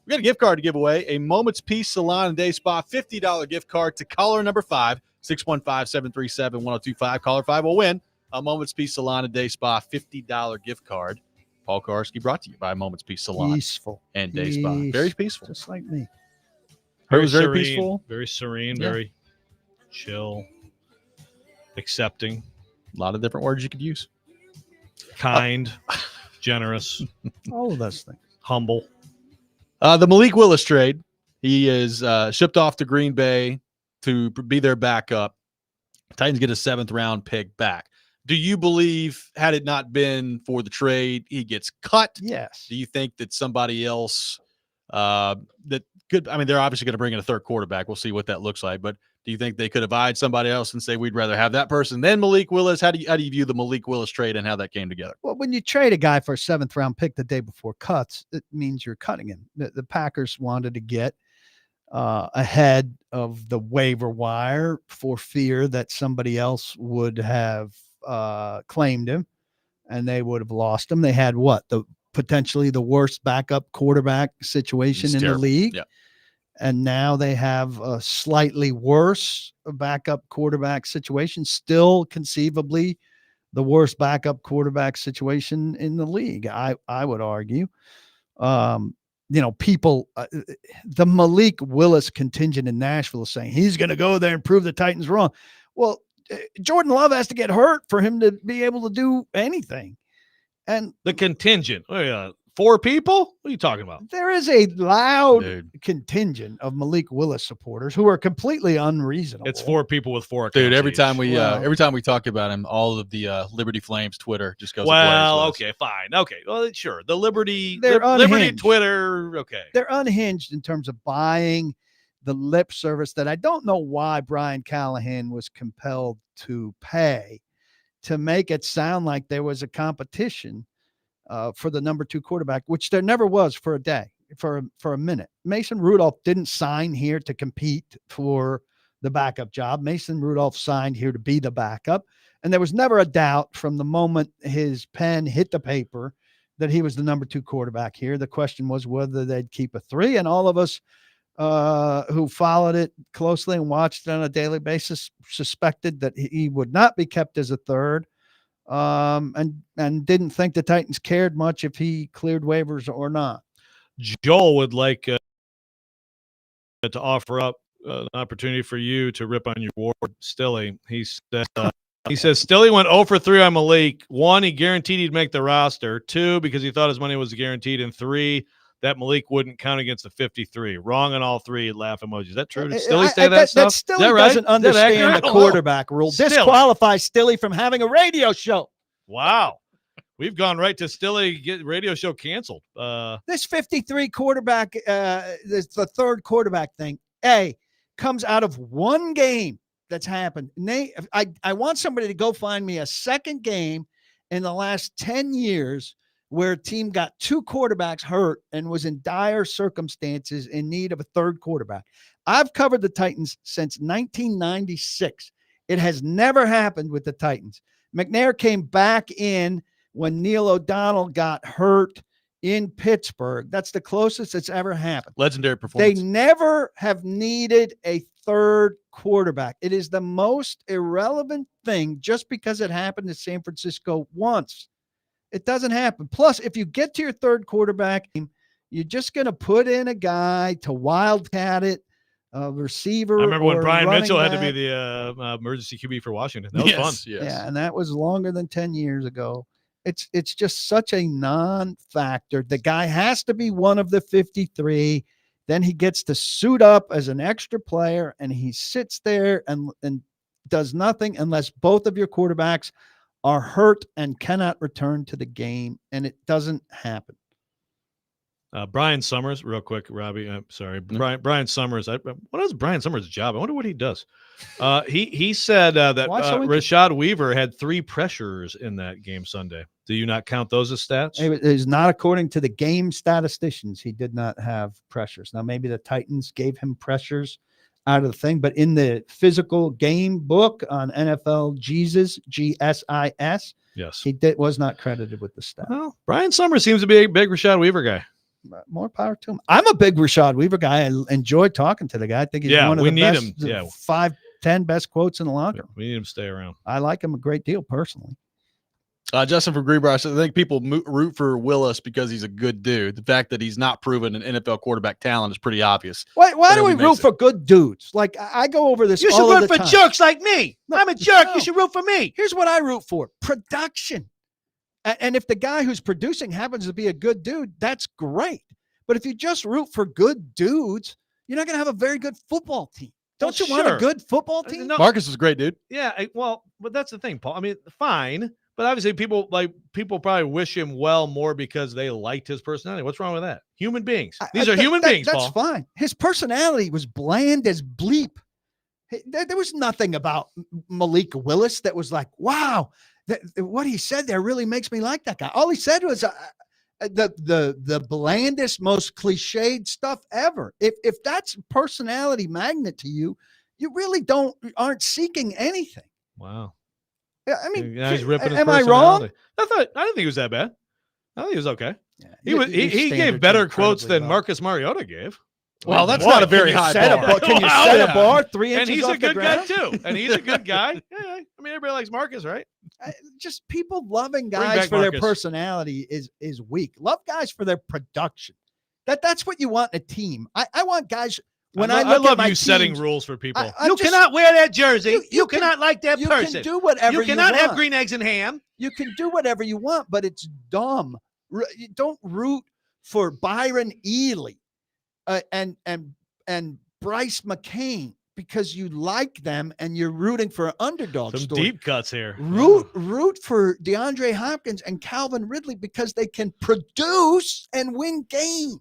We got a gift card to give away, a Moment's Peace Salon and Day Spa $50 gift card to caller number 5, 615-737-1025. Caller 5 will win a Moment's Peace Salon and Day Spa $50 gift card. Paul Kuharski brought to you by Moment's Peace Salon Peaceful. and Day Spa. Very peaceful. Just like me. It was very serene, peaceful. Very serene, Yeah. very chill, accepting, A lot of different words you could use. kind, generous, All of those things. humble. The Malik Willis trade. He is shipped off to Green Bay to be their backup. Titans get a 7th-round pick back. Do you believe, had it not been for the trade, he gets cut? Yes. Do you think that somebody else that could – I mean, they're obviously going to bring in a third quarterback. We'll see what that looks like. But do you think they could have eyed somebody else and say, we'd rather have that person than Malik Willis? How do you view the Malik Willis trade and how that came together? Well, when you trade a guy for a 7th-round pick the day before cuts, it means you're cutting him. The Packers wanted to get ahead of the waiver wire for fear that somebody else would have claimed him and they would have lost him. They had potentially the worst backup quarterback situation in the league. Yeah. And now they have a slightly worse backup quarterback situation, still conceivably the worst backup quarterback situation in the league. I would argue, people, the Malik Willis contingent in Nashville is saying he's going to go there and prove the Titans wrong. Well, Jordan Love has to get hurt for him to be able to do anything. And the contingent, 4 people? What are you talking about? There is a loud contingent of Malik Willis supporters who are completely unreasonable. It's 4 people with 4 accounts. Dude, every time we talk about him, all of the Liberty Flames Twitter just goes. Well, okay, fine, okay, well, sure. The Liberty Twitter, okay. They're unhinged in terms of buying the lip service that I don't know why Brian Callahan was compelled to pay to make it sound like there was a competition for the number 2 quarterback, which there never was for a day, for a minute. Mason Rudolph didn't sign here to compete for the backup job. Mason Rudolph signed here to be the backup. And there was never a doubt from the moment his pen hit the paper that he was the number 2 quarterback here. The question was whether they'd keep a 3. And all of us who followed it closely and watched it on a daily basis suspected that he would not be kept as a 3rd. And didn't think the Titans cared much if he cleared waivers or not. Joel would like to offer up an opportunity for you to rip on your Ward Stilly. He says Stilly went 0 for 3 on Malik. 1, he guaranteed he'd make the roster. 2, because he thought his money was guaranteed. And 3, that Malik wouldn't count against the 53. Wrong on all 3. Laugh emojis. Is that true? Did Stilly say that stuff? That Stilly doesn't understand the quarterback rule. Disqualifies Stilly from having a radio show. Wow. We've gone right to Stilly get radio show canceled. This 53 quarterback, the 3rd quarterback thing, comes out of one game that's happened. I want somebody to go find me a second game in the last 10 years where a team got 2 quarterbacks hurt and was in dire circumstances in need of a 3rd quarterback. I've covered the Titans since 1996. It has never happened with the Titans. McNair came back in when Neil O'Donnell got hurt in Pittsburgh. That's the closest it's ever happened. Legendary performance. They never have needed a 3rd quarterback. It is the most irrelevant thing just because it happened to San Francisco once. It doesn't happen. Plus, if you get to your 3rd quarterback, you're just going to put in a guy to wildcat it, a receiver. I remember when Brian Mitchell back. had to be the emergency QB for Washington. That was fun. Yes. Yeah, and that was longer than 10 years ago. It's just such a non-factor. The guy has to be one of the 53. Then he gets to suit up as an extra player, and he sits there and does nothing unless both of your quarterbacks are hurt and cannot return to the game, and it doesn't happen. Brian Summers, real quick, Robbie. I'm sorry, Brian Summers. What is Brian Summers' job? I wonder what he does. He said that Why so Rashad Weaver had 3 pressures in that game Sunday. Do you not count those as stats? It is not according to the game statisticians. He did not have pressures. Now, maybe the Titans gave him pressures out of the thing, but in the physical game book on NFL Jesus, GSIS, Yes, he was not credited with the stat. Well, Brian Summers seems to be a big Rashad Weaver guy. More power to him. I'm a big Rashad Weaver guy. I enjoy talking to the guy. I think he's one of the best, 5-10 best quotes in the locker room. We need him to stay around. I like him a great deal personally. Justin from Greenbrier, I think people root for Willis because he's a good dude. The fact that he's not proven an NFL quarterback talent is pretty obvious. Why do we root for good dudes? Like, I go over this You should all root the for time. jerks like me. I'm a jerk. no. You should root for me. Here's what I root for: production. And if the guy who's producing happens to be a good dude, that's great. But if you just root for good dudes, you're not going to have a very good football team. Don't you want a good football team? No. Marcus is a great dude. Yeah, but that's the thing, Paul. I mean, fine, but obviously people probably wish him well more because they liked his personality. What's wrong with that? Human beings. These are human beings, That's Paul. fine. His personality was bland as bleep. There was nothing about Malik Willis that was like, wow, what he said there really makes me like that guy. All he said was the blandest, most cliched stuff ever. If that's personality magnet to you, you really aren't seeking anything. Wow. I mean, he's ripping his am I wrong? I didn't think he was that bad. I think he was okay. Yeah, He gave better quotes than Marcus Mariota gave. Well, that's not a very high bar. Can you set a bar 3 inches And he's off a good the guy ground? too. And he's a good guy. Yeah, I mean, everybody likes Marcus, right? Just people loving Bring guys back for their Marcus. personality is weak. Love guys for their production. That's what you want in a team. I want guys. When I look love at my you setting teams, rules for people. You cannot wear that jersey. You cannot like that you person. can do whatever You cannot have want. green eggs and ham. You can do whatever you want, but it's dumb. You don't root for Byron Ely and Bryce McCain because you like them and you're rooting for an underdog Some story. deep cuts here. Root for DeAndre Hopkins and Calvin Ridley because they can produce and win games.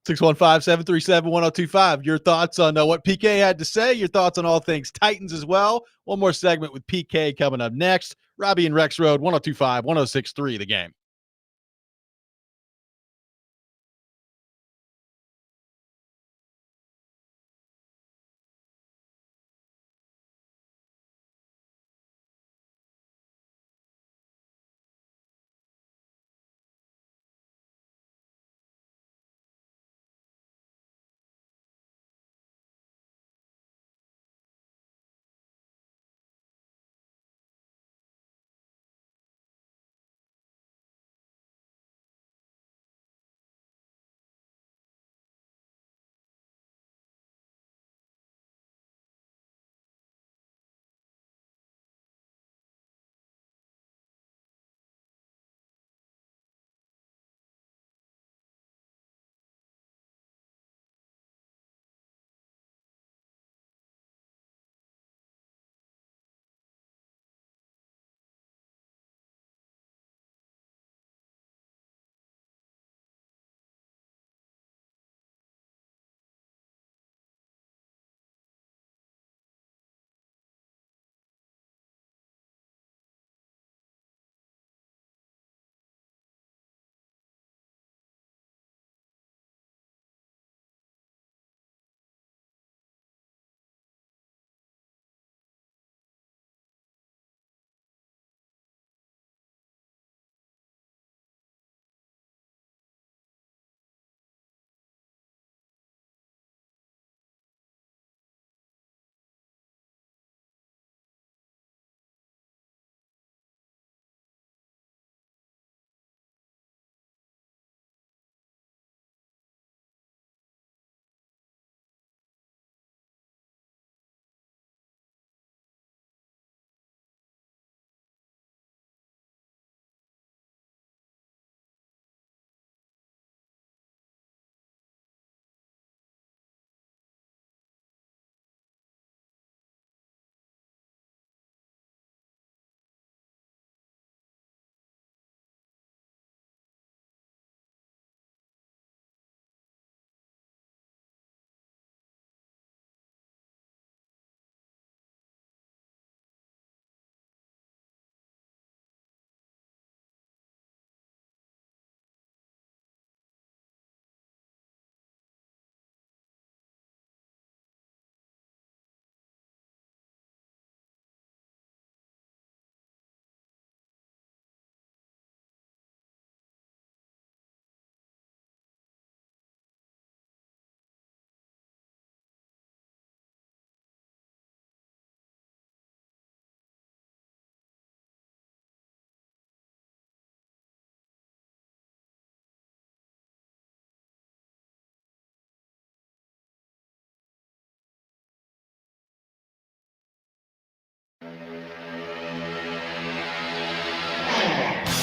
615-737-1025. Your thoughts on what PK had to say, your thoughts on all things Titans as well. One more segment with PK coming up next. Robby and Rexrode, 102.5, 106.3 The Game.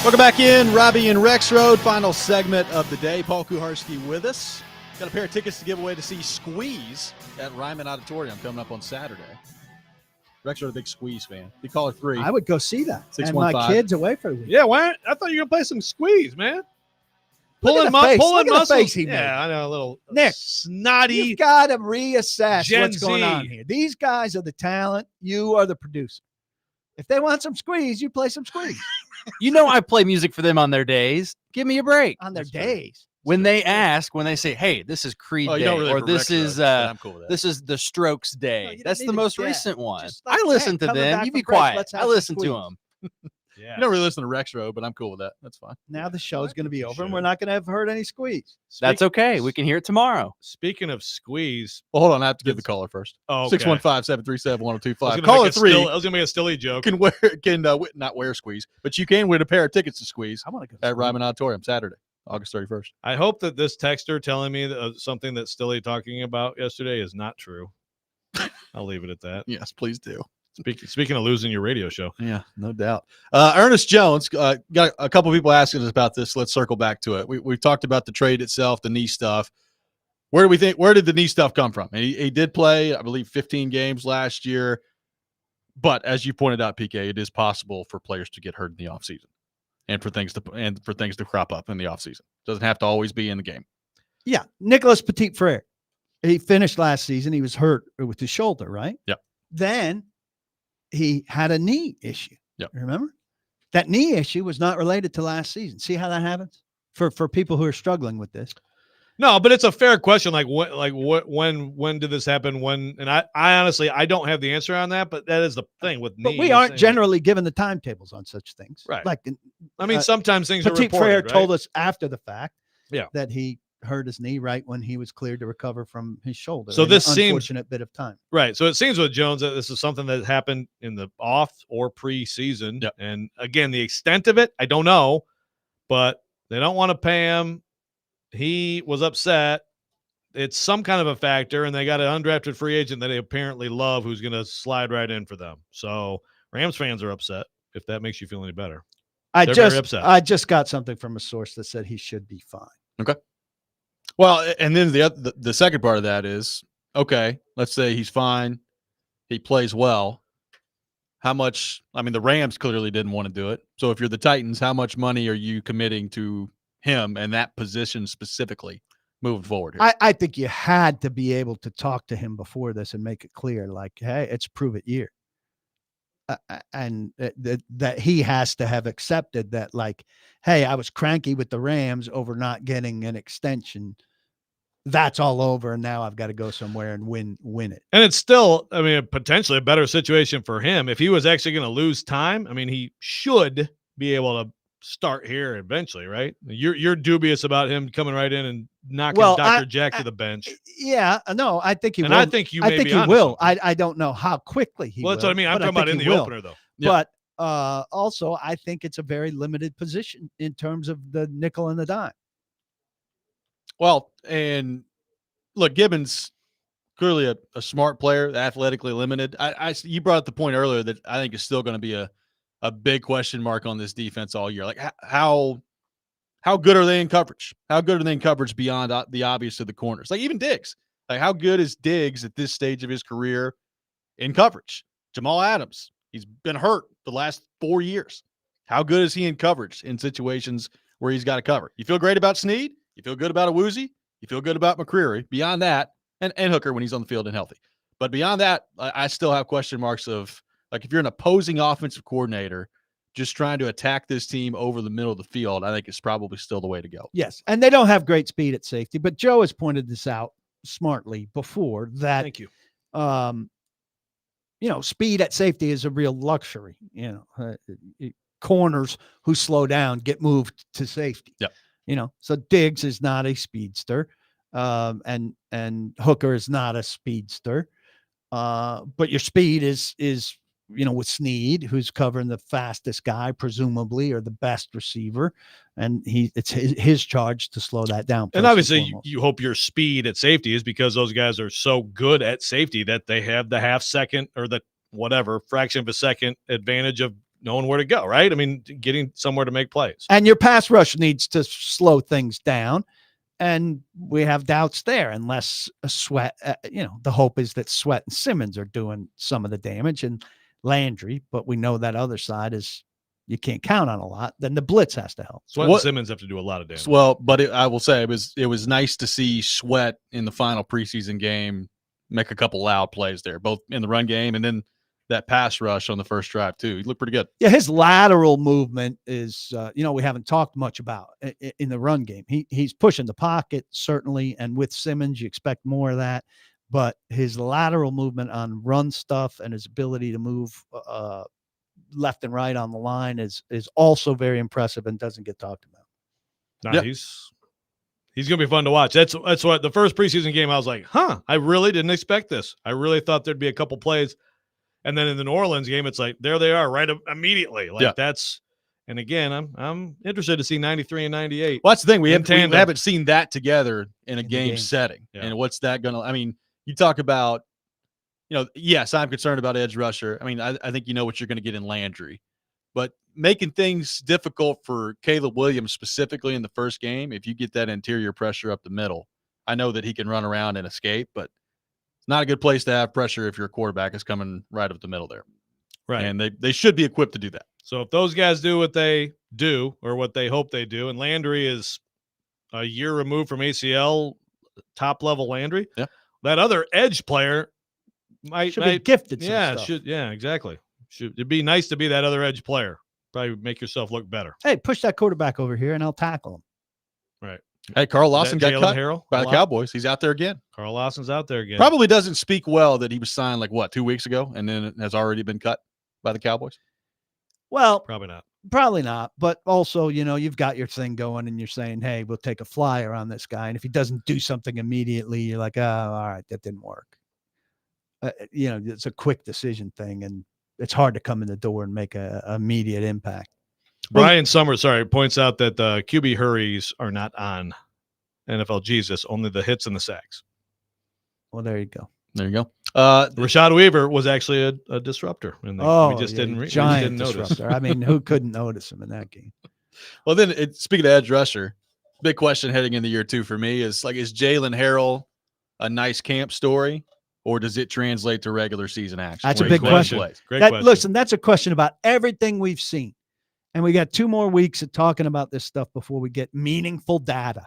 Welcome back in. Robby and Rexrode, final segment of the day. Paul Kuharski with us. Got a pair of tickets to give away to see Squeeze at Ryman Auditorium coming up on Saturday. Rexrode, a big Squeeze fan. You call it 3. I would go see that. And 615. my kids away for the week. Yeah, why? I thought you were gonna play some Squeeze, man. Look at Pulling, the face. pulling Look at the muscles. face he made. Yeah, I know, a little Nick, snotty. You've got to reassess Gen what's going on Z. here. These guys are the talent. You are the producer. If they want some Squeeze, you play some Squeeze You know I play music for them on their days. Give me a break. on their days. When they ask, when they say, "Hey, this is Creed Oh, you Day," don't really or for "This Rexrode, is but I'm cool with that. this is the Strokes Day," No, you don't that's need the to- most yeah, recent one. just like, I listen hey, to coming them. back You be from break, quiet. let's have I some listen to Squeeze. them. Yeah. You don't really listen to Rexrode, but I'm cool with that. That's fine. Now the show's going to be You over, and should. we're not going to have heard any Squeeze. That's okay. We can hear it tomorrow. Speaking of Squeeze, Well, hold on. I have to give the caller first. oh, okay. 615-737-1025. I Caller was 3 gonna make a Stilly joke. can not wear Squeeze, but you can win a pair of tickets to Squeeze I want to go at Squeeze. Ryman Auditorium Saturday, August 31st. I hope that this texter telling me something that Stilly talking about yesterday is not true. I'll leave it at that. Yes, please do. Speaking of losing your radio show, Yeah, no doubt. Ernest Jones got a couple people asking us about this. Let's circle back to it. We've talked about the trade itself, the knee stuff. Where did the knee stuff come from? He did play, I believe, 15 games last year. But as you pointed out, PK, it is possible for players to get hurt in the offseason and for things to crop up in the offseason. Doesn't have to always be in the game. Yeah, Nicholas Petit Frere. He finished last season. He was hurt with his shoulder, right? Yep. Then he had a knee issue. Yep. Remember? That knee issue was not related to last season. See how that happens? For people who are struggling with this. no, but it's a fair question. When did this happen? And I honestly I don't have the answer on that, but that is the thing with But knees. we aren't generally given the timetables on such things. Right. Like I mean, sometimes things are Petit reported. Frere Right? told us after the fact Yeah. that he hurt his knee right when he was cleared to recover from his shoulder. So in this an seems- unfortunate bit of time. Right. So it seems with Jones that this is something that happened in the off or preseason. Yep. And again, the extent of it, I don't know, but they don't want to pay him. He was upset. It's some kind of a factor, and they got an undrafted free agent that they apparently love who's going to slide right in for them. So Rams fans are upset, if that makes you feel any better. They're very upset. I just got something from a source that said he should be fine. Well, and then the second part of that is, okay, let's say he's fine. He plays well. How much? I mean, the Rams clearly didn't want to do it. So if you're the Titans, how much money are you committing to him and that position specifically moving forward here? I think you had to be able to talk to him before this and make it clear, like, hey, it's prove it year. And that he has to have accepted that, like, hey, I was cranky with the Rams over not getting an extension. That's all over, and now I've got to go somewhere and win it. And it's still, I mean, potentially a better situation for him. If he was actually going to lose time, I mean, he should be able to start here eventually, right? You're dubious about him coming right in and knocking Dr. Jack to the bench. Yeah, no, I think he And will. I think you may I think be he onto will. something. I don't know how quickly he will. Well, that's what I mean. I'm but talking about in think the he will. opener, though. Yeah. But also, I think it's a very limited position in terms of the nickel and the dime. Well, and look, Gibbons clearly a smart player, athletically limited. You brought up the point earlier that I think is still going to be a big question mark on this defense all year. Like how good are they in coverage? How good are they in coverage beyond the obvious of the corners? Like even Diggs. Like how good is Diggs at this stage of his career in coverage? Jamal Adams, he's been hurt the last 4 years. How good is he in coverage in situations where he's got to cover? You feel great about Snead? You feel good about Awuzie? You feel good about McCreary? Beyond that, and Hooker when he's on the field and healthy. But beyond that, I still have question marks of, like, if you're an opposing offensive coordinator just trying to attack this team over the middle of the field, I think it's probably still the way to go. Yes, and they don't have great speed at safety, but Joe has pointed this out smartly before that. Thank you. Speed at safety is a real luxury. Corners who slow down get moved to safety. Yep. So Diggs is not a speedster, and Hooker is not a speedster. But your speed is with Snead, who's covering the fastest guy, presumably, or the best receiver, and it's his charge to slow that down. And obviously, you hope your speed at safety is because those guys are so good at safety that they have the half second or the whatever fraction of a second advantage of knowing where to go, right? I mean, getting somewhere to make plays. And your pass rush needs to slow things down. And we have doubts there unless Sweat, the hope is that Sweat and Simmons are doing some of the damage and Landry, but we know that other side is you can't count on a lot. Then the blitz has to help. Sweat and Simmons have to do a lot of damage. Well, but I will say it was nice to see Sweat in the final preseason game make a couple loud plays there, both in the run game and then that pass rush on the first drive too. He looked pretty good. Yeah, his lateral movement is, we haven't talked much about in the run game. He's pushing the pocket, certainly, and with Simmons, you expect more of that. But his lateral movement on run stuff and his ability to move left and right on the line is also very impressive and doesn't get talked about. Nah, he's going to be fun to watch. That's what the first preseason game, I was like, I really didn't expect this. I really thought there'd be a couple plays. And then in the New Orleans game, it's like, there they are right immediately. And again, I'm interested to see 93 and 98. Well, that's the thing. We haven't seen that together in a game setting. Yeah. And what's that going to, I mean, you talk about, yes, I'm concerned about edge rusher. I mean, I think you know what you're going to get in Landry. But making things difficult for Caleb Williams specifically in the first game, if you get that interior pressure up the middle, I know that he can run around and escape, but not a good place to have pressure if your quarterback is coming right up the middle there. Right. And they should be equipped to do that. So if those guys do what they do or what they hope they do, and Landry is a year removed from ACL, top-level Landry, that other edge player might be gifted some yeah, stuff. Exactly. It'd be nice to be that other edge player. Probably make yourself look better. Hey, push that quarterback over here, and I'll tackle him. Right. Hey, Carl Lawson got cut Harrell? by the Cowboys. He's out there again. Carl Lawson's out there again. Probably doesn't speak well that he was signed 2 weeks ago and then has already been cut by the Cowboys. Well, probably not. But also, you've got your thing going and you're saying, hey, we'll take a flyer on this guy. And if he doesn't do something immediately, you're like, oh, all right, that didn't work. It's a quick decision thing and it's hard to come in the door and make a immediate impact. Brian Summers, points out that the QB hurries are not on NFL Jesus, only the hits and the sacks. Well, there you go. Rashad Weaver was actually a disruptor. And we just didn't notice. I mean, who couldn't notice him in that game? Well, then speaking of edge rusher, big question heading into year 2 for me is Jalen Harrell a nice camp story? Or does it translate to regular season action? That's a big question. Great question. Listen, that's a question about everything we've seen. And we got 2 more weeks of talking about this stuff before we get meaningful data.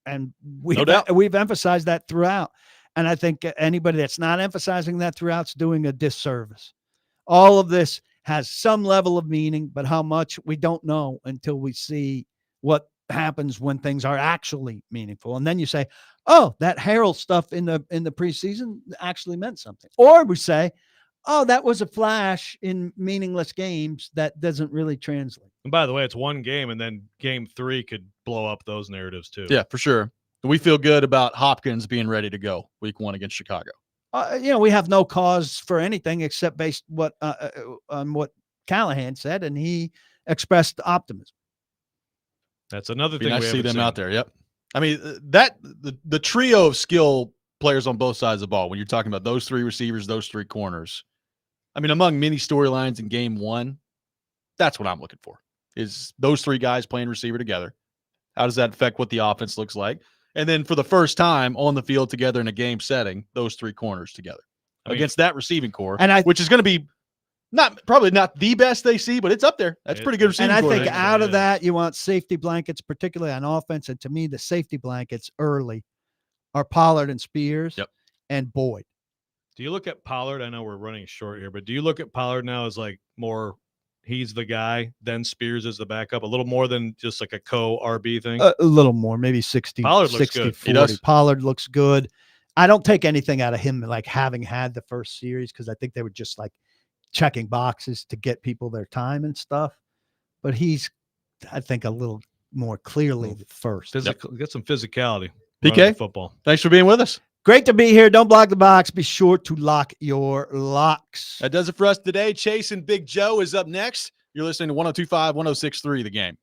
And we've emphasized that throughout. And I think anybody that's not emphasizing that throughout is doing a disservice. All of this has some level of meaning, but how much we don't know until we see what happens when things are actually meaningful. And then you say, oh, that Harold stuff in the preseason actually meant something. Or we say, oh, that was a flash in meaningless games that doesn't really translate. And by the way, it's one game, and then game 3 could blow up those narratives too. Yeah, for sure. We feel good about Hopkins being ready to go week 1 against Chicago. We have no cause for anything except based on what Callahan said, and he expressed optimism. That's another thing. Nice to see them out there. Yep. I mean, the trio of skill players on both sides of the ball, when you're talking about those 3 receivers, those 3 corners, I mean, among many storylines in game 1, that's what I'm looking for, is those 3 guys playing receiver together. How does that affect what the offense looks like? And then for the first time on the field together in a game setting, those 3 corners together against that receiving core, which is going to be probably not the best they see, but it's up there. That's pretty good receiving. And I think out of that, you want safety blankets, particularly on offense. And to me, the safety blankets early are Pollard and Spears and Boyd. Do you look at Pollard? I know we're running short here, but do you look at Pollard now as more he's the guy, then Spears is the backup, a little more than just a co-RB thing? A little more, maybe 60, Pollard 60, looks good. 40. Pollard looks good. I don't take anything out of him having had the first series because I think they were just checking boxes to get people their time and stuff. But he's, I think, a little more clearly the first. Get some physicality. PK, football. Thanks for being with us. Great to be here. Don't block the box. Be sure to lock your locks. That does it for us today. Chase and Big Joe is up next. You're listening to 102.5, 106.3 The Game.